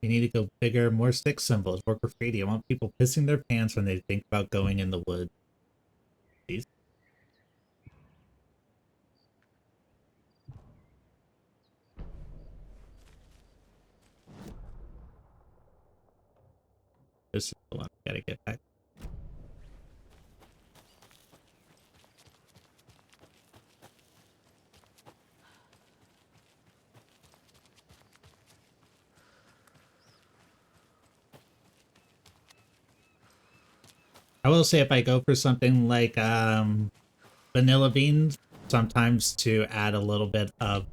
You need to go bigger, more stick symbols. Work graffiti. I want people pissing their pants when they think about going in the woods. Jeez. This is the one. Gotta get back. I will say if I go for something like vanilla beans, sometimes to add a little bit of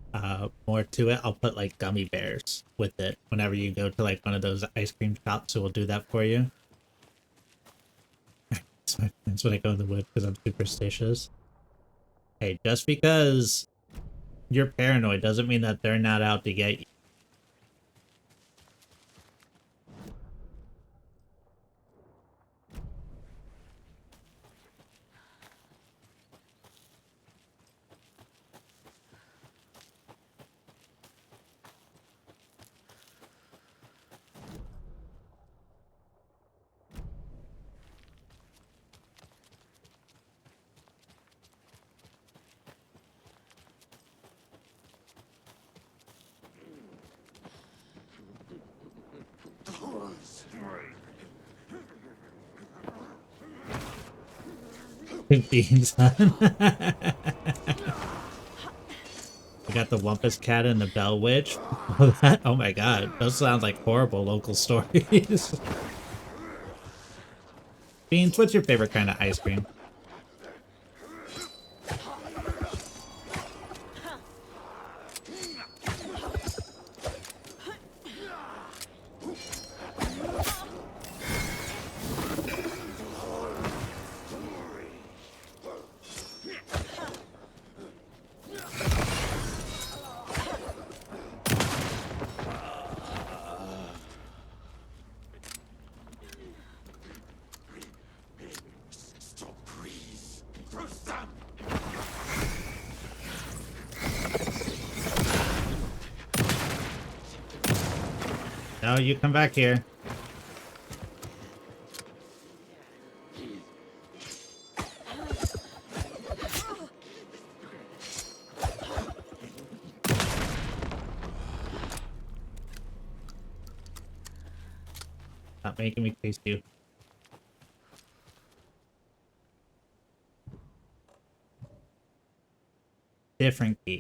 more to it, I'll put like gummy bears with it whenever you go to like one of those ice cream shops, so we'll do that for you. That's when I go in the woods because I'm superstitious. Hey, just because you're paranoid doesn't mean that they're not out to get you. Beans, huh? We got the Wumpus Cat and the Bell Witch. Oh my god, those sound like horrible local stories. Beans, what's your favorite kind of ice cream? No, you come back here. Stop making me chase you. Different key.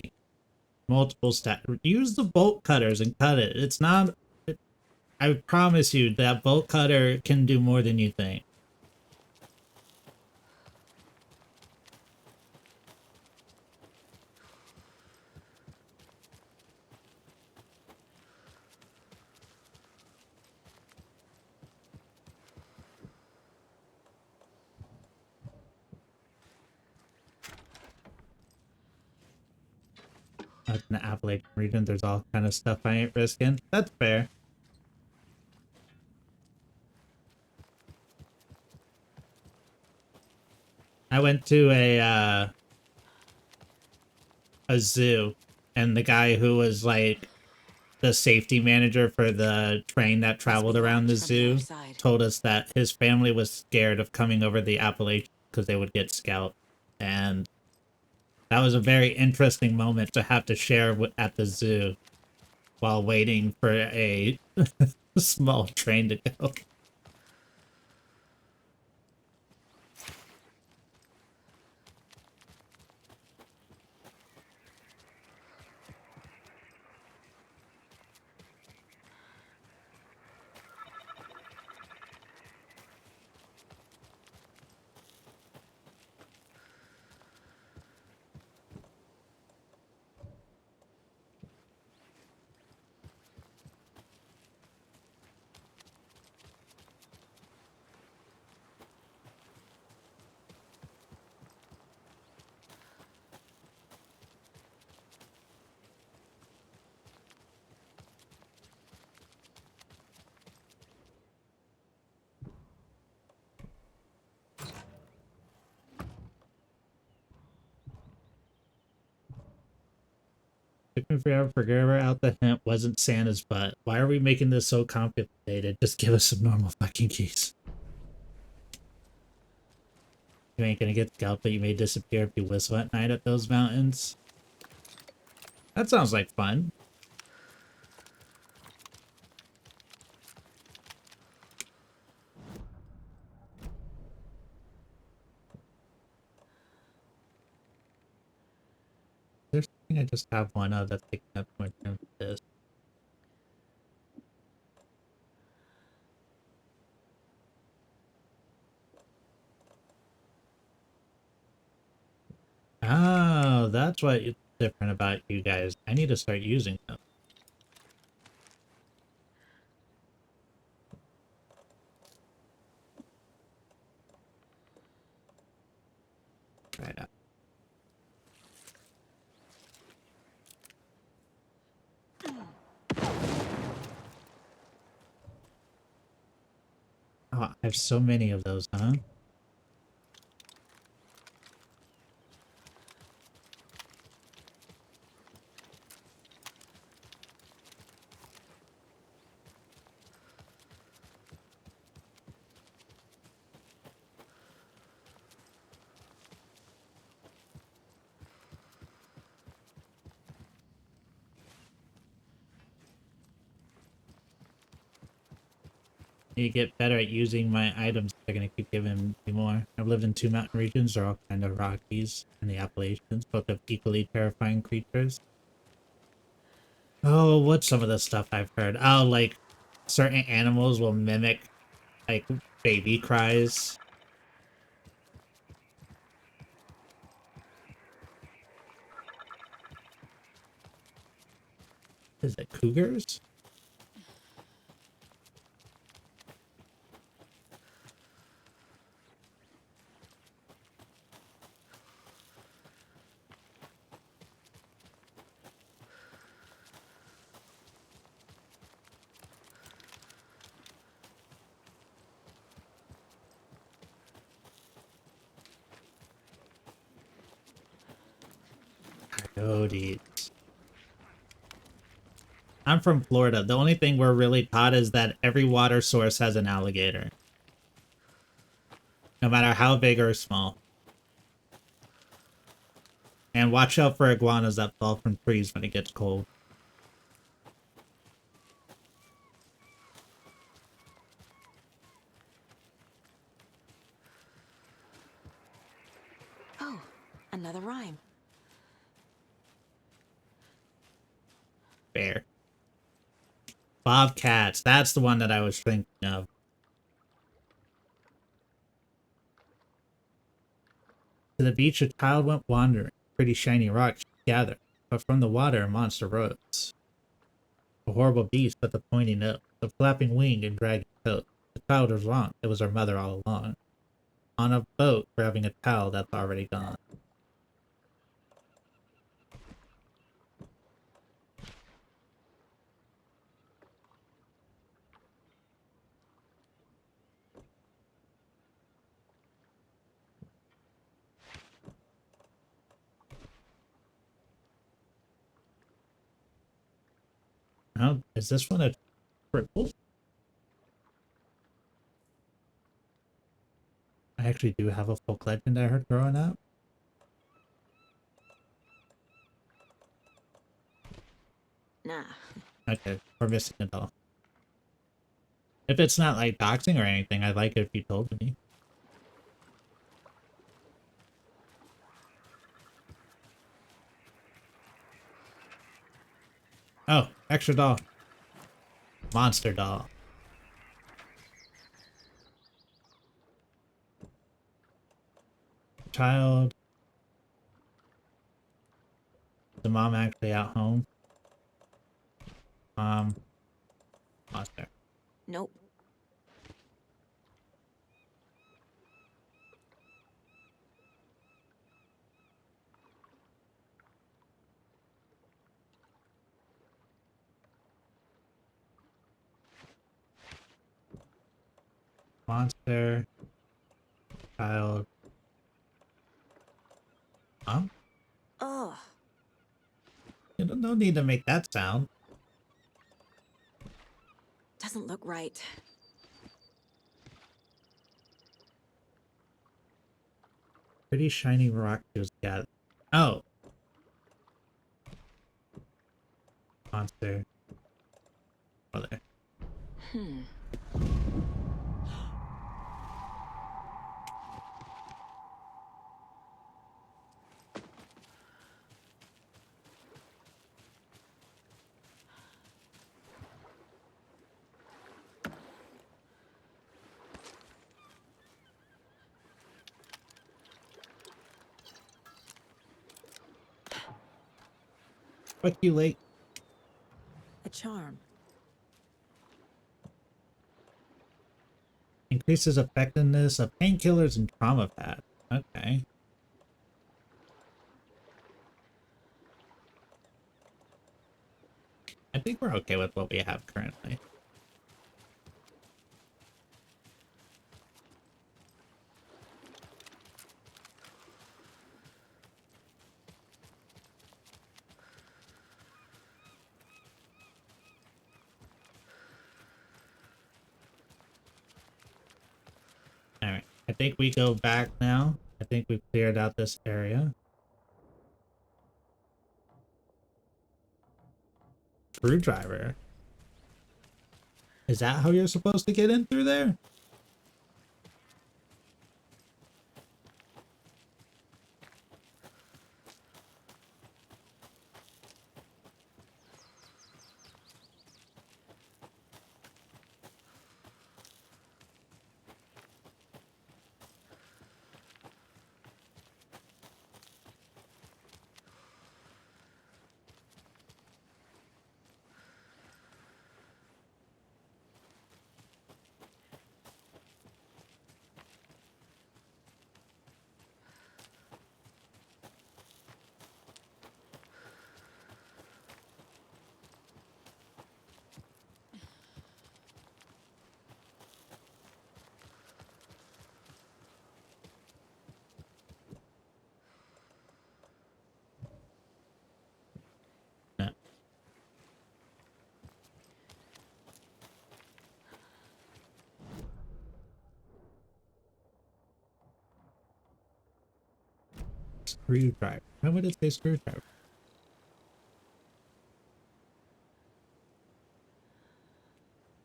Multiple stat. Use the bolt cutters and cut it. It's not... I promise you that bolt cutter can do more than you think. In the Appalachian region, there's all kind of stuff I ain't risking. That's fair. I went to a zoo, and the guy who was like the safety manager for the train that traveled around the zoo told us that his family was scared of coming over the Appalachians because they would get scalped. And that was a very interesting moment to have to share at the zoo while waiting for a small train to go. if we ever figure out the hint wasn't Santa's butt. Why are we making this so complicated? Just give us some normal fucking keys. You ain't gonna get the scalp that you made disappear if you whistle at night at those mountains. That sounds like fun. There's something I just have one of that's taking up more time for this. Oh, that's what is different about you guys. I need to start using them. Try it out. Oh, I have so many of those, huh? You get better at using my items. They're gonna keep giving me more. I've lived in 2 mountain regions. They're all kind of Rockies and the Appalachians, both have equally terrifying creatures. Oh, what's some of the stuff I've heard? Oh, like certain animals will mimic like baby cries. Is it cougars? Coyotes. I'm from Florida. The only thing we're really taught is that every water source has an alligator. No matter how big or small. And watch out for iguanas that fall from trees when it gets cold. Oh, another rhyme. Bear. Bobcats. That's the one that I was thinking of. To the beach a child went wandering. Pretty shiny rocks she gathered. But from the water a monster rose. A horrible beast with a pointy nose. A flapping wing and dragging coat. The child was wrong. It was her mother all along. On a boat grabbing a towel that's already gone. Oh, is this one a triple? I actually do have a folk legend I heard growing up. Nah. Okay, we're missing it all. If it's not like doxing or anything, I'd like it if you told me. Oh, extra doll. Monster doll. Child. The mom actually out home? Monster. Nope. Monster. Child. Huh? Ugh. No need to make that sound. Doesn't look right. Pretty shiny rock was got. Oh. Monster. Oh, there. Fuck you, Lake. A charm. Increases effectiveness of painkillers and trauma pad. Okay. I think we're okay with what we have currently. Alright, I think we go back now. I think we've cleared out this area. Screwdriver. Is that how you're supposed to get in through there? No. Screwdriver. How would it say screwdriver?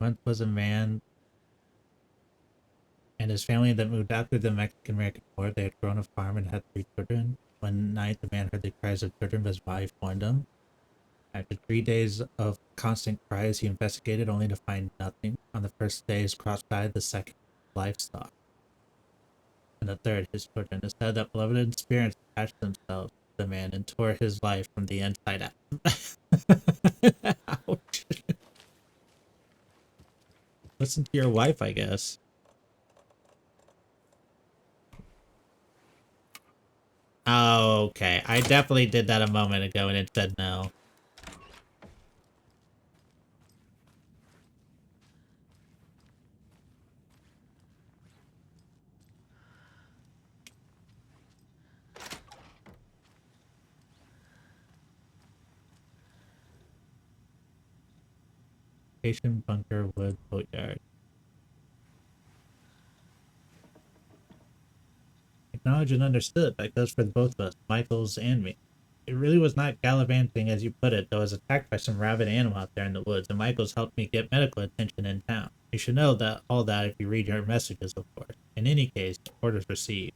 Once was a man and his family that moved after the Mexican-American War. They had grown a farm and had 3 children. One night, the man heard the cries of children, but his wife warned him. After 3 days of constant cries, he investigated only to find nothing. On the first day, his crops died, the second, livestock, and the third, his children. It said that beloved spirits attached themselves to the man and tore his life from the inside out. Ouch. Listen to your wife, I guess. Oh, okay. I definitely did that a moment ago and it said no. Station, bunker, wood, boatyard. Acknowledged and understood. That goes for both of us, Michaels and me. It really was not gallivanting as you put it, though I was attacked by some rabid animal out there in the woods, and Michaels helped me get medical attention in town. You should know that all that if you read your messages, of course. In any case, orders received.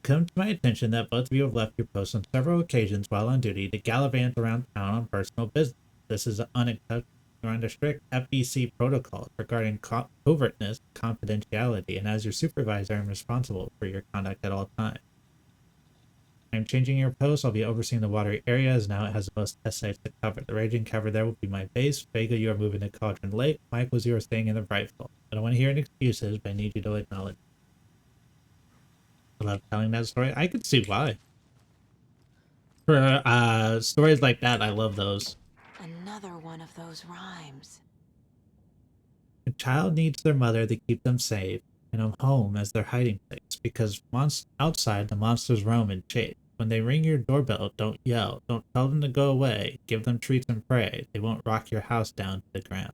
Come to my attention that both of you have left your posts on several occasions while on duty to gallivant around town on personal business. This is unacceptable. You're under strict FBC protocols regarding covertness, confidentiality, and as your supervisor, I'm responsible for your conduct at all times. I'm changing your post. I'll be overseeing the watery areas. Now it has the most test sites to cover. The raging cover there will be my base. Vega, you are moving to Cauldron Lake. Michaels, you are staying in the Brightfall. I don't want to hear any excuses, but I need you to acknowledge. I love telling that story. I could see why. For stories like that, I love those. Another one of those rhymes. A child needs their mother to keep them safe, and a home as their hiding place, because outside the monsters roam and chase. When they ring your doorbell, don't yell. Don't tell them to go away. Give them treats and pray. They won't rock your house down to the ground.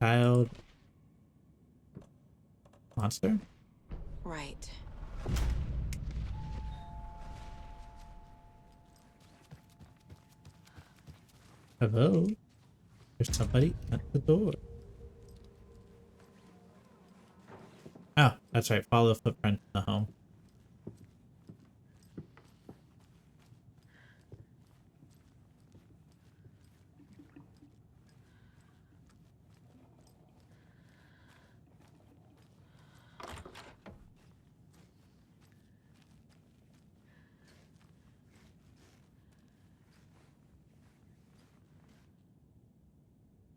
Child monster? Right. Hello? There's somebody at the door. Oh, that's right. Follow the footprint to the home.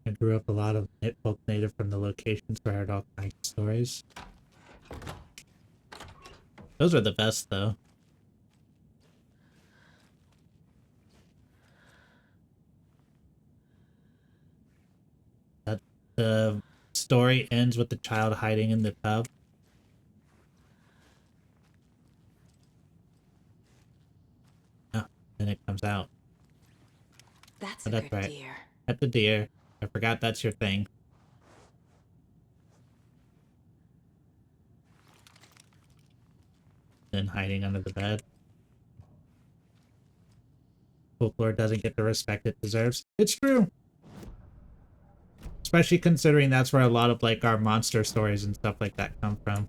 I grew up a lot of folk native from the locations where I heard all kinds of stories. Those are the best, though. That the story ends with the child hiding in the tub. Oh, then it comes out. That's Oh, a that's good right. deer. At the deer. I forgot that's your thing. Then hiding under the bed. Folklore doesn't get the respect it deserves. It's true. Especially considering that's where a lot of like our monster stories and stuff like that come from.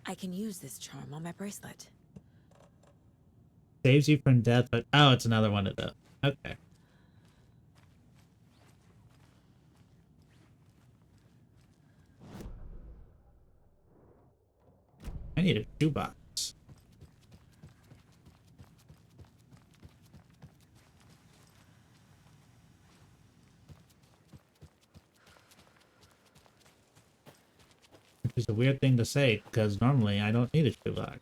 I can use this charm on my bracelet. Saves you from death, but oh, it's another one of those. Okay. I need a shoebox. Which is a weird thing to say, because normally I don't need a shoebox.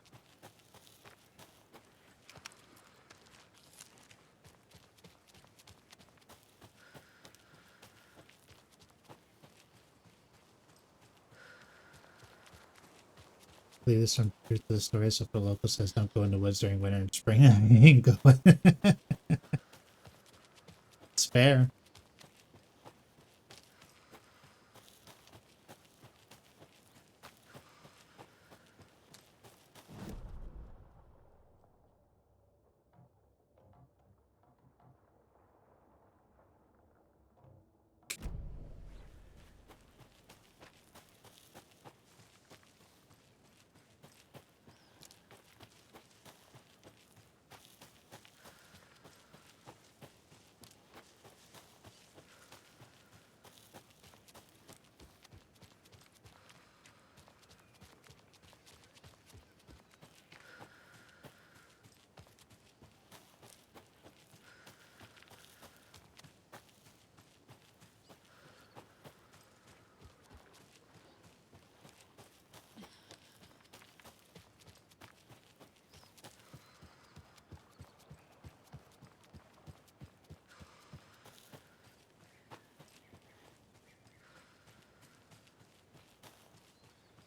I believe this from Truth to the Story, so if the local says don't go in the woods during winter and spring, I ain't going. It's fair.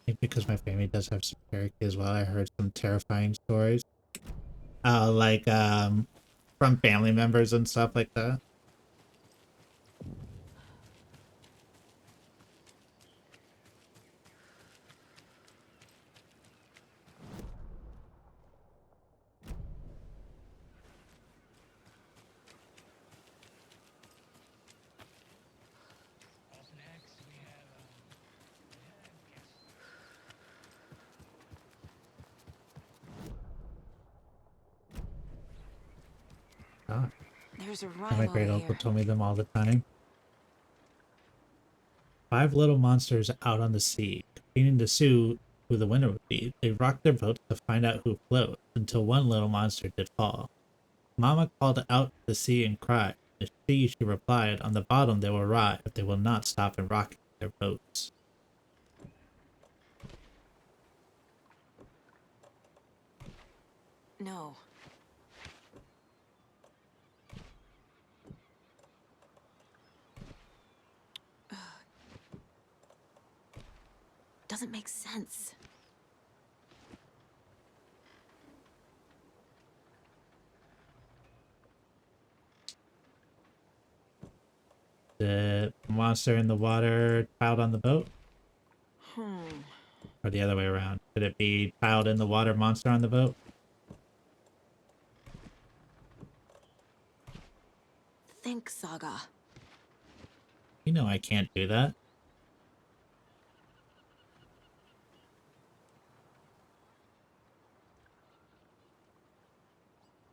I think because my family does have some Cherokee as well, I heard some terrifying stories. Like, from family members and stuff like that. Oh. There's a And my rhyme over great uncle here. told me them all the time. 5 little monsters out on the sea, competing to see who the winner would be. They rocked their boats to find out who floats, until one little monster did fall. Mama called out to the sea and cried. The sea, she replied, on the bottom they will ride, if they will not stop and rock their boats. No. Doesn't make sense. The monster in the water tiled on the boat? Or the other way around? Could it be tiled in the water, monster on the boat? Think, Saga. You know I can't do that.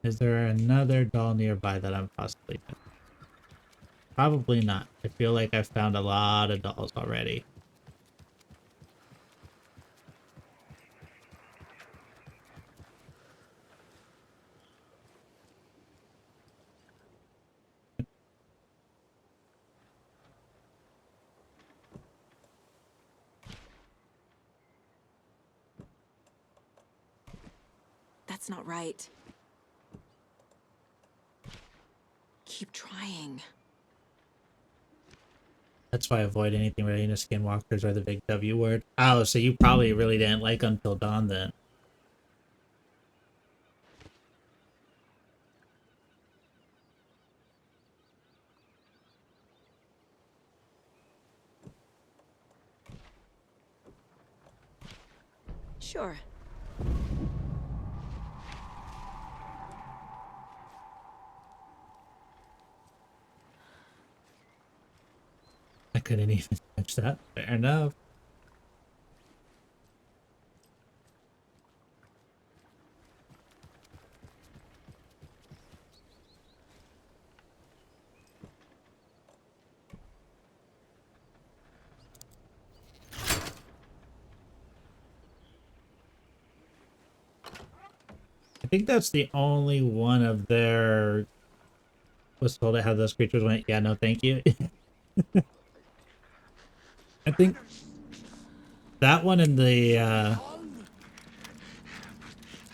Is there another doll nearby that I'm possibly missing? Probably not. I feel like I've found a lot of dolls already. That's not right. Keep trying. That's why I avoid anything relating to skinwalkers or the big W word. Oh, so you probably really didn't like Until Dawn then. Sure. I couldn't even touch that. Fair enough. I think that's the only one of their... was told it how those creatures went, yeah, no thank you. I think that one and the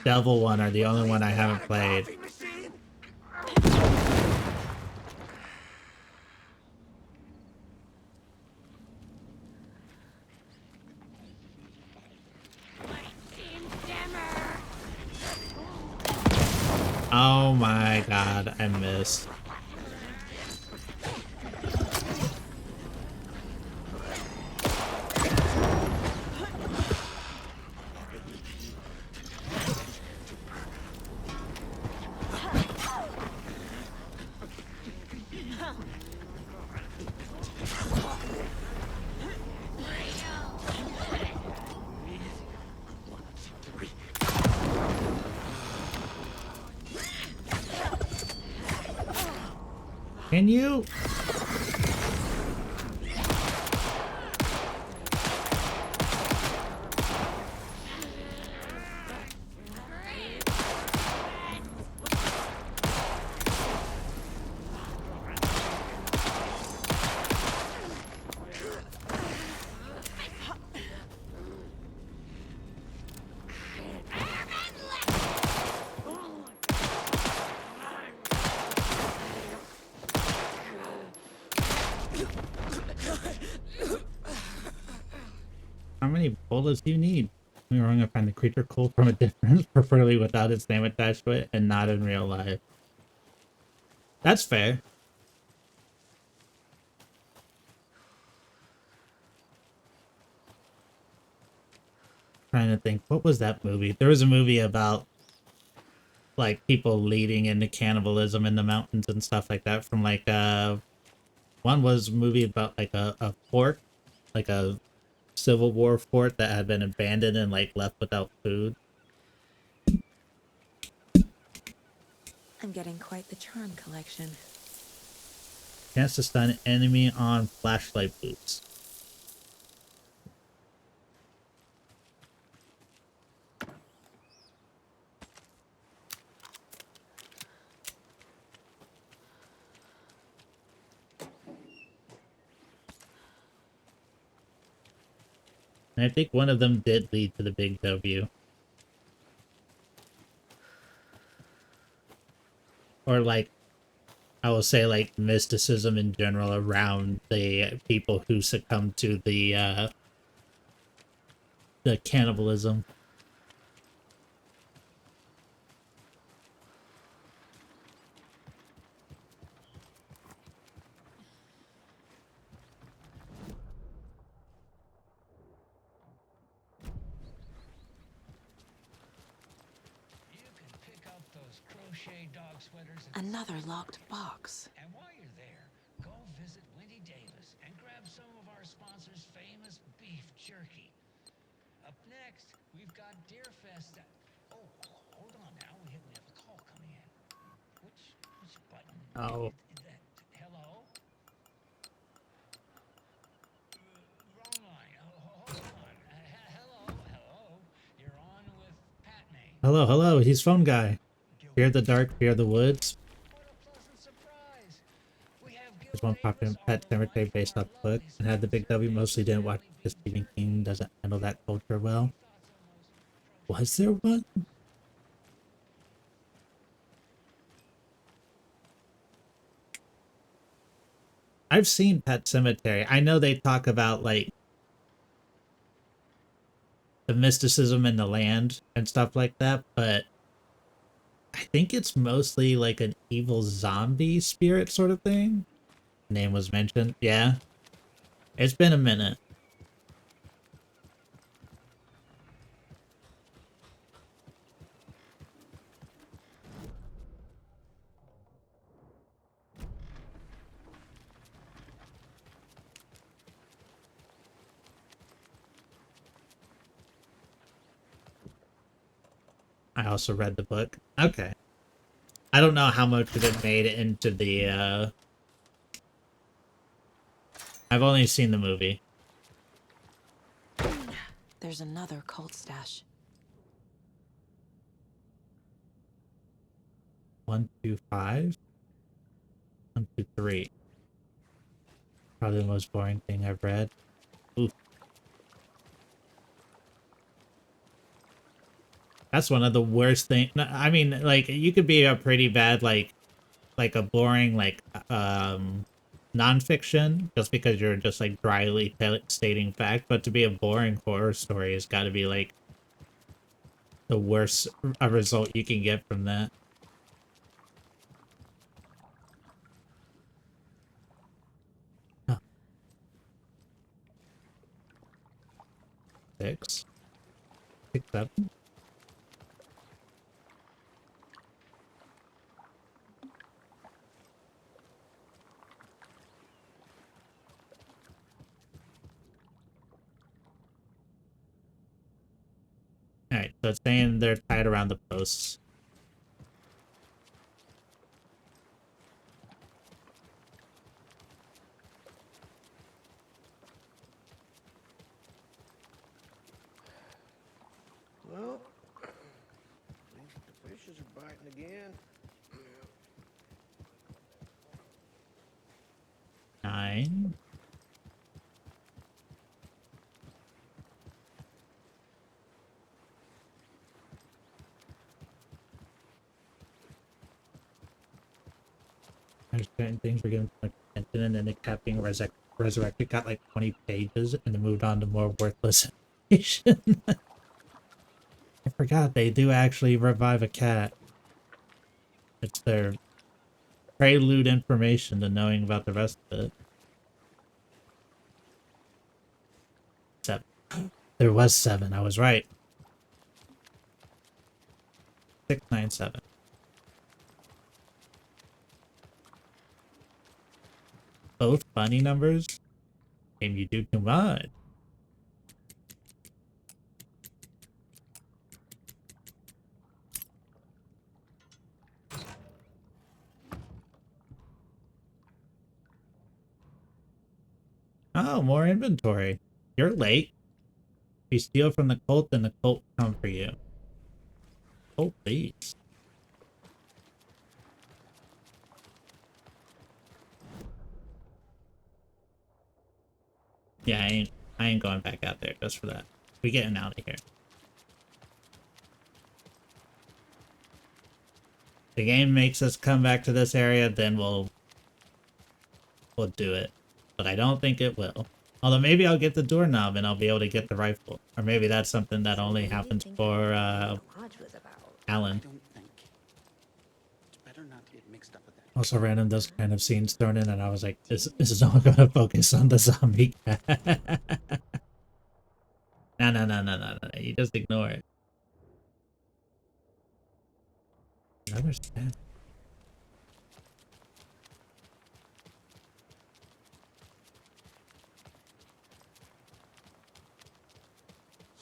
devil one are the only one I haven't played. Oh my god, I missed. Can you? How many bullets do you need? We're going to find the creature cold from a distance, preferably without its name attached to it, and not in real life. That's fair. Trying to think, what was that movie? There was a movie about like people leading into cannibalism in the mountains and stuff like that. From like one was a movie about like a fort, like a Civil War fort that had been abandoned and like left without food. I'm getting quite the charm collection. Chance to stun enemy on flashlight boots. And I think one of them did lead to the big W. or like, I will say like mysticism in general around the people who succumb to the cannibalism. Another locked box. And while you're there, go visit Wendy Davis and grab some of our sponsor's famous beef jerky. Up next, we've got Deerfest. Oh, hold on now. We have a call coming in. Which button? Oh. Hello? Wrong line. Hold on. Hello. You're on with Pat May. Hello, he's phone guy. Fear the dark, fear the woods. There's one popular Pet Cemetery based off the book, and had the big W mostly didn't watch because Stephen King doesn't handle that culture well. Was there one? I've seen Pet Cemetery. I know they talk about like the mysticism in the land and stuff like that, but I think it's mostly like an evil zombie spirit sort of thing. Name was mentioned. Yeah. It's been a minute. I also read the book. Okay. I don't know how much of it made it into the, I've only seen the movie. There's another cult stash. 1, 2, 5. 1, 2, 3. Probably the most boring thing I've read. Oof. That's one of the worst things. I mean, like, you could be a pretty bad, like a boring, like, nonfiction, just because you're just, like, dryly stating fact, but to be a boring horror story has got to be, like, the worst result you can get from that. Huh. 6, 7. Alright, so it's saying they're tied around the posts. Well, at least the fishes are biting again. 9. There's certain things were given too much attention, and then it kept being resurrected, got like 20 pages, and then moved on to more worthless information. I forgot they do actually revive a cat. It's their prelude information to knowing about the rest of it. 7. There was 7, I was right. 6, 9, 7. Both funny numbers? Game you do too much. Oh, more inventory. You're late. If you steal from the cult, then the cult will come for you. Cult please. Yeah, I ain't going back out there just for that. We getting out of here. the game makes us come back to this area, then we'll do it. But I don't think it will. Although maybe I'll get the doorknob and I'll be able to get the rifle. Or maybe that's something that only happens for Alan. Also random those kind of scenes thrown in and I was like, this is all gonna focus on the zombie cat. No, you just ignore it. Another stand.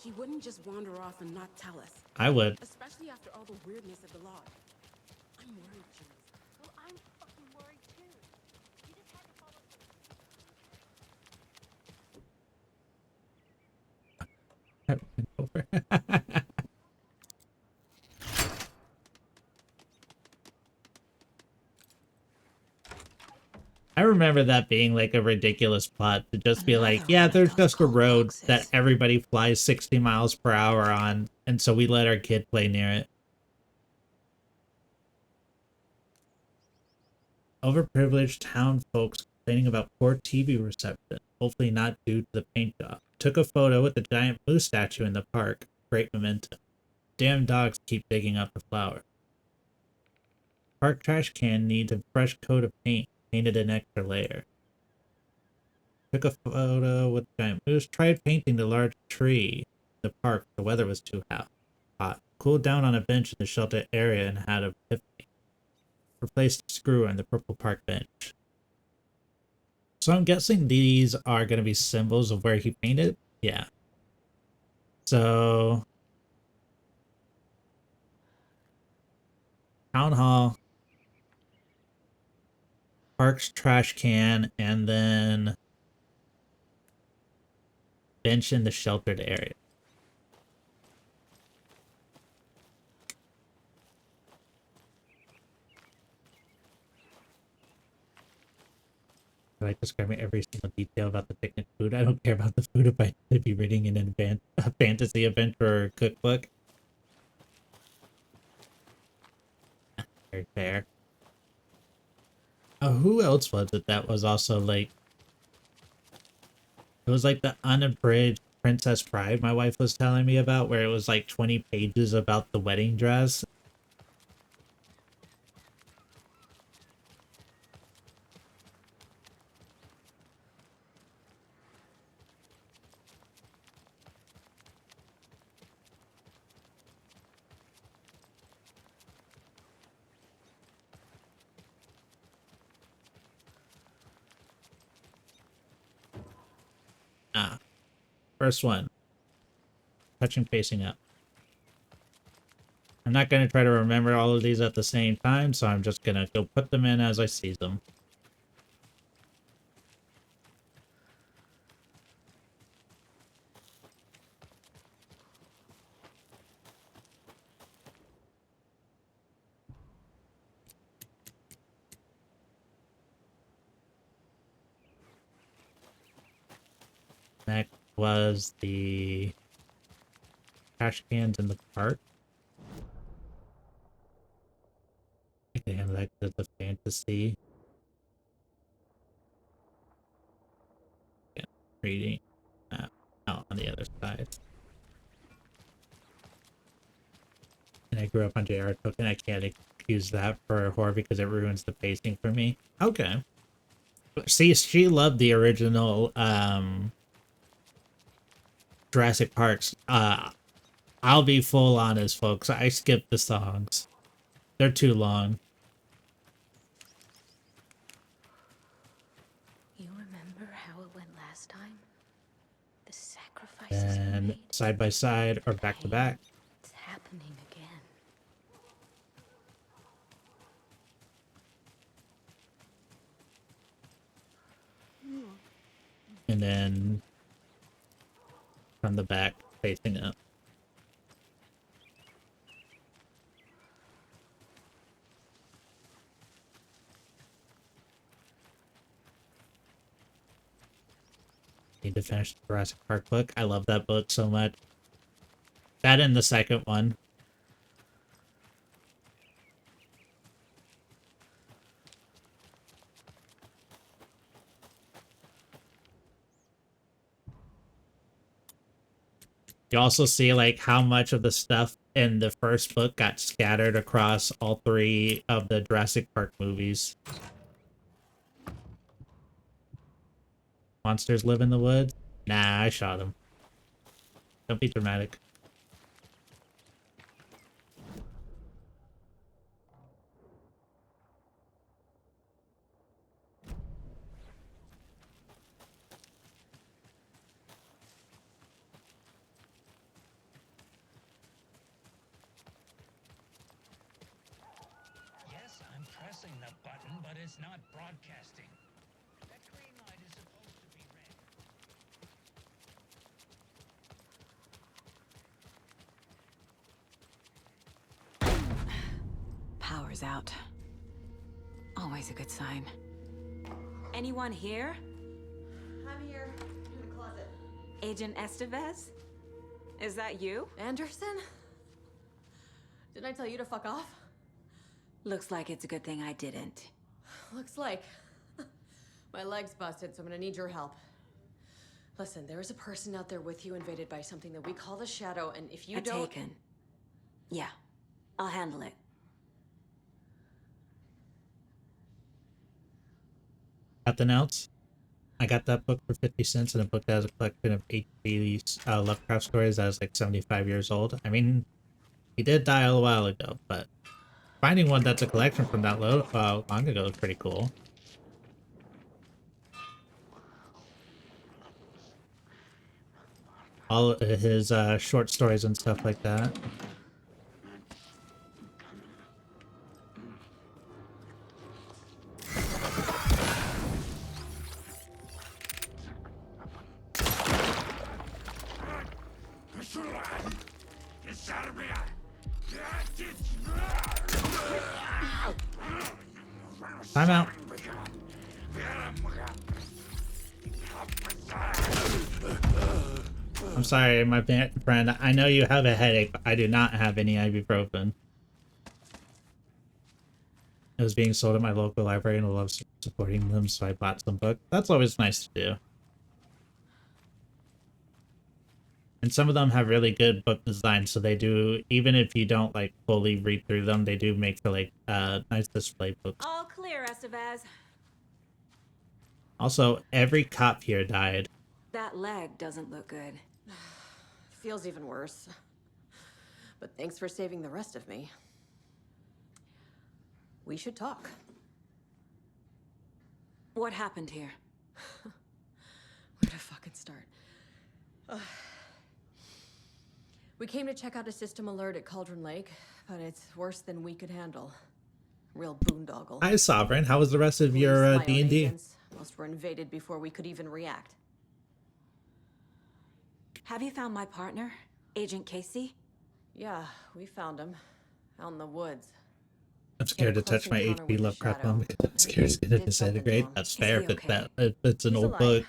He wouldn't just wander off and not tell us. I would. Especially after all the weirdness of the lodge. I'm worried, Jules. Well, I'm fucking worried too. You just had to follow Over. I remember that being like a ridiculous plot to just be like, yeah, there's just a road that everybody flies 60 miles per hour on, and so we let our kid play near it. Overprivileged town folks complaining about poor TV reception, hopefully not due to the paint job. Took a photo with the giant moose statue in the park. Great memento. Damn dogs keep digging up the flower. Park trash can needs a fresh coat of paint. Painted an extra layer. Took a photo with the giant moose. Tried painting the large tree in the park. The weather was too hot. Cooled down on a bench in the shelter area and had a epiphany. Replaced the screw on the purple park bench. So I'm guessing these are going to be symbols of where he painted? Yeah. So... Town Hall. Park's trash can, and then bench in the sheltered area. I like describing every single detail about the picnic food. I don't care about the food if I could be reading an a fantasy adventure or cookbook. Very fair. Oh, who else was it that was also like... It was like the unabridged Princess Bride my wife was telling me about, where it was like 20 pages about the wedding dress. First one. Touching facing up. I'm not going to try to remember all of these at the same time, so I'm just going to go put them in as I see them. Next was the trash cans in the park. Again, like the fantasy. Yeah, reading out on the other side. And I grew up on J.R. Tolkien. I can't excuse that for horror because it ruins the pacing for me. Okay. See, she loved the original Jurassic Parks. I'll be full honest, folks. I skipped the songs. They're too long. You remember how it went last time? The sacrifices we And made? side by side or back to back. It's happening again. And then from the back facing up. Need to finish the Jurassic Park book. I love that book so much. That and the second one. You also see like how much of the stuff in the first book got scattered across all 3 of the Jurassic Park movies. Monsters live in the woods? Nah, I shot him. Don't be dramatic. Yes, I'm pressing the button, but it's not broadcasting. That green light is supposed to be red. Power's out. Always a good sign. Anyone here? I'm here, in the closet. Agent Estevez? Is that you? Anderson? Didn't I tell you to fuck off? Looks like it's a good thing I didn't. Looks like. My leg's busted, so I'm gonna need your help. Listen, there is a person out there with you invaded by something that we call the Shadow, and if you don't... Taken. Yeah, I'll handle it. Nothing else? I got that book for 50 cents in a book that has a collection of H.P. Lovecraft stories that was like 75 years old. I mean, he did die a while ago, but finding one that's a collection from that long ago is pretty cool. All of his short stories and stuff like that. Time out. I'm sorry, my friend. I know you have a headache, but I do not have any ibuprofen. It was being sold at my local library and I love supporting them, so I bought some books. That's always nice to do. And some of them have really good book design, so they do, even if you don't like fully read through them, they do make for like nice display books. All clear, Estevez. Also, every cop here died. That leg doesn't look good. Feels even worse. But thanks for saving the rest of me. We should talk. What happened here? Where to fucking start? We came to check out a system alert at Cauldron Lake, but it's worse than we could handle. Real boondoggle. Hi, Sovereign. How was the rest of your D&D? Most were invaded before we could even react. Have you found my partner, Agent Casey? Yeah, we found him. Out in the woods. I'm scared to touch my H.P. Lovecraft one because I'm scared it's going to disintegrate. That's fair if it's an old book.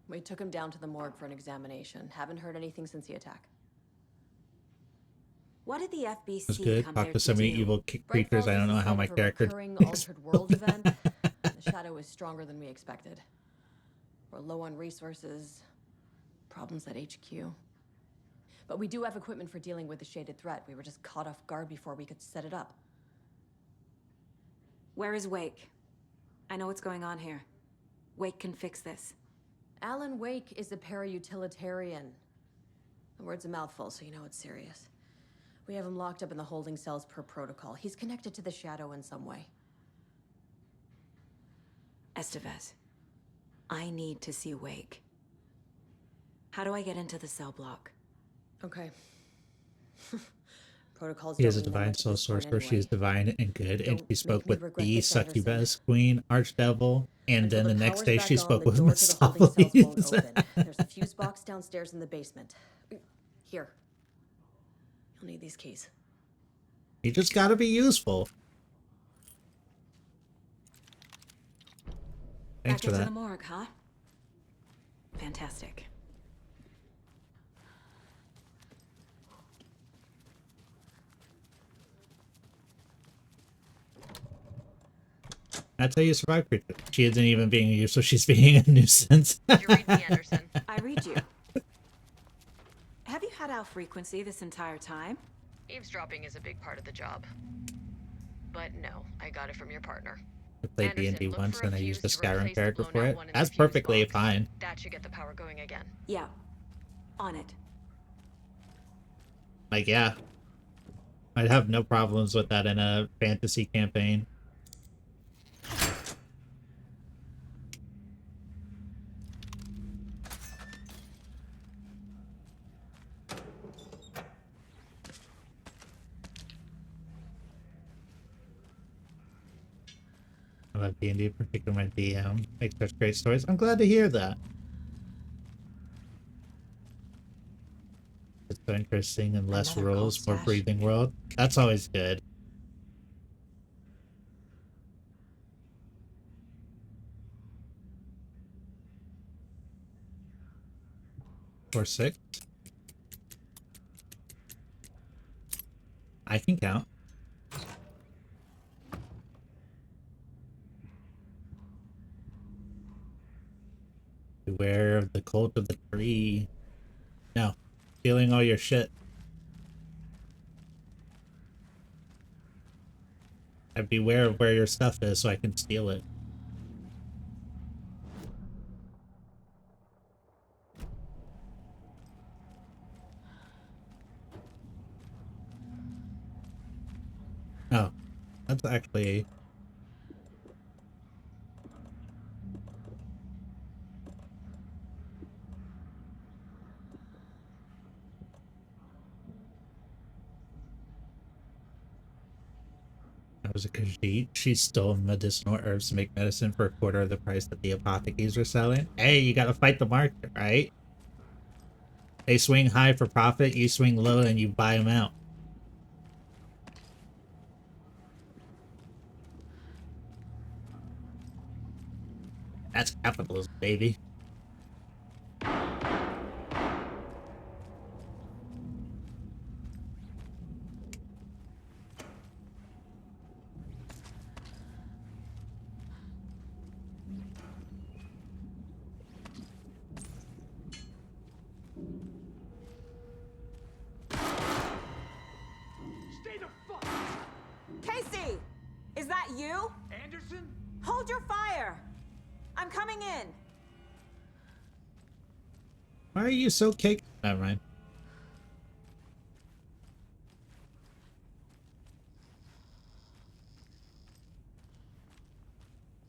We took him down to the morgue for an examination. Haven't heard anything since the attack. What did the FBC That's good. Talk to so many evil creatures. I don't know how my character altered world event. The Shadow is stronger than we expected. We're low on resources. Problems at HQ. But we do have equipment for dealing with the shaded threat. We were just caught off guard before we could set it up. Where is Wake? I know what's going on here. Wake can fix this. Alan Wake is a para-utilitarian. The word's a mouthful, so you know it's serious. We have him locked up in the holding cells per protocol. He's connected to the Shadow in some way. Estevez, I need to see Wake. How do I get into the cell block? Okay. Protocols. She is a divine soul sorcerer. She is divine and good, and she spoke with the succubus queen, archdevil, and then the next day she spoke with Mephistopheles. There's a fuse box downstairs in the basement. Here. You'll need these keys. You just gotta be useful. Thanks for that. Back into the morgue, huh? Fantastic. That's how you survive creature. She isn't even being useful, she's being a nuisance. You read me, Anderson. I read you. had our frequency this entire time. Eavesdropping is a big part of the job. But no, I got it from your partner. I played Anderson, D&D look once for a and I fuse used a to Skyrim replace the character blown for out it. one in That's the fuse perfectly box. fine. That should get the power going again. Yeah. On it. Like, yeah. I'd have no problems with that in a fantasy campaign. I love D&D, particularly my DM. Makes such great stories. I'm glad to hear that. It's so interesting and less Another rules, cold more stash. breathing world. That's always good. Or 6. I can count. Beware of the cult of the tree. No. Stealing all your shit. I beware of where your stuff is so I can steal it. Oh. That's actually... That was a Khajiit. She stole medicinal herbs to make medicine for a quarter of the price that the apothecaries were selling. Hey, you gotta fight the market, right? They swing high for profit, you swing low and you buy them out. That's capitalism, baby. Stay the fuck! Casey! Is that you? Anderson? Hold your fire! I'm coming in! Why are you so cake? Never mind.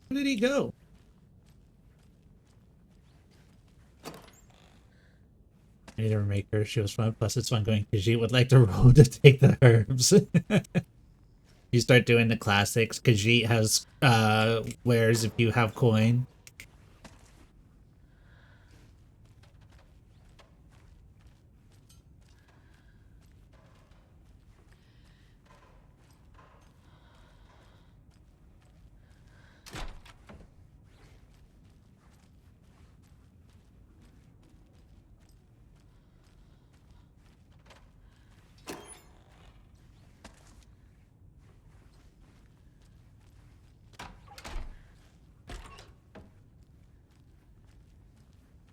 Where did he go? I need to remake her. She was fun. Plus, it's fun going because she would like to roll to take the herbs. You start doing the classics. Khajiit has wares if you have coin.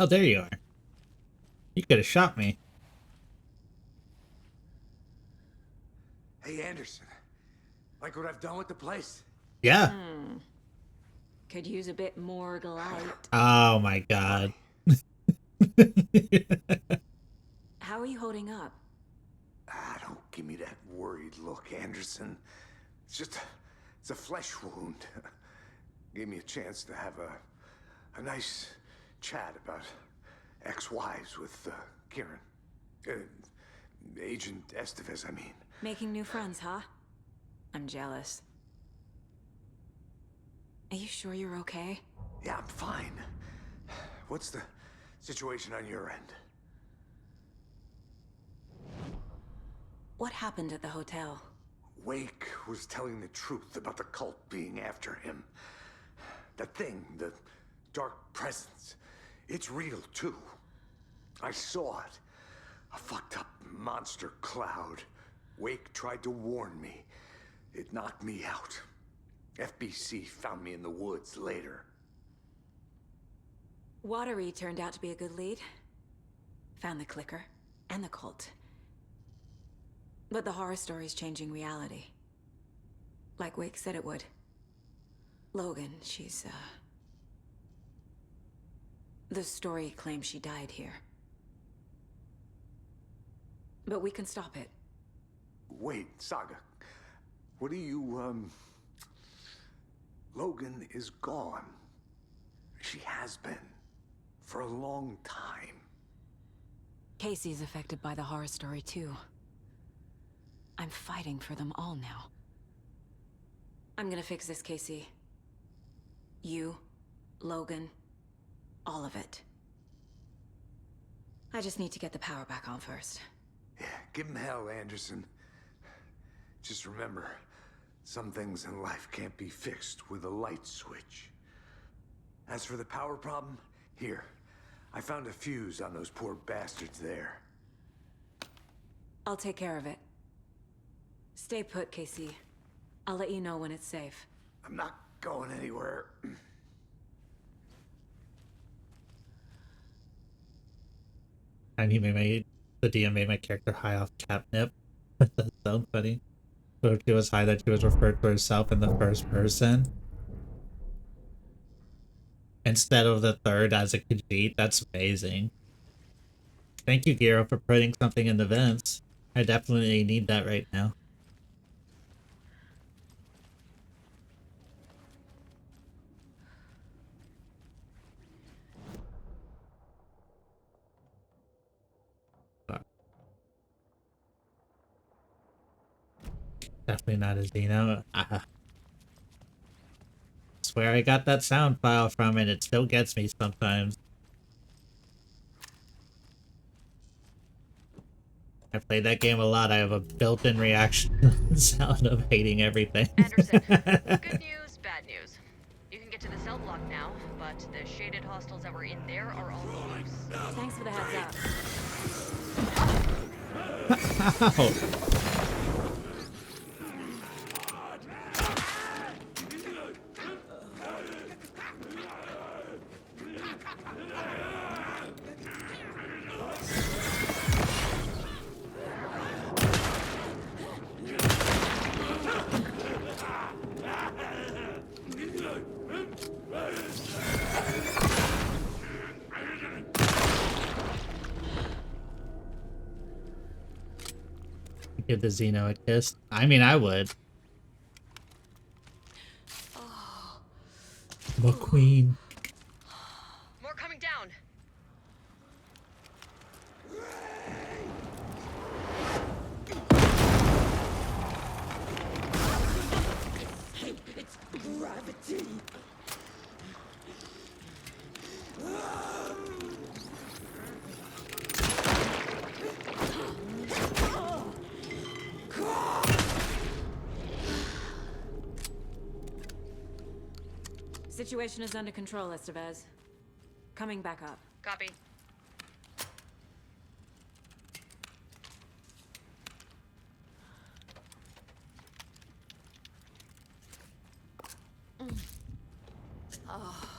Oh, there you are. You could have shot me. Hey, Anderson. Like what I've done with the place? Yeah. Could use a bit more light. Oh my god. How are you holding up? Ah, don't give me that worried look, Anderson. It's a flesh wound. Gave me a chance to have a nice chat about ex-wives with Kieran. Agent Estevez, I mean. Making new friends, huh? I'm jealous. Are you sure you're okay? Yeah, I'm fine. What's the situation on your end? What happened at the hotel? Wake was telling the truth about the cult being after him. That thing, the dark presence, it's real too. I saw it. A fucked up monster cloud. Wake tried to warn me. It knocked me out. FBC found me in the woods later. Watery turned out to be a good lead. Found the clicker. and the cult. But the horror story's changing reality. Like Wake said it would. Logan, she's, the story claims she died here. But we can stop it. Wait, Saga. What do you, Logan is gone. She has been. For a long time. Casey's affected by the horror story, too. I'm fighting for them all now. I'm gonna fix this, Casey. You, Logan, all of it. I just need to get the power back on first. Yeah, give him hell, Anderson. Just remember, some things in life can't be fixed with a light switch. As for the power problem, here. I found a fuse on those poor bastards there. I'll take care of it. Stay put, Casey. I'll let you know when it's safe. I'm not going anywhere. And the DM made my character high off catnip. That's so funny. So she was high that she was referred to herself in the first person instead of the third as a Khajiit. That's amazing. Thank you, Giro, for putting something in the vents. I definitely need that right now. Definitely not a Xeno. Swear I got that sound file from it. It still gets me sometimes. I played that game a lot. I have a built-in reaction sound of hating everything. Anderson, good news, bad news. You can get to the cell block now, but the shaded hostiles that were in there are all loose. Thanks for the heads up. Ow! Give the Xeno a kiss. I mean, I would. McQueen. More coming down. It's gravity. Situation is under control, Estevez. Coming back up. Copy. Oh.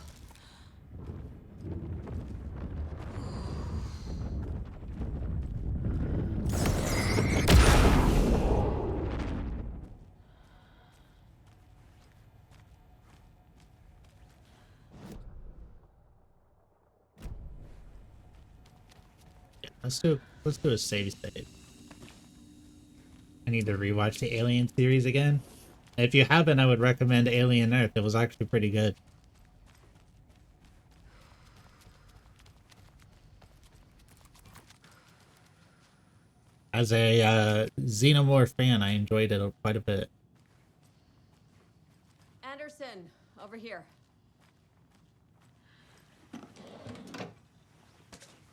Let's do a save state. I need to rewatch the Alien series again. If you haven't, I would recommend Alien Earth. It was actually pretty good. As a Xenomorph fan, I enjoyed it quite a bit. Anderson, over here.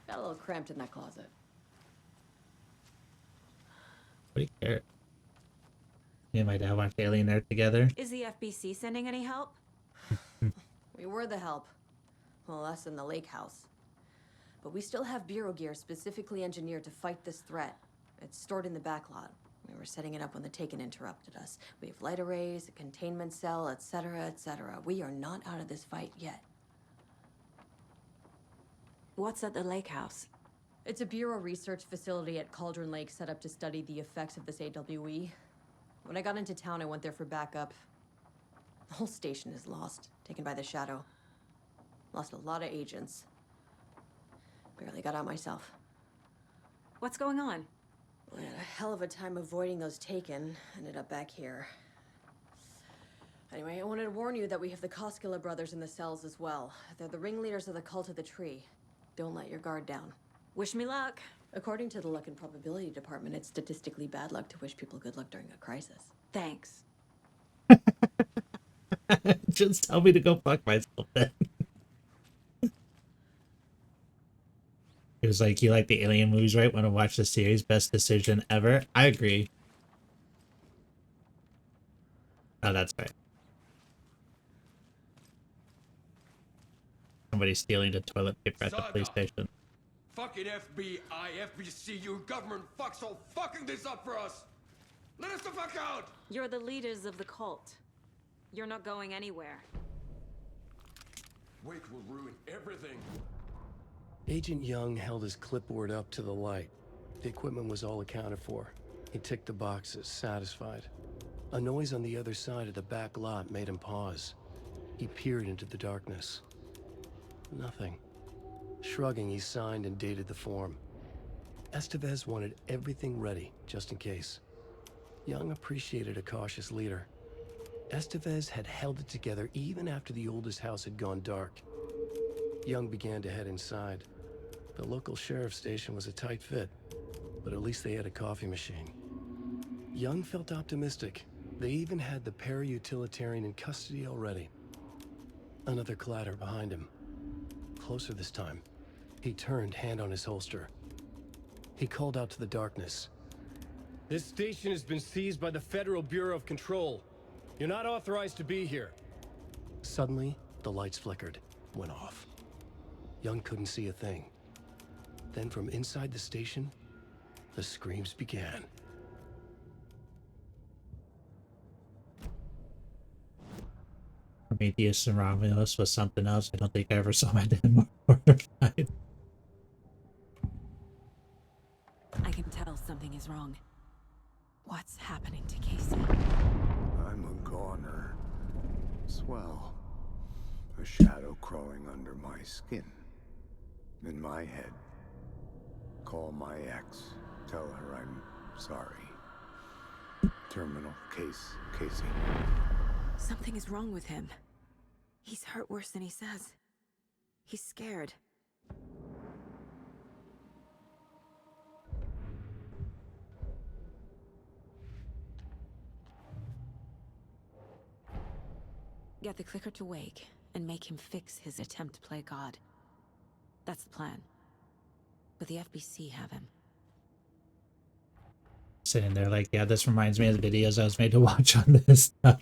Got a little cramped in that closet. What do you care? Me and my dad watched Alien Earth together. Is the FBC sending any help? We were the help. Well, us in the lake house. But we still have Bureau gear specifically engineered to fight this threat. It's stored in the backlot. We were setting it up when the Taken interrupted us. We have light arrays, a containment cell, etc., etc. We are not out of this fight yet. What's at the lake house? It's a Bureau research facility at Cauldron Lake set up to study the effects of this AWE. When I got into town, I went there for backup. The whole station is lost, taken by the Shadow. Lost a lot of agents. Barely got out myself. What's going on? I had a hell of a time avoiding those taken. Ended up back here. Anyway, I wanted to warn you that we have the Koskela brothers in the cells as well. They're the ringleaders of the Cult of the Tree. Don't let your guard down. Wish me luck. According to the Luck and Probability Department, it's statistically bad luck to wish people good luck during a crisis. Thanks. Just tell me to go fuck myself then. It was like, you like the Alien movies, right? Want to watch the series? Best decision ever. I agree. Oh, that's right. Somebody's stealing the toilet paper at the police station. Fucking FBI, FBC, you government fucks all fucking this up for us! Let us the fuck out! You're the leaders of the cult. You're not going anywhere. Wake will ruin everything. Agent Young held his clipboard up to the light. The equipment was all accounted for. He ticked the boxes, satisfied. A noise on the other side of the back lot made him pause. He peered into the darkness. Nothing. Shrugging, he signed and dated the form. Estevez wanted everything ready, just in case. Young appreciated a cautious leader. Estevez had held it together even after the oldest house had gone dark. Young began to head inside. The local sheriff's station was a tight fit, but at least they had a coffee machine. Young felt optimistic. They even had the para-utilitarian in custody already. Another clatter behind him. Closer this time. He turned, hand on his holster. He called out to the darkness. This station has been seized by the Federal Bureau of Control. You're not authorized to be here. Suddenly, the lights flickered, went off. Young couldn't see a thing. Then from inside the station, the screams began. Prometheus and Romulus was something else. I don't think I ever saw my dad more horrified. I can tell something is wrong. What's happening to Casey? I'm a goner. Swell. A shadow crawling under my skin. In my head. Call my ex. Tell her I'm sorry. Terminal case, Casey. Something is wrong with him. He's hurt worse than he says. He's scared. Get the clicker to wake and make him fix his attempt to play God. That's the plan. But the FBC have him. Sitting there like, yeah, this reminds me of the videos I was made to watch on this stuff.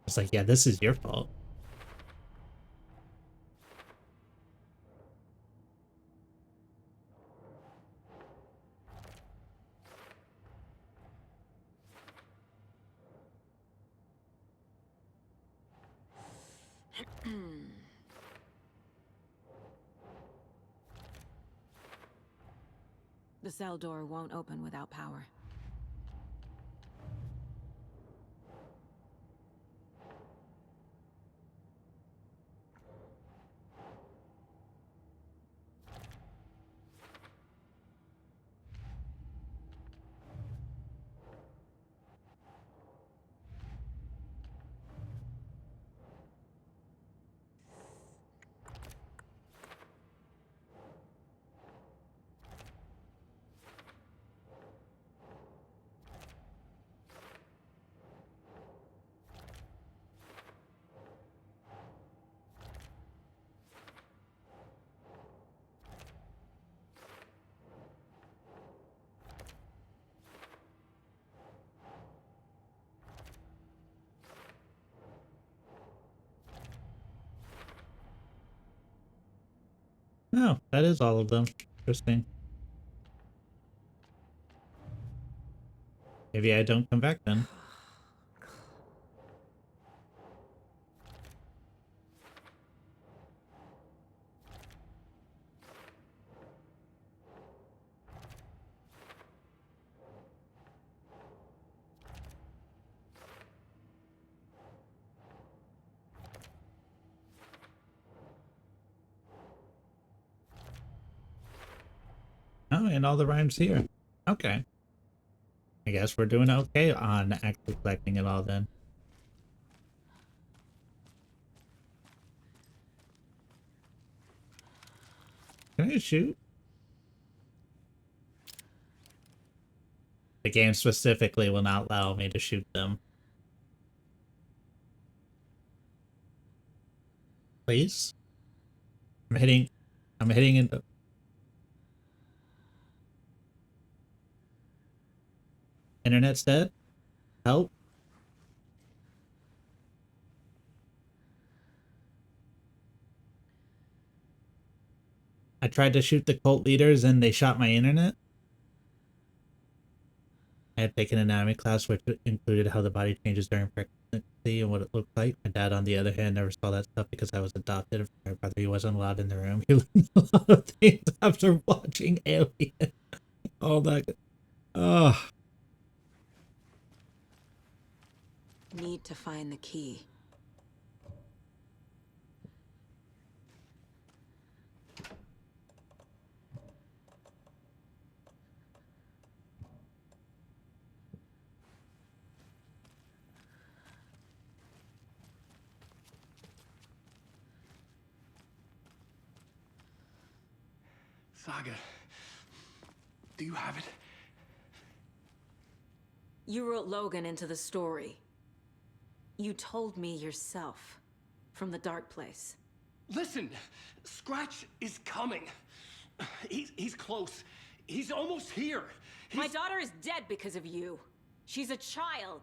It's like, yeah, this is your fault. The cell door won't open without power. Oh, that is all of them. Interesting. Maybe I don't come back then. Oh, and all the rhymes here. Okay. I guess we're doing okay on actually collecting it all then. Can I shoot? The game specifically will not allow me to shoot them. Please? I'm hitting into... Internet's dead? Help? I tried to shoot the cult leaders and they shot my internet? I had taken an anatomy class which included how the body changes during pregnancy and what it looked like. My dad, on the other hand, never saw that stuff because I was adopted. My brother, he wasn't allowed in the room. He learned a lot of things after watching Alien. All that. Ugh. Need to find the key. Saga, do you have it? You wrote Logan into the story. You told me yourself. From the dark place. Listen, Scratch is coming. He's close. He's almost here. My daughter is dead because of you. She's a child.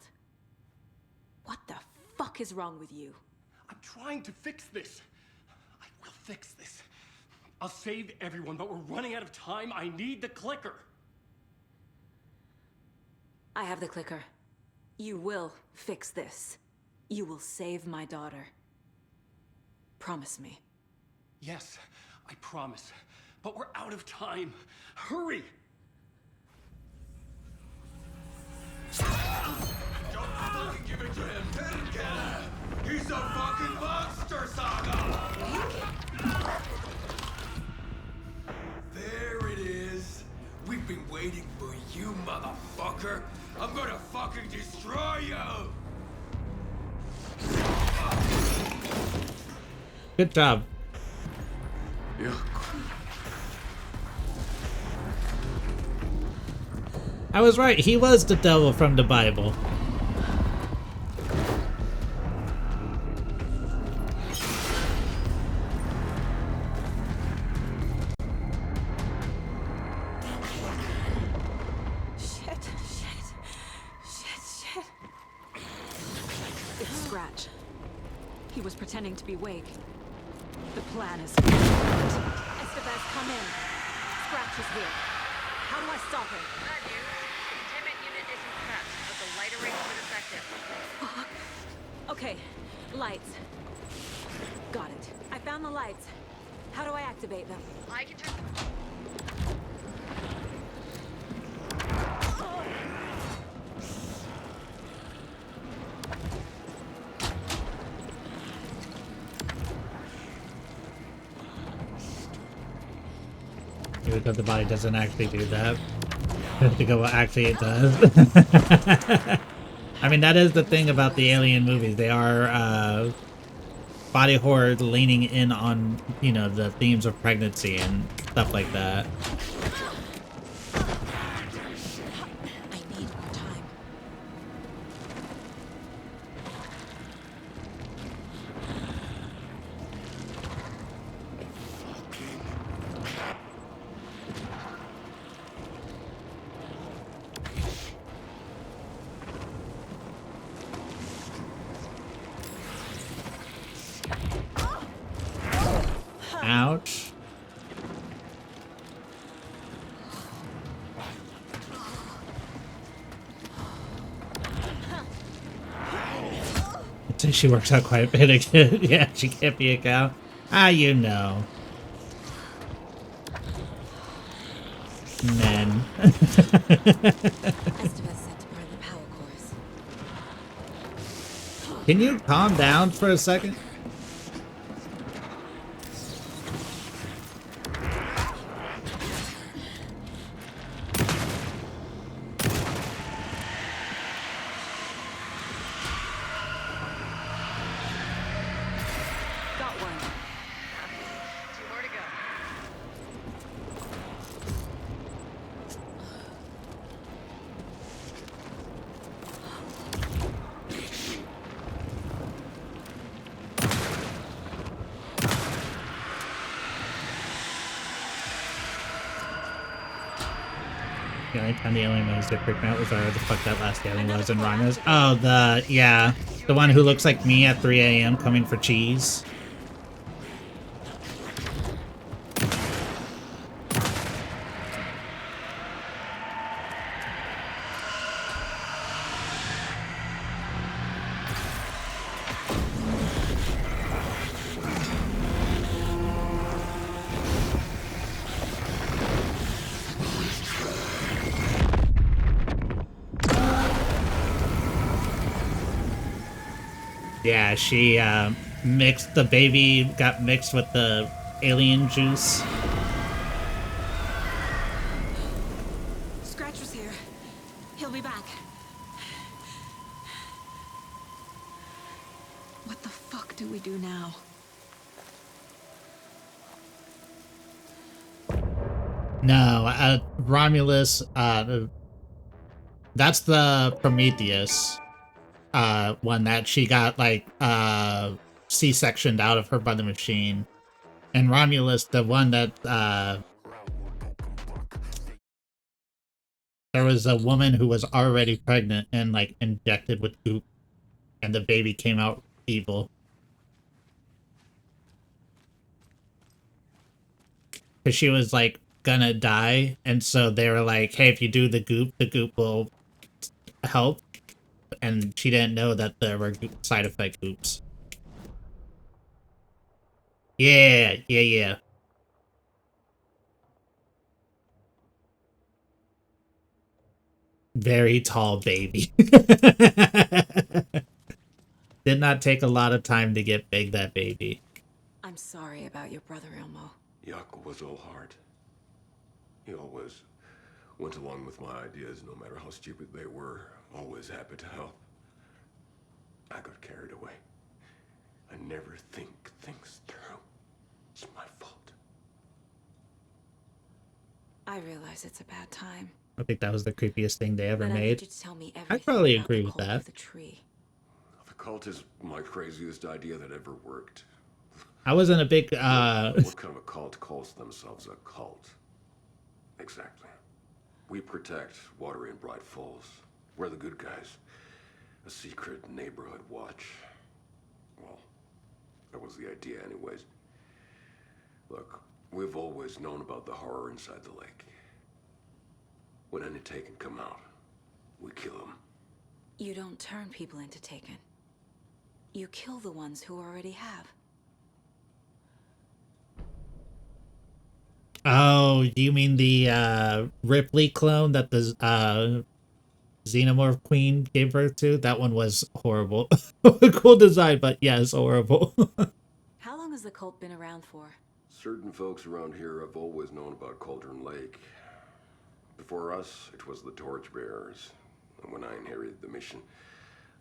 What the fuck is wrong with you? I'm trying to fix this. I will fix this. I'll save everyone, but we're running out of time. I need the clicker. I have the clicker. You will fix this. You will save my daughter. Promise me. Yes, I promise. But we're out of time. Hurry! Don't fucking give it to him! Let him get it! He's a fucking monster, Saga! There it is! We've been waiting for you, motherfucker! I'm gonna fucking destroy you! Good job. Yeah. I was right. He was the devil from the Bible. It's Scratch. He was pretending to be Wake. The plan is Estevez, come in. Scratch is here. How do I stop him? Bad news. The containment unit isn't prepped, but the light arrangement is effective. Fuck. Okay, lights. Got it. I found the lights. How do I activate them? I can turn... Even though the body doesn't actually do that. To go, well, actually it does. I mean, that is the thing about the Alien movies. They are body horror leaning in on, you know, the themes of pregnancy and stuff like that. I need more time. Ouch. I think she works out quite a bit again. Yeah, she can't be a cow. Ah, you know. Men. Can you calm down for a second? The only time the alien movies get freaked out was whatever the fuck that last alien was in Romulus. Oh, the one who looks like me at 3 a.m. coming for cheese. Yeah, she mixed the baby, got mixed with the alien juice. Scratch was here. He'll be back. What the fuck do we do now? No, Romulus, that's the Prometheus one that she got like C-sectioned out of her by the machine. And Romulus, the one that there was a woman who was already pregnant and like injected with goop, and the baby came out evil. Because she was like gonna die, and so they were like, hey, if you do the goop will help. And she didn't know that there were side effect goops. Yeah. Very tall baby. Did not take a lot of time to get big, that baby. I'm sorry about your brother, Elmo. Yaakov was all heart. He always went along with my ideas, no matter how stupid they were. Always happy to help. I got carried away. I never think things through. It's my fault. I realize it's a bad time. I think that was the creepiest thing they ever But made. I need you to tell me everything I'd probably about agree the with cult that. of the tree. The cult is my craziest idea that ever worked. I wasn't a big What kind of a cult calls themselves a cult? Exactly. We protect water in Bright Falls. We're the good guys. A secret neighborhood watch. Well, that was the idea anyways. Look, we've always known about the horror inside the lake. When any Taken come out, we kill them. You don't turn people into Taken. You kill the ones who already have. Oh, do you mean the Ripley clone that the Xenomorph Queen gave birth to? That one was horrible. Cool design, but yes, horrible. How long has the cult been around for? Certain folks around here have always known about Cauldron Lake. Before us, it was the Torchbearers. And when I inherited the mission,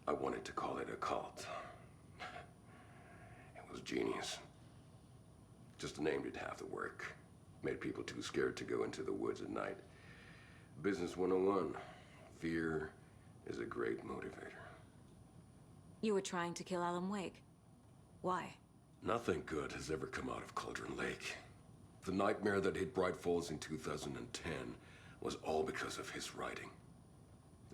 I wanted to call it a cult. It was genius. Just named it half the work. Made people too scared to go into the woods at night. Business 101. Fear is a great motivator. You were trying to kill Alan Wake. Why? Nothing good has ever come out of Cauldron Lake. The nightmare that hit Bright Falls in 2010 was all because of his writing.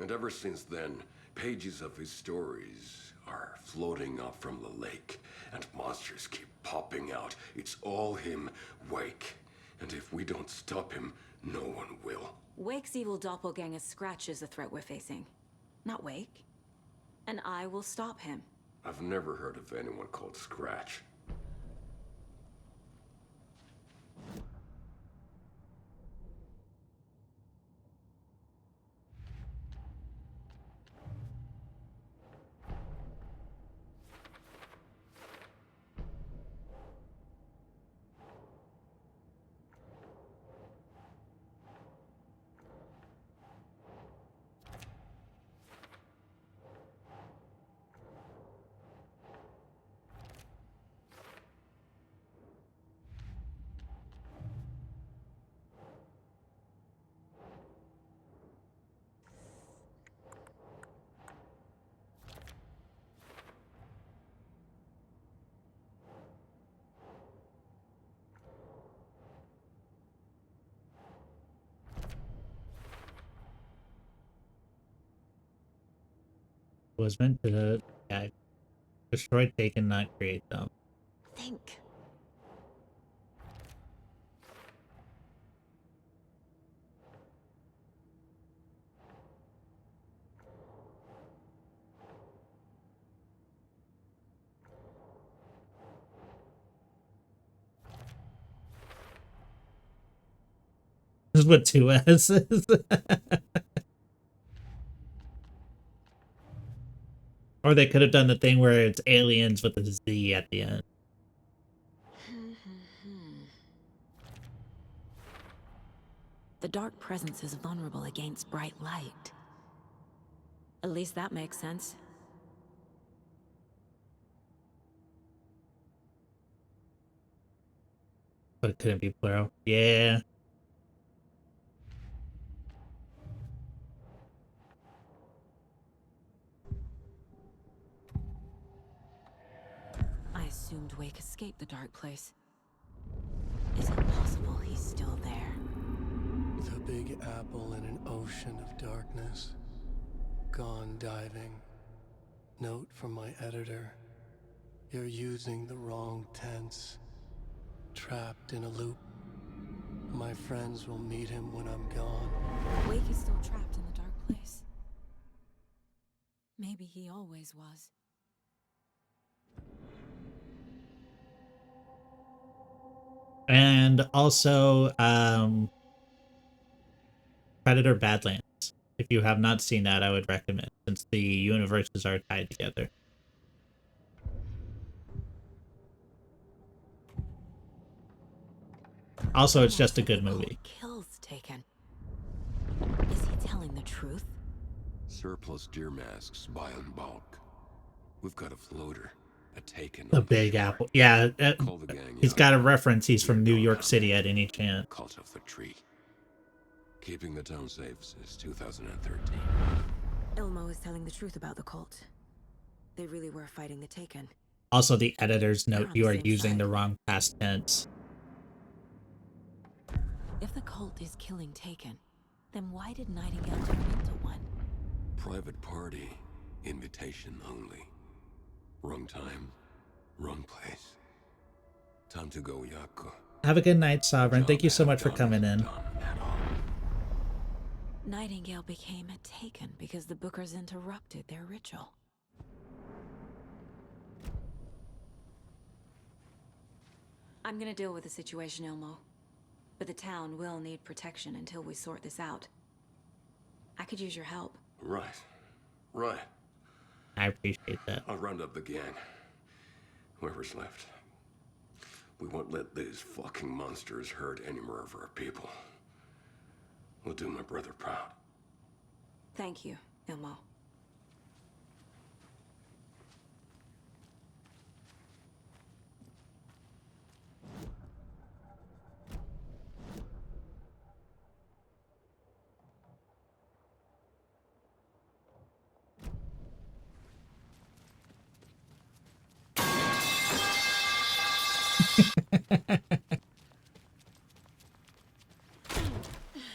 And ever since then, pages of his stories are floating up from the lake, and monsters keep popping out. It's all him, Wake. And if we don't stop him, no one will. Wake's evil doppelganger Scratch is the threat we're facing, not Wake. And I will stop him. I've never heard of anyone called Scratch. was meant to destroy, Taken, not create them. Think. This is what 2S is. Or they could have done the thing where it's aliens with a Z at the end. The dark presence is vulnerable against bright light. At least that makes sense. But it couldn't be plural. Yeah. I assumed Wake escaped the dark place. Is it possible he's still there? The Big Apple in an ocean of darkness. Gone diving. Note from my editor. You're using the wrong tense. Trapped in a loop. My friends will meet him when I'm gone. Wake is still trapped in the dark place. Maybe he always was. And also, Predator Badlands. If you have not seen that, I would recommend, since the universes are tied together. Also, it's just a good movie. Kills Taken. Is he telling the truth? Surplus deer masks buy in bulk. We've got a floater, a Taken. The Big Apple. Yeah, Call the gang he's up. got a reference. He's from New York City at any chance. Cult of the tree. Keeping the town safe since 2013. Ilmo is telling the truth about the cult. They really were fighting the Taken. Also, the editor's note, on you the are same using side. the wrong past tense. If the cult is killing Taken, then why did Nightingale turn into one? Private party. Invitation only. Wrong time. Wrong place. Time to go, Yako. Have a good night, Sovereign. Thank you so much for coming in. Nightingale became a Taken because the Bookers interrupted their ritual. I'm gonna deal with the situation, Ilmo. But the town will need protection until we sort this out. I could use your help. Right. Right. I appreciate that. I'll round up the gang. Whoever's left. We won't let these fucking monsters hurt any more of our people. We'll do my brother proud. Thank you, Ilmo.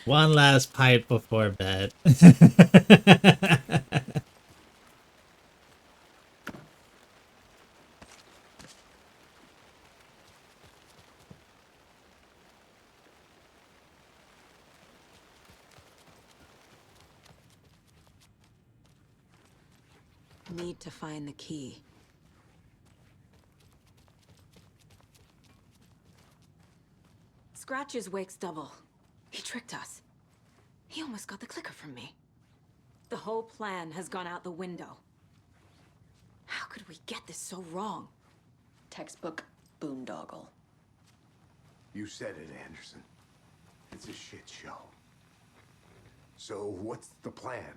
One last pipe before bed. Need to find the key. Scratches Wake's double. He tricked us. He almost got the clicker from me. The whole plan has gone out the window. How could we get this so wrong? Textbook boondoggle. You said it, Anderson. It's a shit show. So what's the plan?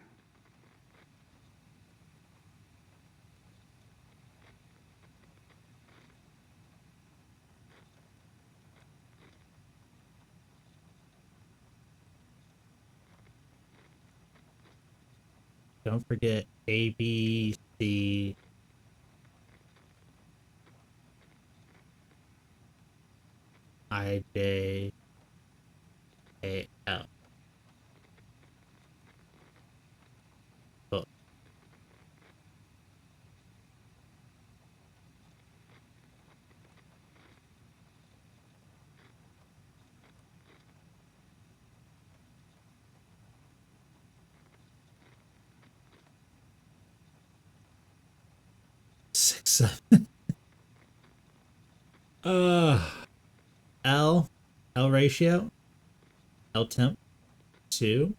Don't forget A, B, C, I, J, A, L. Cool. 6-7. L ratio, L temp 2.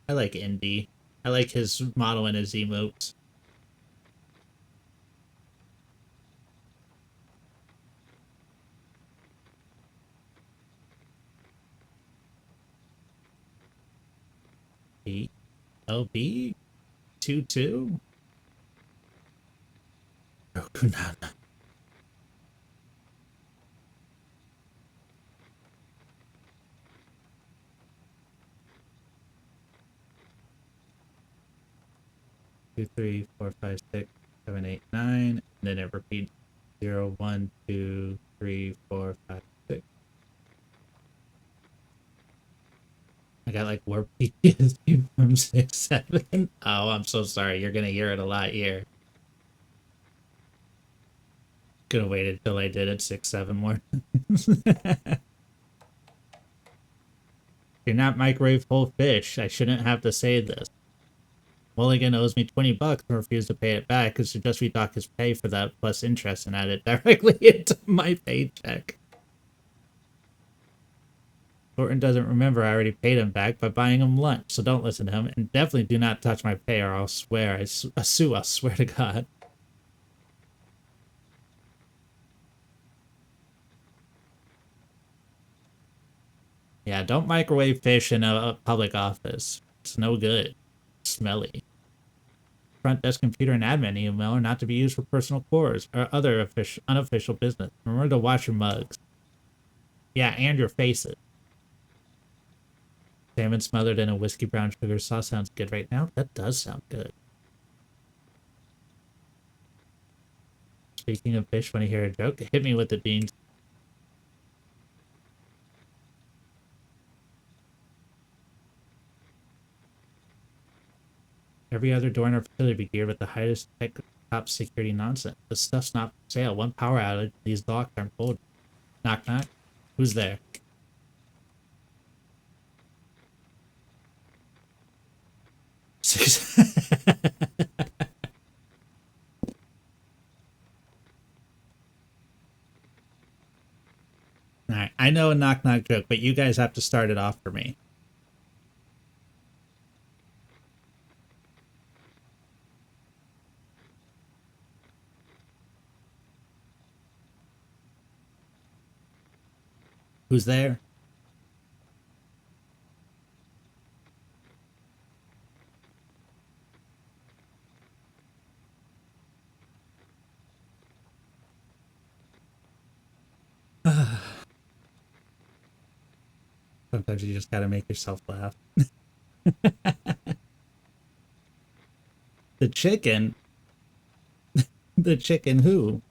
I like Indy. I like his model and his emotes. B. LB 2-2. Rokunana. Two, 3, 4, 5, 6, 7, 8, 9, and then it repeats 0, 1, 2, 3, 4, 5, 6. I got like warp PTSD from 6-7. Oh, I'm so sorry. You're gonna hear it a lot here. Could have waited till I did it 6-7 more. You're not microwave whole fish. I shouldn't have to say this. Mulligan owes me $20 and refused to pay it back because to just redock his pay for that plus interest and add it directly into my paycheck. Thornton doesn't remember I already paid him back by buying him lunch, so don't listen to him, and definitely do not touch my pay or I'll swear. I sue, I'll swear to God. Yeah, don't microwave fish in a public office. It's no good. It's smelly. Front desk computer and admin email are not to be used for personal chores or other unofficial business. Remember to wash your mugs. Yeah, and your faces. Salmon smothered in a whiskey brown sugar sauce sounds good right now. That does sound good. Speaking of fish, when you hear a joke, hit me with the beans. Every other door in our facility be geared with the highest tech top security nonsense. The stuff's not for sale. One power outage, these locks aren't folded. Knock knock. Who's there? Six. Alright, I know a knock knock joke, but you guys have to start it off for me. Who's there? Sometimes you just gotta make yourself laugh. The chicken? The chicken who?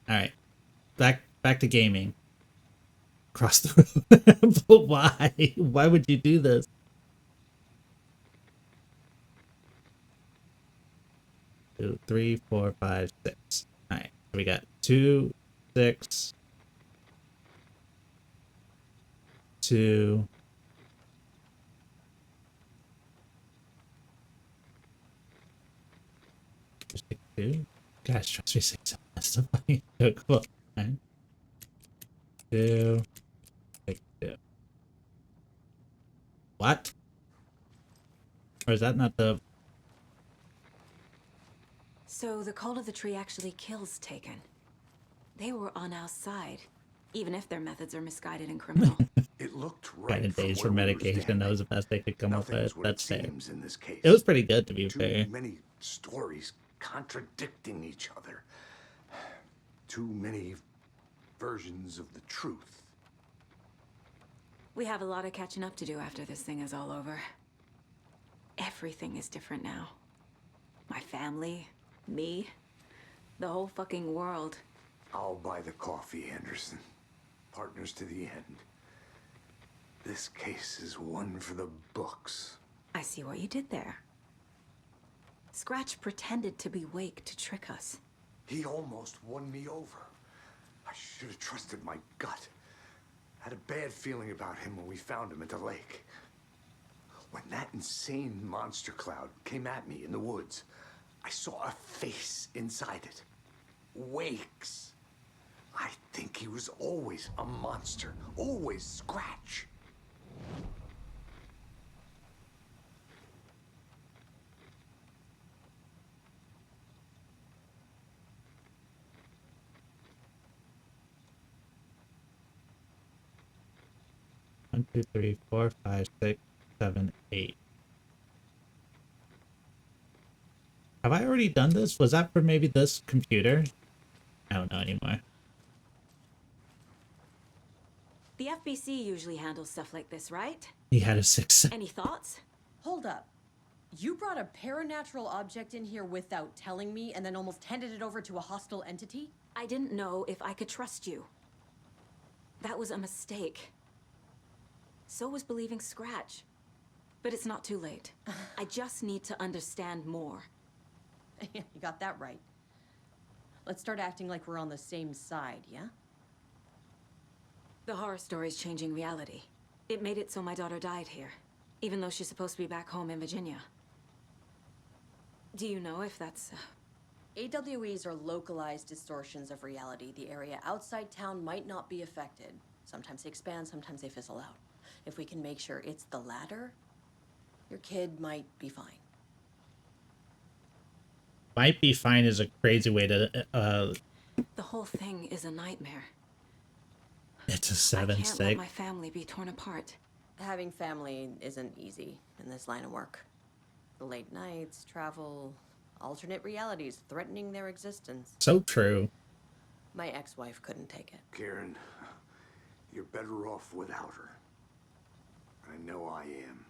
Alright. Back to gaming. Cross the road. But why? Why would you do this? 2, 3, 4, 5, 6. Alright. So we got 2, 6, 2. Guys, trust me, 6. That's the fucking joke. Cool. Alright. 2, 6, 2. What? Or is that not the... So the Cult of the Tree actually kills Taken. They were on our side, even if their methods are misguided and criminal. It looked Kind of days for medication. That was the best they could come up with. That's fair. In this case. It was pretty good, to be fair. Too many stories contradicting each other. Too many versions of the truth. We have a lot of catching up to do after this thing is all over. Everything is different now. My family, me, the whole fucking world. I'll buy the coffee, Anderson. Partners to the end. This case is one for the books. I see what you did there. Scratch pretended to be Wake to trick us. He almost won me over. I should have trusted my gut. I had a bad feeling about him when we found him at the lake. When that insane monster cloud came at me in the woods, I saw a face inside it. Wake's. I think he was always a monster. Always Scratch. One, two, three, 4, 5, 6, 7, 8. Have I already done this? Was that for maybe this computer? I don't know anymore. The FBC usually handles stuff like this, right? He had a 6. Any thoughts? Hold up. You brought a paranatural object in here without telling me and then almost handed it over to a hostile entity? I didn't know if I could trust you. That was a mistake. So was believing Scratch. But it's not too late. I just need to understand more. You got that right. Let's start acting like we're on the same side, yeah? The horror story's changing reality. It made it so my daughter died here, even though she's supposed to be back home in Virginia. Do you know if that's... AWEs are localized distortions of reality. The area outside town might not be affected. Sometimes they expand, sometimes they fizzle out. If we can make sure it's the latter, your kid might be fine. Might be fine is a crazy way to... The whole thing is a nightmare. It's a 7-6. I can't let my family be torn apart. Having family isn't easy in this line of work. The late nights, travel, alternate realities threatening their existence. So true. My ex-wife couldn't take it. Karen, you're better off without her. I know I am.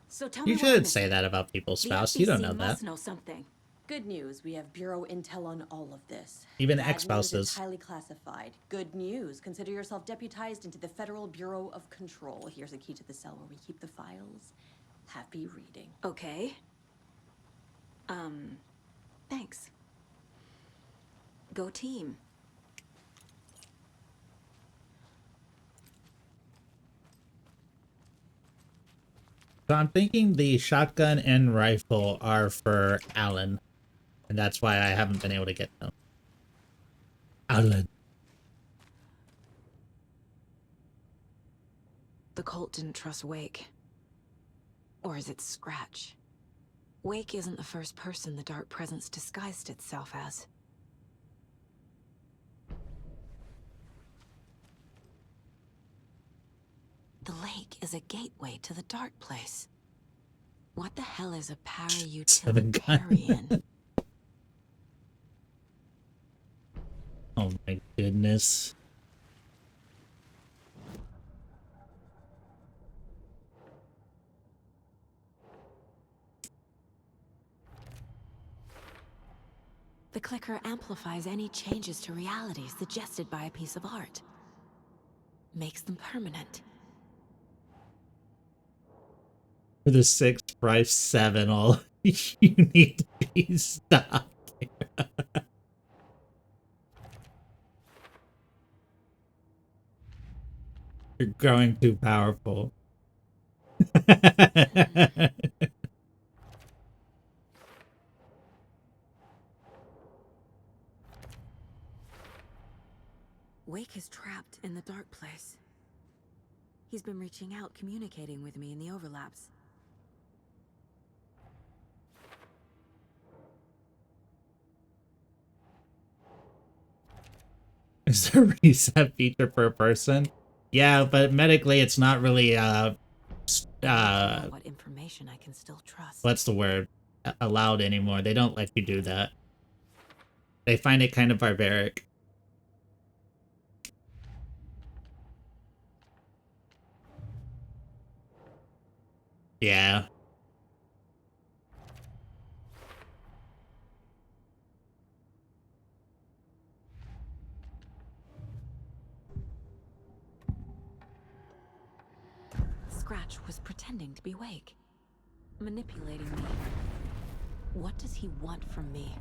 So tell me You what shouldn't I'm say missing. that about people's The spouse. You don't know FBC must that. know something. Good news, we have bureau intel on all of this. Even Bad news, ex-spouses. it's highly classified. Good news, consider yourself deputized into the Federal Bureau of Control. Here's a key to the cell where we keep the files. Happy reading. Okay. Thanks. Go team. So I'm thinking the shotgun and rifle are for Alan. And that's why I haven't been able to get them. Alan. The cult didn't trust Wake. Or is it Scratch? Wake isn't the first person the Dark Presence disguised itself as. The lake is a gateway to the dark place. What the hell is a para-utilitarian? Oh my goodness. The clicker amplifies any changes to reality suggested by a piece of art. Makes them permanent. For the 6, 5, 7, all you need to be stopped. You're growing too powerful. Wake is trapped in the dark place. He's been reaching out, communicating with me in the overlaps. Is there a reset feature per person? Yeah, but medically it's not really What information I can still trust. what's the word? Allowed anymore. They don't let you do that. They find it kind of barbaric. Yeah. Scratch was pretending to be Wake, manipulating me. What does he want from me?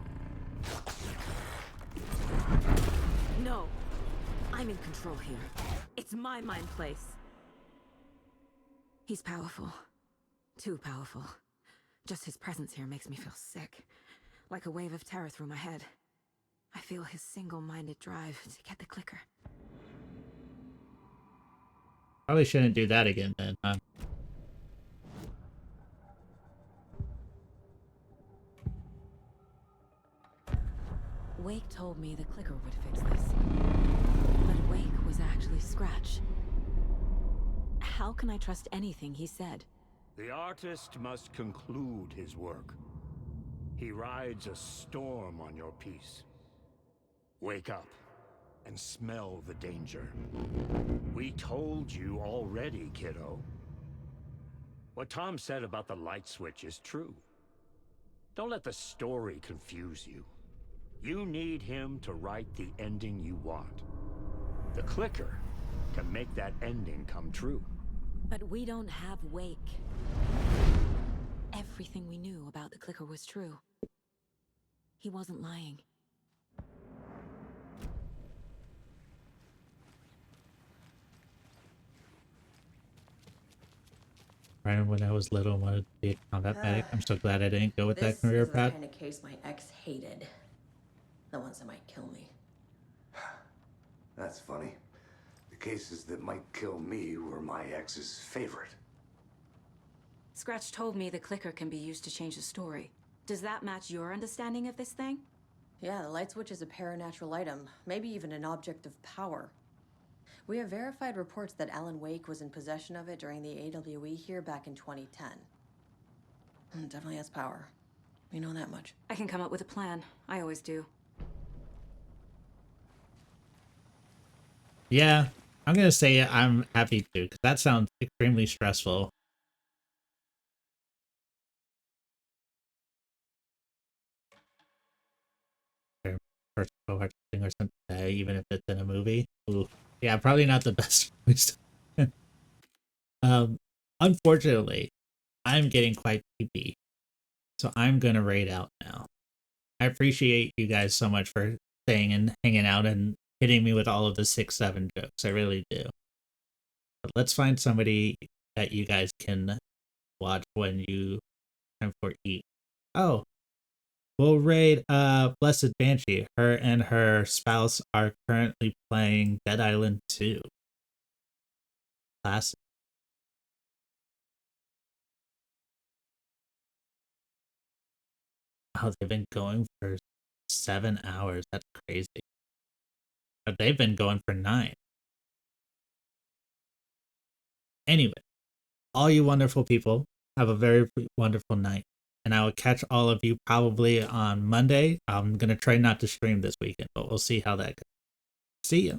No! I'm in control here. It's my mind place. He's powerful. Too powerful. Just his presence here makes me feel sick. Like a wave of terror through my head. I feel his single-minded drive to get the clicker. Probably shouldn't do that again then, huh? Wake told me the clicker would fix this. But Wake was actually Scratch. How can I trust anything he said? The artist must conclude his work. He rides a storm on your piece. Wake up and smell the danger. We told you already, kiddo. What Tom said about the light switch is true. Don't let the story confuse you. You need him to write the ending you want. The clicker can make that ending come true. But we don't have Wake. Everything we knew about the clicker was true. He wasn't lying. Right when I was little, I wanted to be a combat medic. I'm so glad I didn't go with that career This is the path. kind of case my ex hated. The ones that might kill me. That's funny. The cases that might kill me were my ex's favorite. Scratch told me the clicker can be used to change the story. Does that match your understanding of this thing? Yeah, the light switch is a paranatural item, maybe even an object of power. We have verified reports that Alan Wake was in possession of it during the AWE here back in 2010. It definitely has power. We know that much. I can come up with a plan. I always do. Yeah, I'm gonna say I'm happy to, because that sounds extremely stressful. First go watch something or something, even if it's in a movie. Ooh. Yeah, probably not the best choice. Unfortunately, I'm getting quite sleepy, so I'm gonna raid out now. I appreciate you guys so much for staying and hanging out and hitting me with all of the 6-7 jokes. I really do. But let's find somebody that you guys can watch when you time for eat. Oh, we'll raid Blessed Banshee. Her and her spouse are currently playing Dead Island 2. Classic. Oh, they've been going for 7 hours. That's crazy. But they've been going for 9. Anyway, all you wonderful people, have a very wonderful night. And I will catch all of you probably on Monday. I'm going to try not to stream this weekend, but we'll see how that goes. See ya.